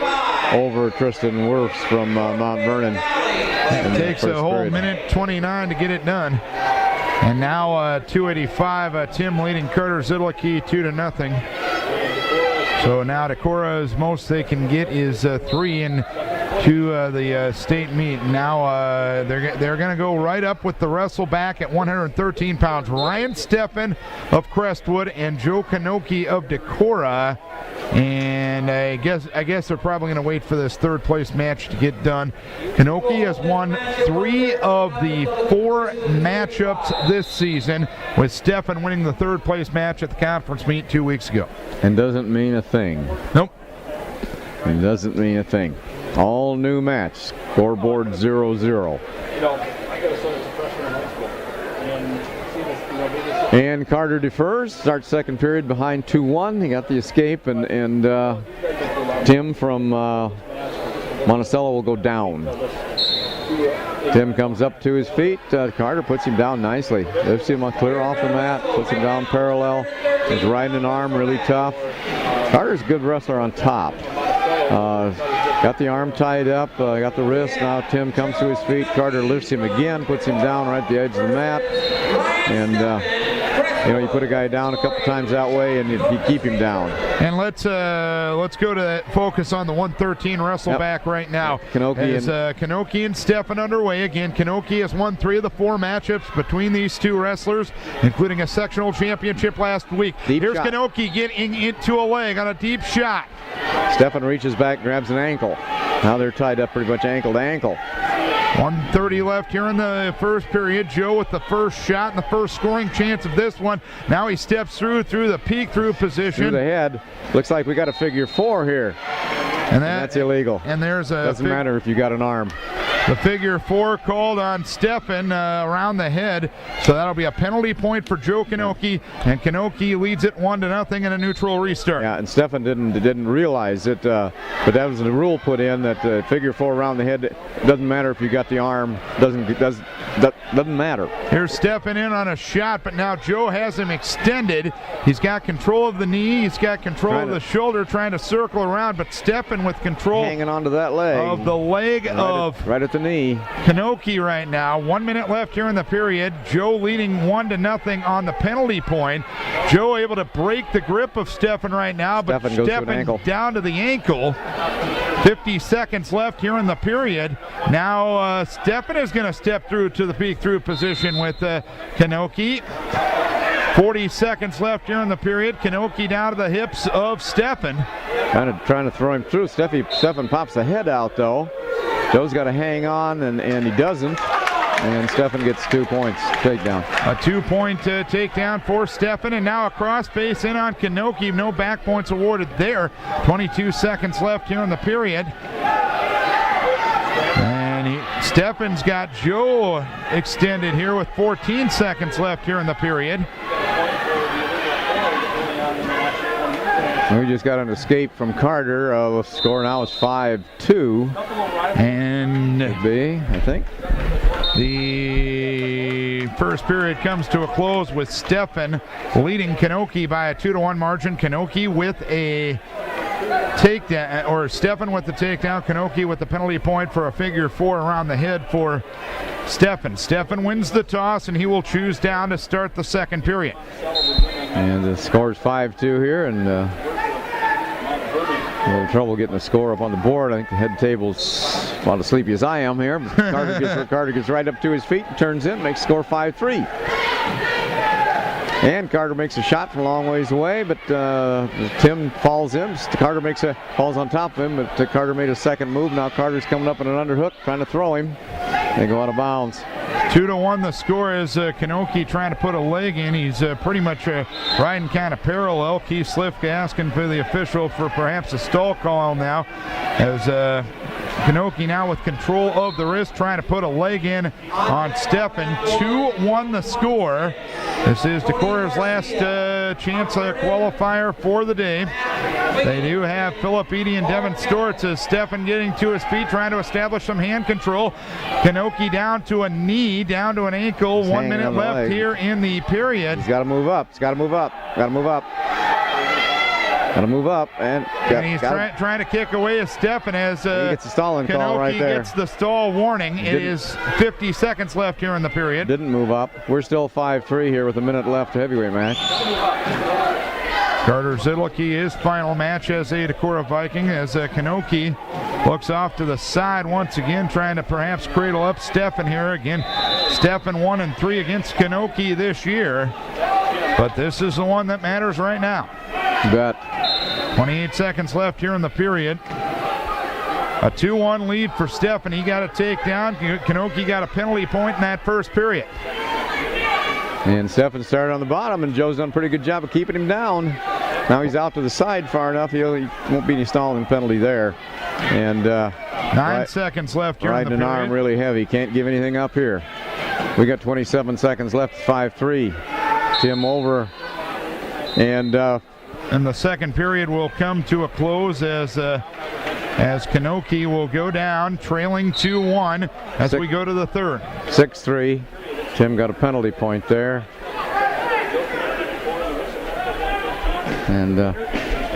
over Tristan Wirfs from Mount Vernon. It takes a whole minute 29 to get it done. And now 285, Tim leading Carter Zidlicki 2-0. So now Decorah's most they can get is 3 into the state meet. Now they're going to go right up with the wrestle back at 113 pounds. Ryan Steffen of Crestwood and Joe Kanoki of Decorah. And I guess they're probably going to wait for this third place match to get done. Kanoki has won 3 of the 4 matchups this season, with Steffen winning the third place match at the conference meet 2 weeks ago. And doesn't mean a thing. Nope. It doesn't mean a thing. All new match. Scoreboard 0-0. You know, I got a son that's a freshman in high school. And see this, And Carter defers, starts second period behind 2-1. He got the escape, and Tim from Monticello will go down. Tim comes up to his feet. Carter puts him down nicely. Lifts him clear off the mat, puts him down parallel. He's riding an arm really tough. Carter's a good wrestler on top. Got the arm tied up, got the wrist. Now Tim comes to his feet. Carter lifts him again, puts him down right at the edge of the mat. And you put a guy down a couple times that way, and you keep him down. And let's go to focus on the 113 wrestle back right now. Kanoki and Steffen underway. Again, Kanoki has won 3 of the 4 matchups between these two wrestlers, including a sectional championship last week. Here's Kanoki getting into a leg on a deep shot. Steffen reaches back, grabs an ankle. Now they're tied up pretty much ankle to ankle. 1:30 left here in the first period. Joe with the first shot and the first scoring chance of this one. Now he steps through the peek through position. Through the head. Looks like we got a figure 4 here. And that's illegal. And there's a doesn't matter if you got an arm. The figure 4 called on Steffen around the head, so that'll be a penalty point for Joe Kanoki, and Kanoki leads it 1-0 in a neutral restart. Yeah, and Steffen didn't realize it, but that was the rule put in that figure 4 around the head. Doesn't matter if you got the arm. Doesn't matter. Here's Steffen in on a shot, but now Joe has him extended. He's got control of the knee. He's got control of the shoulder, trying to circle around, but Steffen with control hanging onto that leg of the leg right at the knee. Kanoki right now. 1 minute left here in the period. Joe leading 1-0 on the penalty point. Joe able to break the grip of Steffen right now, but Steffen down to the ankle. 50 seconds left here in the period. Now Steffen is going to step through to the peek through position with Kanoki. 40 seconds left here in the period. Kanoki down to the hips of Steffen. Trying to throw him through. Steffen pops the head out though. Joe's got to hang on, and he doesn't. And Steffen gets 2 points takedown. A 2-point takedown for Steffen, and now a cross base in on Kanoki. No back points awarded there. 22 seconds left here in the period. And Steffen's got Joe extended here with 14 seconds left here in the period. We just got an escape from Carter. The score now is 5-2. And could be, I think. The first period comes to a close with Steffen leading Kanoki by a 2-1 margin. Kanoki with a takedown, or Steffen with the takedown. Kanoki with the penalty point for a figure 4 around the head for Steffen. Steffen wins the toss, and he will choose down to start the second period. And the score is 5-2 here, and a little trouble getting the score up on the board. I think the head table's about as sleepy as I am here. Carter gets right up to his feet and turns in, makes score 5-3. And Carter makes a shot from a long ways away, but Tim falls in. Carter falls on top of him, but Carter made a second move. Now Carter's coming up in an underhook, trying to throw him. They go out of bounds. 2-1 the score is Kanoki trying to put a leg in. He's pretty much riding kind of parallel. Keith Slifka asking for the official for perhaps a stall call now, as Kanoki now with control of the wrist trying to put a leg in on Steffen. 2-1 the score. This is Decorah's last chance qualifier for the day. They do have Philip Eady and Devin Stortz as Steffen getting to his feet, trying to establish some hand control. Kanoki down to a knee, down to an ankle. 1 minute left here in the period. He's got to move up. He's got to move up. Got to move up. Got to move up, and he's trying to kick away as Steffen as he gets the stalling call right there. Gets the stall warning. It is 50 seconds left here in the period. Didn't move up. We're still 5-3 here with a minute left heavyweight match. Carter Zidlicki, his final match as a Decorah Viking, as Kanoki looks off to the side once again, trying to perhaps cradle up Steffen here again. Steffen 1-3 against Kanoki this year, but this is the one that matters right now. You bet. 28 seconds left here in the period. A 2-1 lead for Steffen. He got a takedown. Kanoki got a penalty point in that first period. And Steffen started on the bottom, and Joe's done a pretty good job of keeping him down. Now he's out to the side far enough. He won't be any stalling penalty there. And 9 seconds left here in the period. Riding an arm really heavy. Can't give anything up here. We got 27 seconds left. 5-3. Tim over. And the second period will come to a close as Kanoki will go down, trailing 2-1 as we go to the third. 6-3. Tim got a penalty point there. And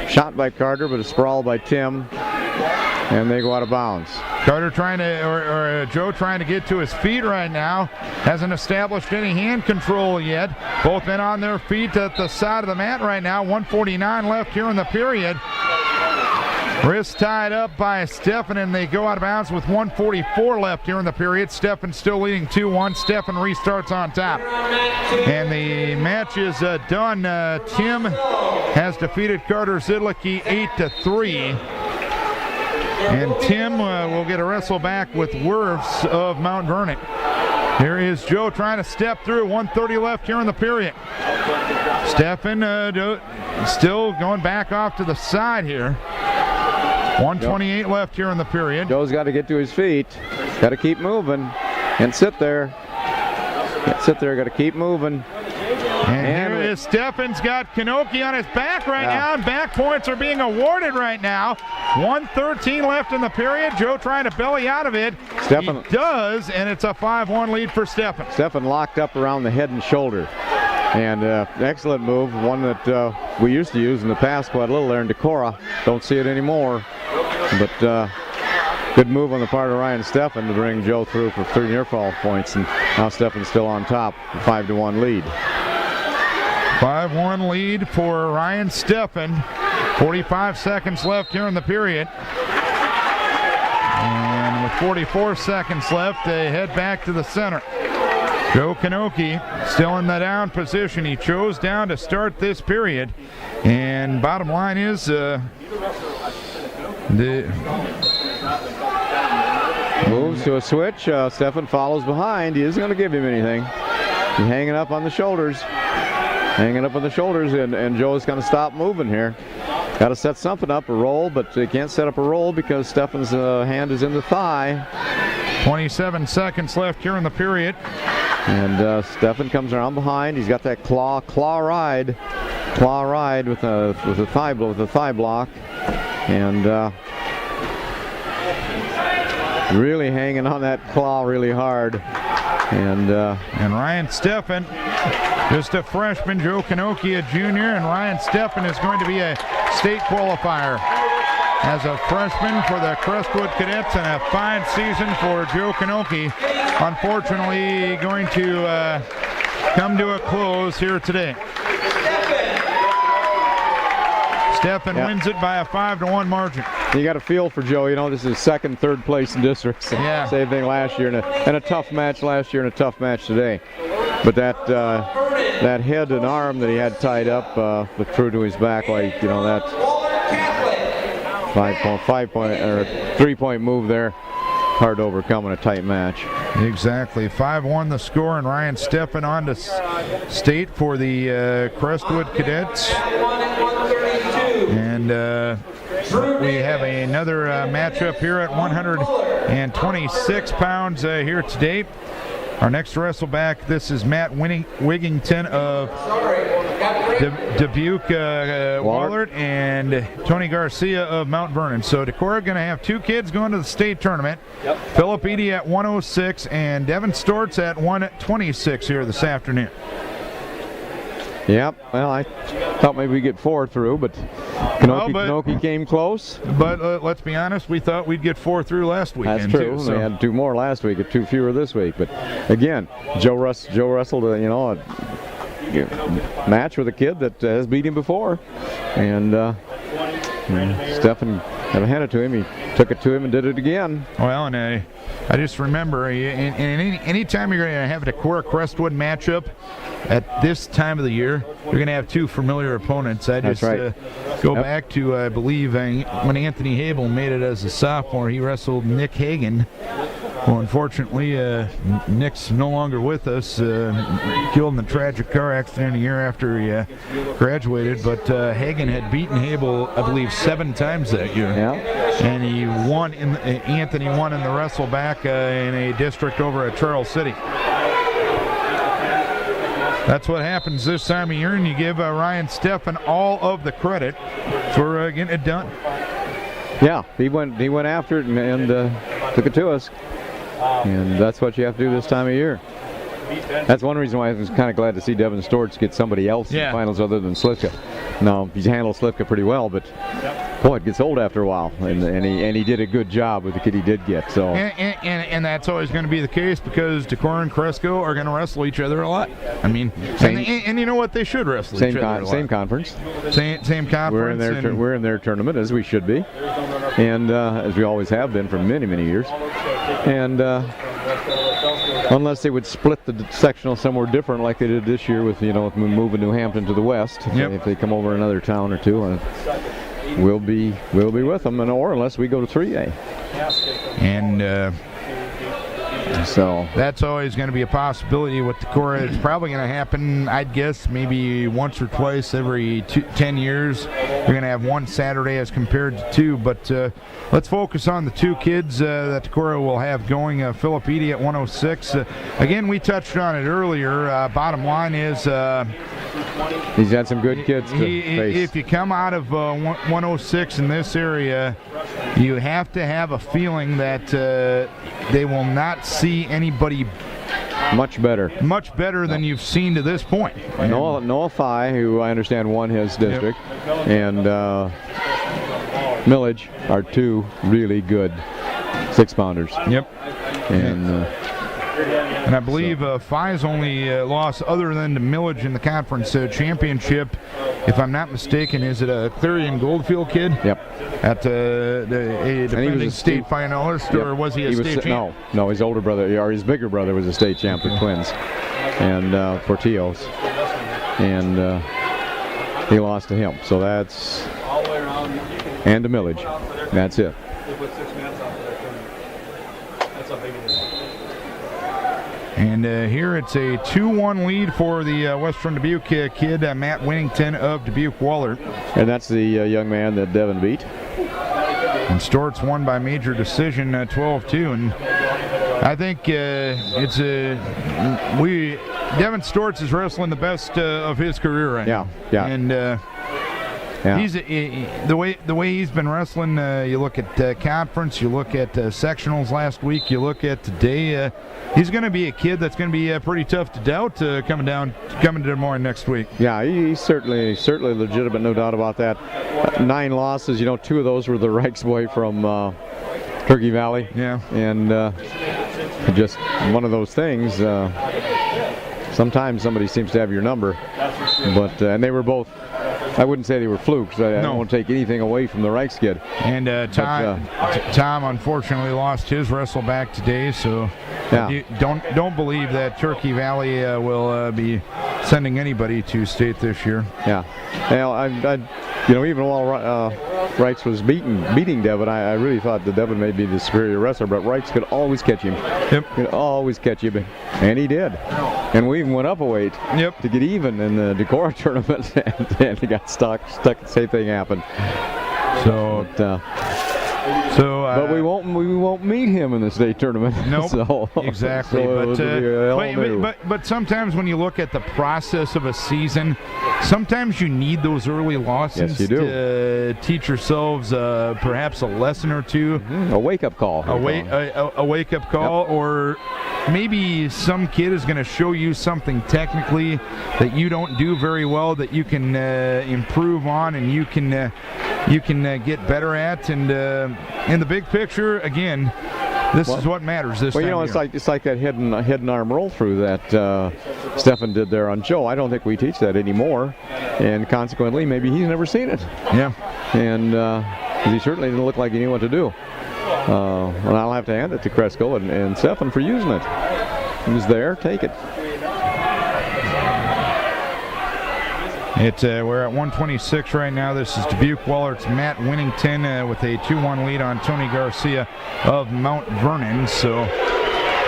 shot by Carter, but a sprawl by Tim. and they go out of bounds. Carter trying to, or Joe trying to get to his feet right now. Hasn't established any hand control yet. Both men on their feet at the side of the mat right now. 1:49 left here in the period. Wrist tied up by Steffen, and they go out of bounds with 1:44 left here in the period. Steffen still leading 2-1. Steffen restarts on top. And the match is done. Tim has defeated Carter Zidlicki 8-3. And Tim will get a wrestle back with Werfs of Mount Vernon. Here is Joe trying to step through. 1:30 left here in the period. Steffen still going back off to the side here. 1:28 left here in the period. Joe's got to get to his feet. Got to keep moving and sit there. Can't sit there. Got to keep moving. And here is Steffen's got Kanoki on his back right now, and back points are being awarded right now. 1:13 left in the period. Joe trying to belly out of it. Steffen he does, and it's a 5-1 lead for Steffen. Steffen locked up around the head and shoulder. And excellent move, one that we used to use in the past quite a little there in Decorah. Don't see it anymore. But good move on the part of Ryan Steffen to bring Joe through for 3 near fall points. And now Steffen's still on top, 5-1 lead. 5-1 lead for Ryan Steffen. 45 seconds left here in the period. And with 44 seconds left, they head back to the center. Joe Kanoki still in the down position. He chose down to start this period. And bottom line is moves to a switch. Steffen follows behind. He isn't going to give him anything. He's hanging up on the shoulders. Hanging up on the shoulders, and Joe's going to stop moving here. Got to set something up, a roll, but they can't set up a roll because Steffen's hand is in the thigh. 27 seconds left here in the period. And Steffen comes around behind. He's got that claw ride with a thigh block, and really hanging on that claw really hard. And Ryan Steffen, just a freshman. Joe Kanoki, a junior, and Ryan Steffen is going to be a state qualifier as a freshman for the Crestwood Cadets, and a fine season for Joe Kanoki. Unfortunately, going to come to a close here today. Steffen wins it by a 5-1 margin. You got a feel for Joe. You know, this is second, third place in districts. Yeah. Same thing last year, and a tough match last year and a tough match today. But that head and arm that he had tied up looked true to his back, like, you know, that 3-point move there. Hard to overcome in a tight match. Exactly. 5-1 the score, and Ryan Steffen on to state for the Crestwood Cadets. And we have another matchup here at 126 pounds here today. Our next wrestleback, this is Matt Wigington of Dubuque Wahlert and Tony Garcia of Mount Vernon. So Decorah going to have 2 kids going to the state tournament. Yep. Philip Eady at 106 and Devin Stortz at 126 here this afternoon. Yep, well, I thought maybe we'd get 4 through, but Kanoki came close. But let's be honest, we thought we'd get 4 through last weekend. That's true. Too, so. We had 2 more last week, 2 fewer this week. But again, Joe wrestled a match with a kid that has beat him before, and Steffen had to hand it to him. He took it to him and did it again. Well, and I just remember, any time you're going to have a Decorah Crestwood matchup at this time of the year, you're going to have 2 familiar opponents. I just go back to, I believe, when Anthony Habel made it as a sophomore, he wrestled Nick Hagan. Well, unfortunately, Nick's no longer with us, killed in a tragic car accident a year after he graduated, but Hagan had beaten Habel, I believe, 7 times that year. Yeah. And he won, Anthony won in the wrestle back in a district over at Charles City. That's what happens this time of year, and you give Ryan Steffen all of the credit for getting it done. Yeah, he went after it and took it to us. And that's what you have to do this time of year. That's one reason why I was kind of glad to see Devin Storts get somebody else in the finals other than Slivka. Now, he's handled Slivka pretty well, but boy, it gets old after a while, and he did a good job with the kid he did get. So and that's always going to be the case because Decorah and Cresco are going to wrestle each other a lot. I mean, and you know what? They should wrestle each other a lot. Same conference. Same conference. We're in their tournament, as we should be, and as we always have been for many, many years. And unless they would split the sectional somewhere different like they did this year with moving New Hampton to the west. If they come over another town or two, we'll be with them, or unless we go to 3A. And so that's always going to be a possibility with Decorah. It's probably going to happen, I'd guess, maybe once or twice every 10 years. You're going to have one Saturday as compared to two. But let's focus on the two kids that Decorah will have going. Philip Eady at 106. Again, we touched on it earlier. Bottom line is he's had some good kids to face. If you come out of 106 in this area, you have to have a feeling that they will not see anybody much better than you've seen to this point. Noah Fye, who I understand won his district, and Millage are two really good 6-pounders. Yep. And I believe Fye's only loss other than to Millage in the conference championship, if I'm not mistaken, is it a Clarion Goldfield kid? Yep. At a defending state finalist, or was he a state champ? No, his older brother, or his bigger brother, was a state champ for twins, and Portillo's, and he lost to him. So that's and to Millage. That's it. And here it's a 2-1 lead for the Western Dubuque kid, Matt Winnington of Dubuque-Wahlert. And that's the young man that Devin beat. And Storts won by major decision, 12-2. And I think Devin Storts is wrestling the best of his career right now. Yeah. And he's the way he's been wrestling. You look at conference, you look at sectionals last week, you look at today. He's going to be a kid that's going to be pretty tough to doubt coming to Des Moines next week. Yeah, he's certainly legitimate, no doubt about that. 9 losses, 2 of those were the Reichs boy from Turkey Valley. Yeah, and just one of those things. Sometimes somebody seems to have your number, but and they were both. I wouldn't say they were flukes. I don't want to take anything away from the Reichs kid. And Tom unfortunately lost his wrestle back today, so don't believe that Turkey Valley will be sending anybody to state this year. Yeah. Well, even while Reichs was beating Devin, I really thought that Devin may be the superior wrestler, but Reichs could always catch him. Yep. Could always catch him, and he did. And we even went up a weight to get even in the Decorah tournament, and he got stuck. Same thing happened. But we won't meet him in the state tournament. Nope. Exactly. But sometimes when you look at the process of a season, sometimes you need those early losses to teach yourselves perhaps a lesson or two. A wake-up call. A wake-up call, or maybe some kid is going to show you something technically that you don't do very well that you can improve on and you can get better at. And in the big picture, again, this is what matters this time. It's like that hidden arm roll through that Stefan did there on Joe. I don't think we teach that anymore, and consequently, maybe he's never seen it. Yeah. And he certainly didn't look like he knew what to do. And I'll have to hand it to Cresco and Stefan for using it. He was there. Take it. We're at 126 right now. This is Dubuque-Wahlert's Matt Winnington with a 2-1 lead on Tony Garcia of Mount Vernon. So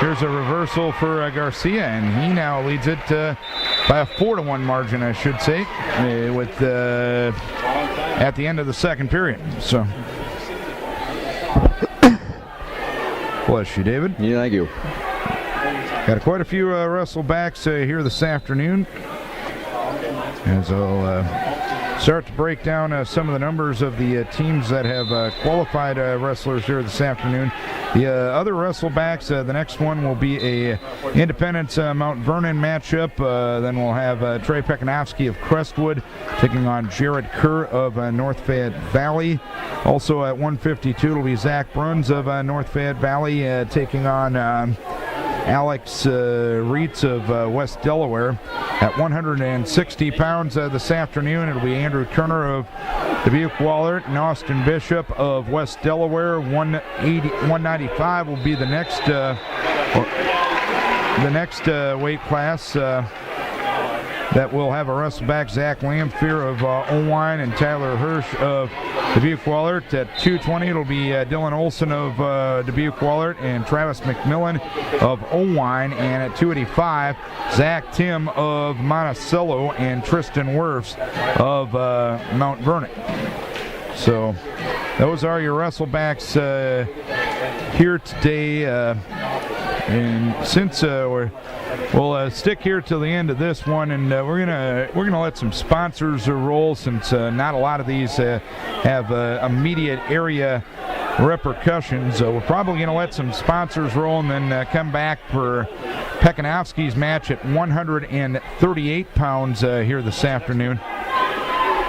here's a reversal for Garcia, and he now leads it by a 4-1 margin, I should say, with at the end of the second period. So, bless you, David. Yeah, thank you. Got quite a few wrestle backs here this afternoon. As I'll start to break down some of the numbers of the teams that have qualified wrestlers here this afternoon. The other wrestlebacks, the next one will be a Independence Mount Vernon matchup. Then we'll have Trey Pekanowski of Crestwood taking on Jared Kerr of North Fayette Valley. Also at 152, it'll be Zach Bruns of North Fayette Valley taking on Alex Reitz of West Delaware. At 160 pounds this afternoon, it'll be Andrew Turner of Dubuque Wahlert and Austin Bishop of West Delaware. 195 will be the next weight class. That will have a wrestleback, Zach Lamphere of Owine and Tyler Hirsch of Dubuque Wahlert. At 220, it'll be Dylan Olson of Dubuque Wahlert and Travis McMillan of Owine. And at 285, Zach Tim of Monticello and Tristan Wirfs of Mount Vernon. So those are your wrestlebacks here today. And since we'll stick here till the end of this one, and we're gonna let some sponsors roll, since not a lot of these have immediate area repercussions. We're probably gonna let some sponsors roll and then come back for Pekanowski's match at 138 pounds here this afternoon.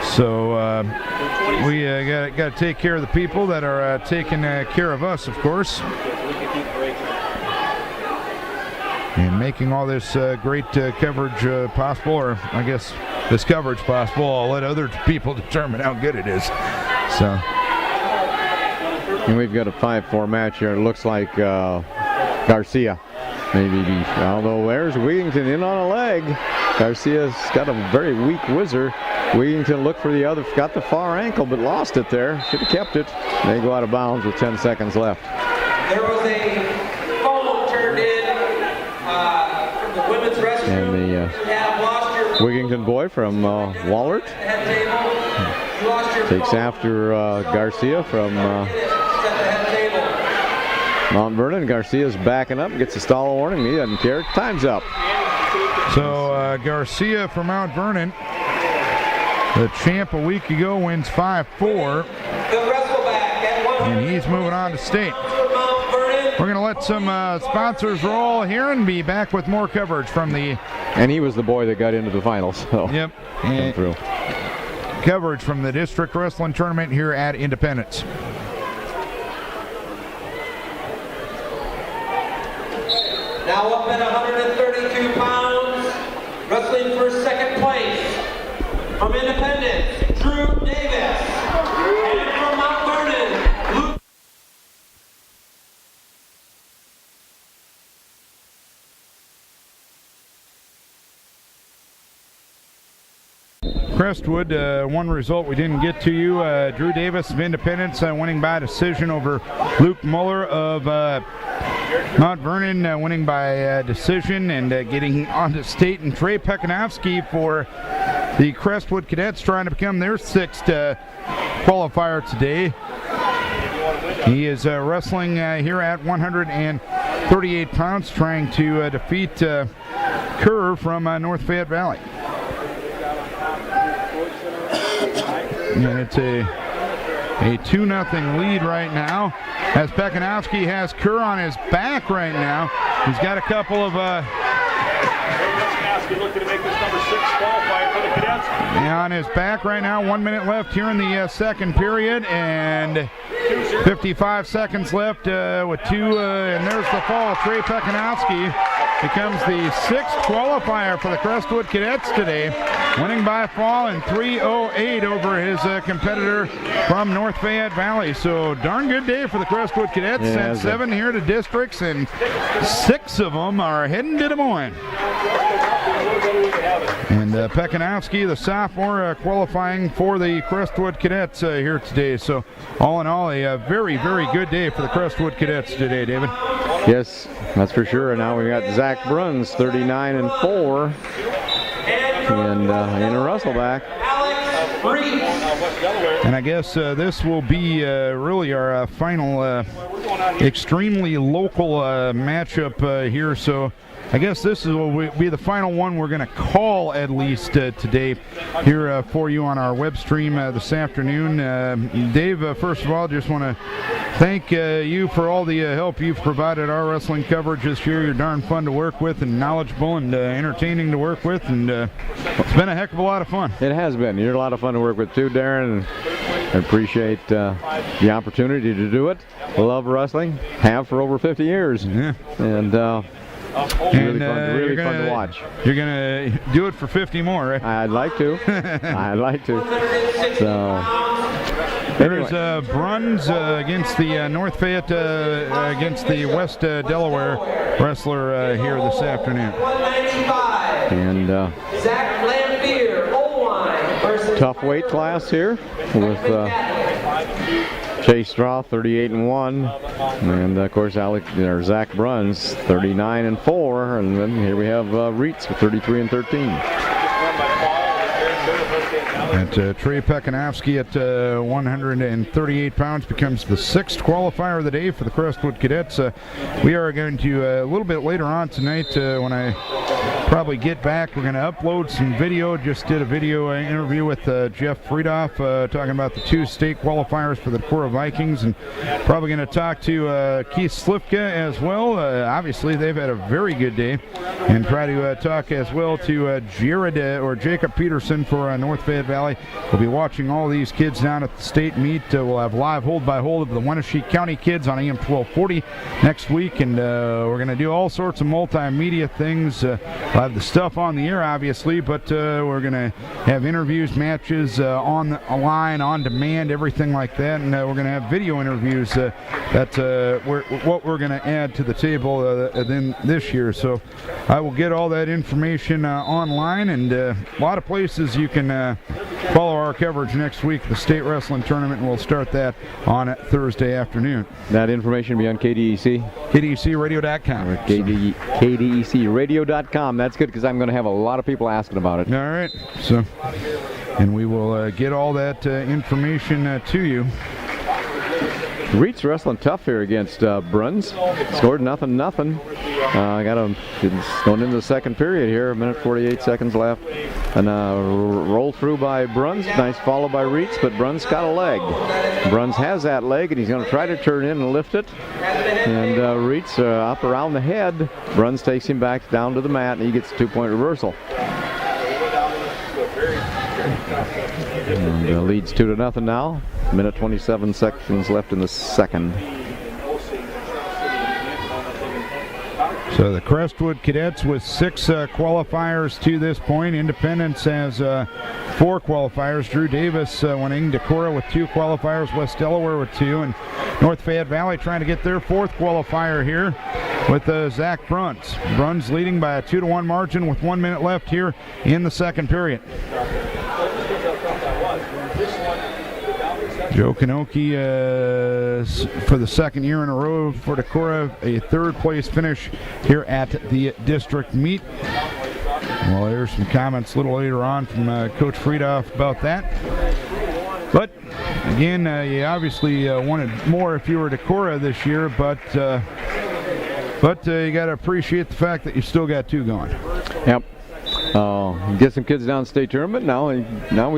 So we got to take care of the people that are taking care of us, of course. And making all this great coverage possible, or I guess this coverage possible, I'll let other people determine how good it is. So, and we've got a 5-4 match here. It looks like Garcia maybe, although there's Wigington in on a leg. Garcia's got a very weak whizzer. Wigington looked for the other, got the far ankle, but lost it there. Should have kept it. They go out of bounds with 10 seconds left. There was a phone turned in from the women's restroom. And the Wigington boy from Wahlert takes after Garcia from Mount Vernon. Garcia's backing up, gets a stall warning. He doesn't care. Time's up. So Garcia from Mount Vernon, the champ a week ago, wins 5-4. And he's moving on to state. We're going to let some sponsors roll here and be back with more coverage from the... And he was the boy that got into the finals. So yep. And through. Coverage from the district wrestling tournament here at Independence. Now up at 132 pounds, wrestling for second place, from Independence, Drew Davis. And from Mount Vernon, Luke. Crestwood, one result we didn't get to you. Drew Davis of Independence winning by decision over Luke Muller of Mount Vernon, winning by decision and getting on to state. And Trey Pekanowski for the Crestwood Cadets, trying to become their 6th qualifier today. He is wrestling here at 138 pounds, trying to defeat Kerr from North Fayette Valley. And it's a 2-0 lead right now, as Pekanowski has Kerr on his back right now. He's got a couple of looking to make this number 6 qualifier for the cadets. on his back right now. 1 minute left here in the second period, and 55 seconds left with 2, and there's the fall. Trey Pekanowski becomes the 6th qualifier for the Crestwood Cadets today, winning by fall in 3:08 over his competitor from North Fayette Valley. So darn good day for the Crestwood Cadets. Sent 7 here to districts, and 6 of them are heading to Des Moines. And Pekanowski, the sophomore, qualifying for the Crestwood Cadets here today. So all in all, a very, very good day for the Crestwood Cadets today, David. Yes, that's for sure. And now we got Zach Bruns, 39-4, and in a wrestleback. And I guess this will be really our final extremely local matchup here. So I guess this will be the final one we're going to call at least today here for you on our web stream this afternoon. Dave, first of all, just want to thank you for all the help you've provided our wrestling coverage this year. You're darn fun to work with and knowledgeable and entertaining to work with, and it's been a heck of a lot of fun. It has been. You're a lot of fun to work with too, Darren. I appreciate the opportunity to do it. Love wrestling. Have for over 50 years. Yeah. And really fun to watch. You're going to do it for 50 more, right? I'd like to. I'd like to. So, there's Bruns against the North Fayette, against the West Delaware wrestler here this afternoon. 195. And Zach Lampier, O-line versus tough weight class here with Chase Straw, 38-1, and of course Zach Bruns, 39-4, and then here we have Reitz with 33-13. And Trey Pekanowski at 138 pounds becomes the 6th qualifier of the day for the Crestwood Cadets. We are going to, a little bit later on tonight, when I probably get back, we're going to upload some video. Just did a video interview with Jeff Friedoff talking about the 2 state qualifiers for the Decorah Vikings, and probably going to talk to Keith Slifka as well. Obviously, they've had a very good day, and try to talk as well to Jared or Jacob Peterson for North Fayette Valley. We'll be watching all these kids down at the state meet. We'll have live hold-by-hold of the Wenatchee County kids on AM 1240 next week, and we're going to do all sorts of multimedia things. We'll have the stuff on the air, obviously, but we're going to have interviews, matches on the line, on demand, everything like that, and we're going to have video interviews. That's what we're going to add to the table then this year. So I will get all that information online, and a lot of places you can follow our coverage next week. The state wrestling tournament, and we'll start that on Thursday afternoon. That information will be on KDEC? KDECradio.com. KDECradio.com. That's good, because I'm going to have a lot of people asking about it. All right. So, and we will get all that information to you. Reitz wrestling tough here against Bruns. Scored nothing. I got him going into the second period here. 1:48 seconds left. And roll through by Bruns. Nice follow by Reitz, but Bruns got a leg. Bruns has that leg, and he's going to try to turn in and lift it. And Reitz up around the head. Bruns takes him back down to the mat, and he gets a 2-point reversal. And leads 2-0 now. 1:27 seconds left in the second. So the Crestwood Cadets with 6 qualifiers to this point. Independence has 4 qualifiers. Drew Davis winning. Decorah with 2 qualifiers. West Delaware with 2. And North Fayette Valley trying to get their 4th qualifier here with Zach Bruns. Bruns leading by a 2-1 margin with 1 minute left here in the second period. Joe Kanoki for the second year in a row for Decorah, a 3rd place finish here at the district meet. Well, there's some comments a little later on from Coach Friedoff about that. But again, you obviously wanted more if you were Decorah this year, but you got to appreciate the fact that you still got 2 going. Yep. Get some kids down state tournament. Now we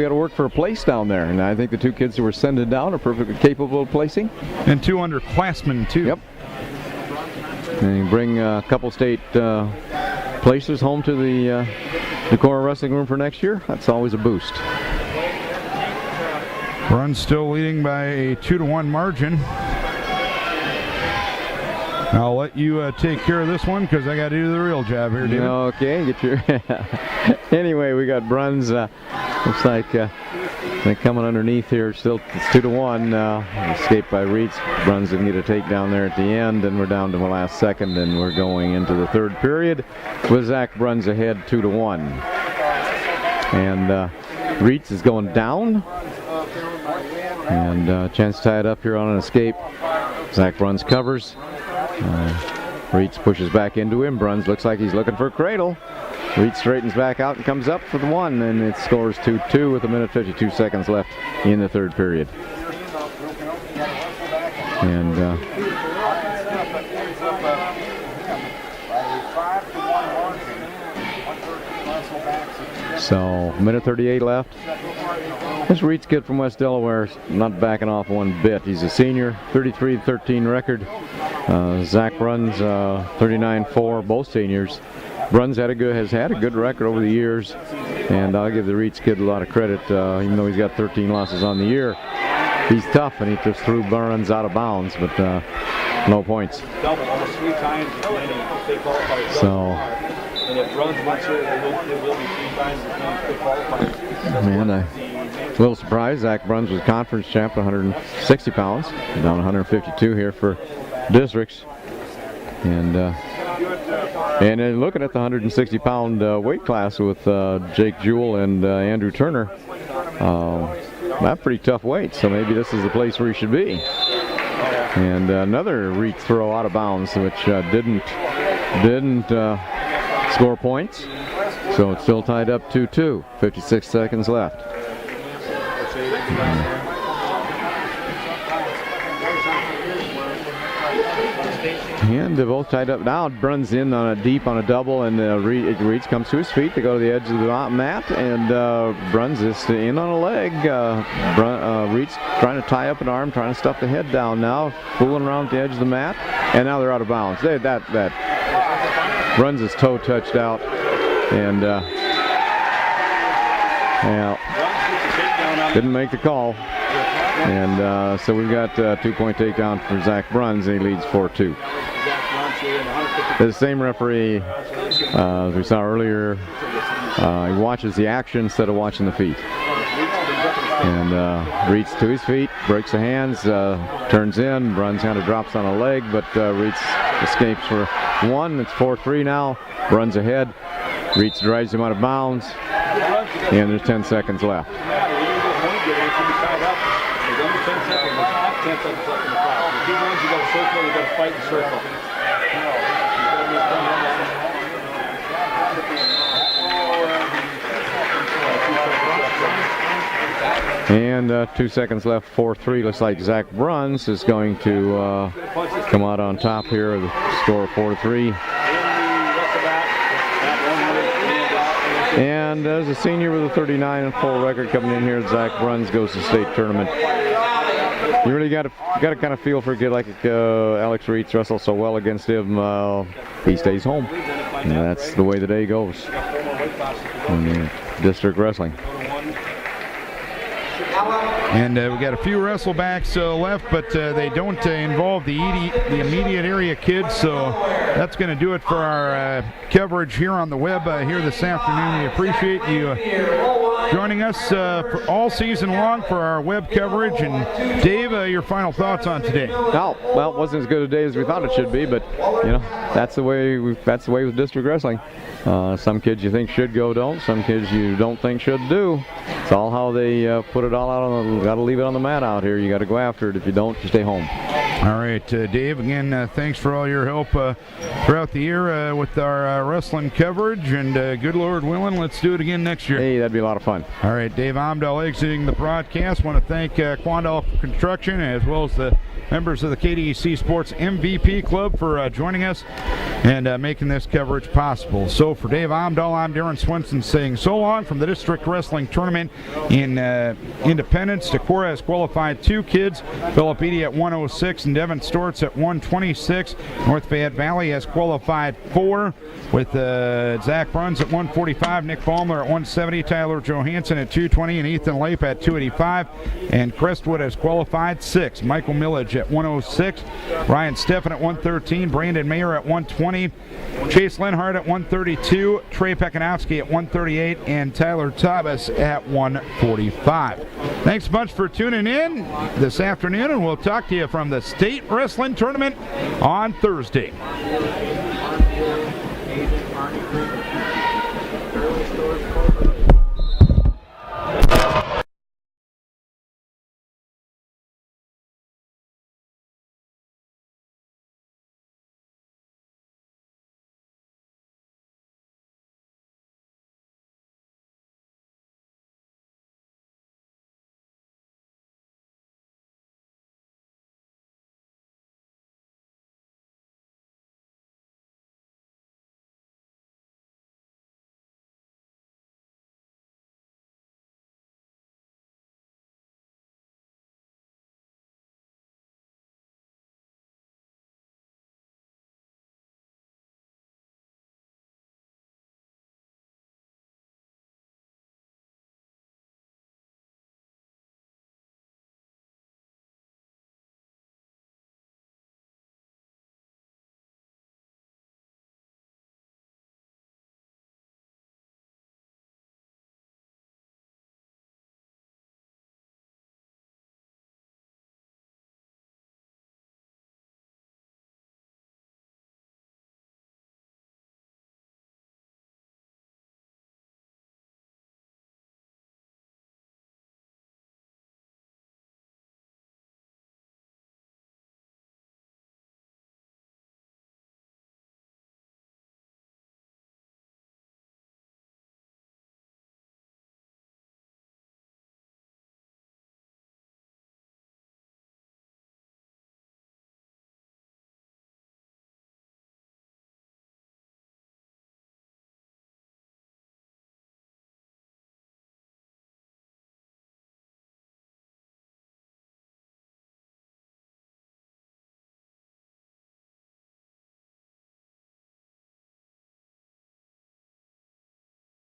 got to work for a place down there, and I think the 2 kids who were sending down are perfectly capable of placing. And 2 underclassmen too. Yep. And you bring a couple state places home to the Decorah Wrestling Room for next year. That's always a boost. Bruns still leading by a 2-1 margin. I'll let you take care of this one, because I got to do the real job here, David. Okay, get your. Anyway, we got Bruns. Looks like they're coming underneath here. Still, it's 2-1. Escaped by Reitz. Bruns didn't get a takedown there at the end, and we're down to the last second, and we're going into the third period with Zach Bruns ahead 2-1. And Reitz is going down, and chance to tie it up here on an escape. Zach Bruns covers. Reitz pushes back into him. Bruns looks like he's looking for a cradle. Reitz straightens back out and comes up for the 1, and it scores 2-2 with 1:52 seconds left in the third period. And So, minute 38 left. This Reed's kid from West Delaware is not backing off one bit. He's a senior, 33-13 record. Zach Bruns, 39-4, both seniors. Bruns has had a good record over the years, and I'll give the Reed's kid a lot of credit, even though he's got 13 losses on the year. He's tough, and he just threw Bruns out of bounds, but no points. Double almost 3 times as many state qualifiers. So, and if Bruns wins here, it will be 3 times as many state qualifiers. man, a little surprised. Zach Bruns was conference champ, 160 pounds, down 152 here for districts, and then looking at the 160-pound weight class with Jake Jewell and Andrew Turner, that's pretty tough weight. So maybe this is the place where he should be. And another Reed throw out of bounds, which didn't score points. So it's still tied up 2-2. 56 seconds left. And they're both tied up now. Bruns in on a deep on a double, and Reed comes to his feet to go to the edge of the mat, and Bruns is in on a leg. Reed's trying to tie up an arm, trying to stuff the head down now, fooling around at the edge of the mat, and now they're out of bounds. That Bruns' toe touched out, and didn't make the call. And so we've got a 2-point takedown for Zach Bruns, and he leads 4-2. The same referee, as we saw earlier, he watches the action instead of watching the feet. And Reed's to his feet, breaks the hands, turns in. Bruns kind of drops on a leg, but Reed escapes for 1. It's 4-3 now. Bruns ahead. Reed drives him out of bounds, and there's 10 seconds left. 10 seconds left in the clock. If he wins, you got to circle, you got to fight and circle. And 2 seconds left, 4-3. Looks like Zach Bruns is going to come out on top here. The score 4-3. And as a senior with a 39-4 record coming in here, Zach Bruns goes to state tournament. You really got to kind of feel for a kid like Alex Reed's wrestled so well against him. He stays home, and that's the way the day goes in district wrestling. And we got a few wrestlebacks left, but they don't involve the immediate area kids, so that's going to do it for our coverage here on the web here this afternoon. We appreciate you joining us for all season long for our web coverage. And Dave, your final thoughts on today? No, well, it wasn't as good a day as we thought it should be, but you know that's the way with district wrestling. Some kids you think should go don't. Some kids you don't think should do. It's all how they put it all out on the. Got to leave it on the mat out here. You got to go after it. If you don't, you stay home. All right, Dave. Again, thanks for all your help throughout the year with our wrestling coverage. And good Lord willing, let's do it again next year. Hey, that'd be a lot of fun. All right, Dave Amdahl exiting the broadcast. Want to thank Quandall Construction as well as the members of the KDEC Sports MVP Club for joining us and making this coverage possible. So for Dave Amdahl, I'm Darren Swenson saying so long from the District Wrestling Tournament in Independence. Decorah has qualified 2 kids, Philip Eady at 106 and Devin Stortz at 126. North Fayette Valley has qualified 4 with Zach Bruns at 145, Nick Ballmer at 170, Tyler Johansson at 220, and Ethan Lape at 285. And Crestwood has qualified 6, Michael Millage at 106, Ryan Steffen at 113, Brandon Mayer at 120, Chase Lenhart at 132, Trey Pekanowski at 138, and Tyler Thomas at 145. Thanks a bunch for tuning in this afternoon, and we'll talk to you from the State Wrestling Tournament on Thursday.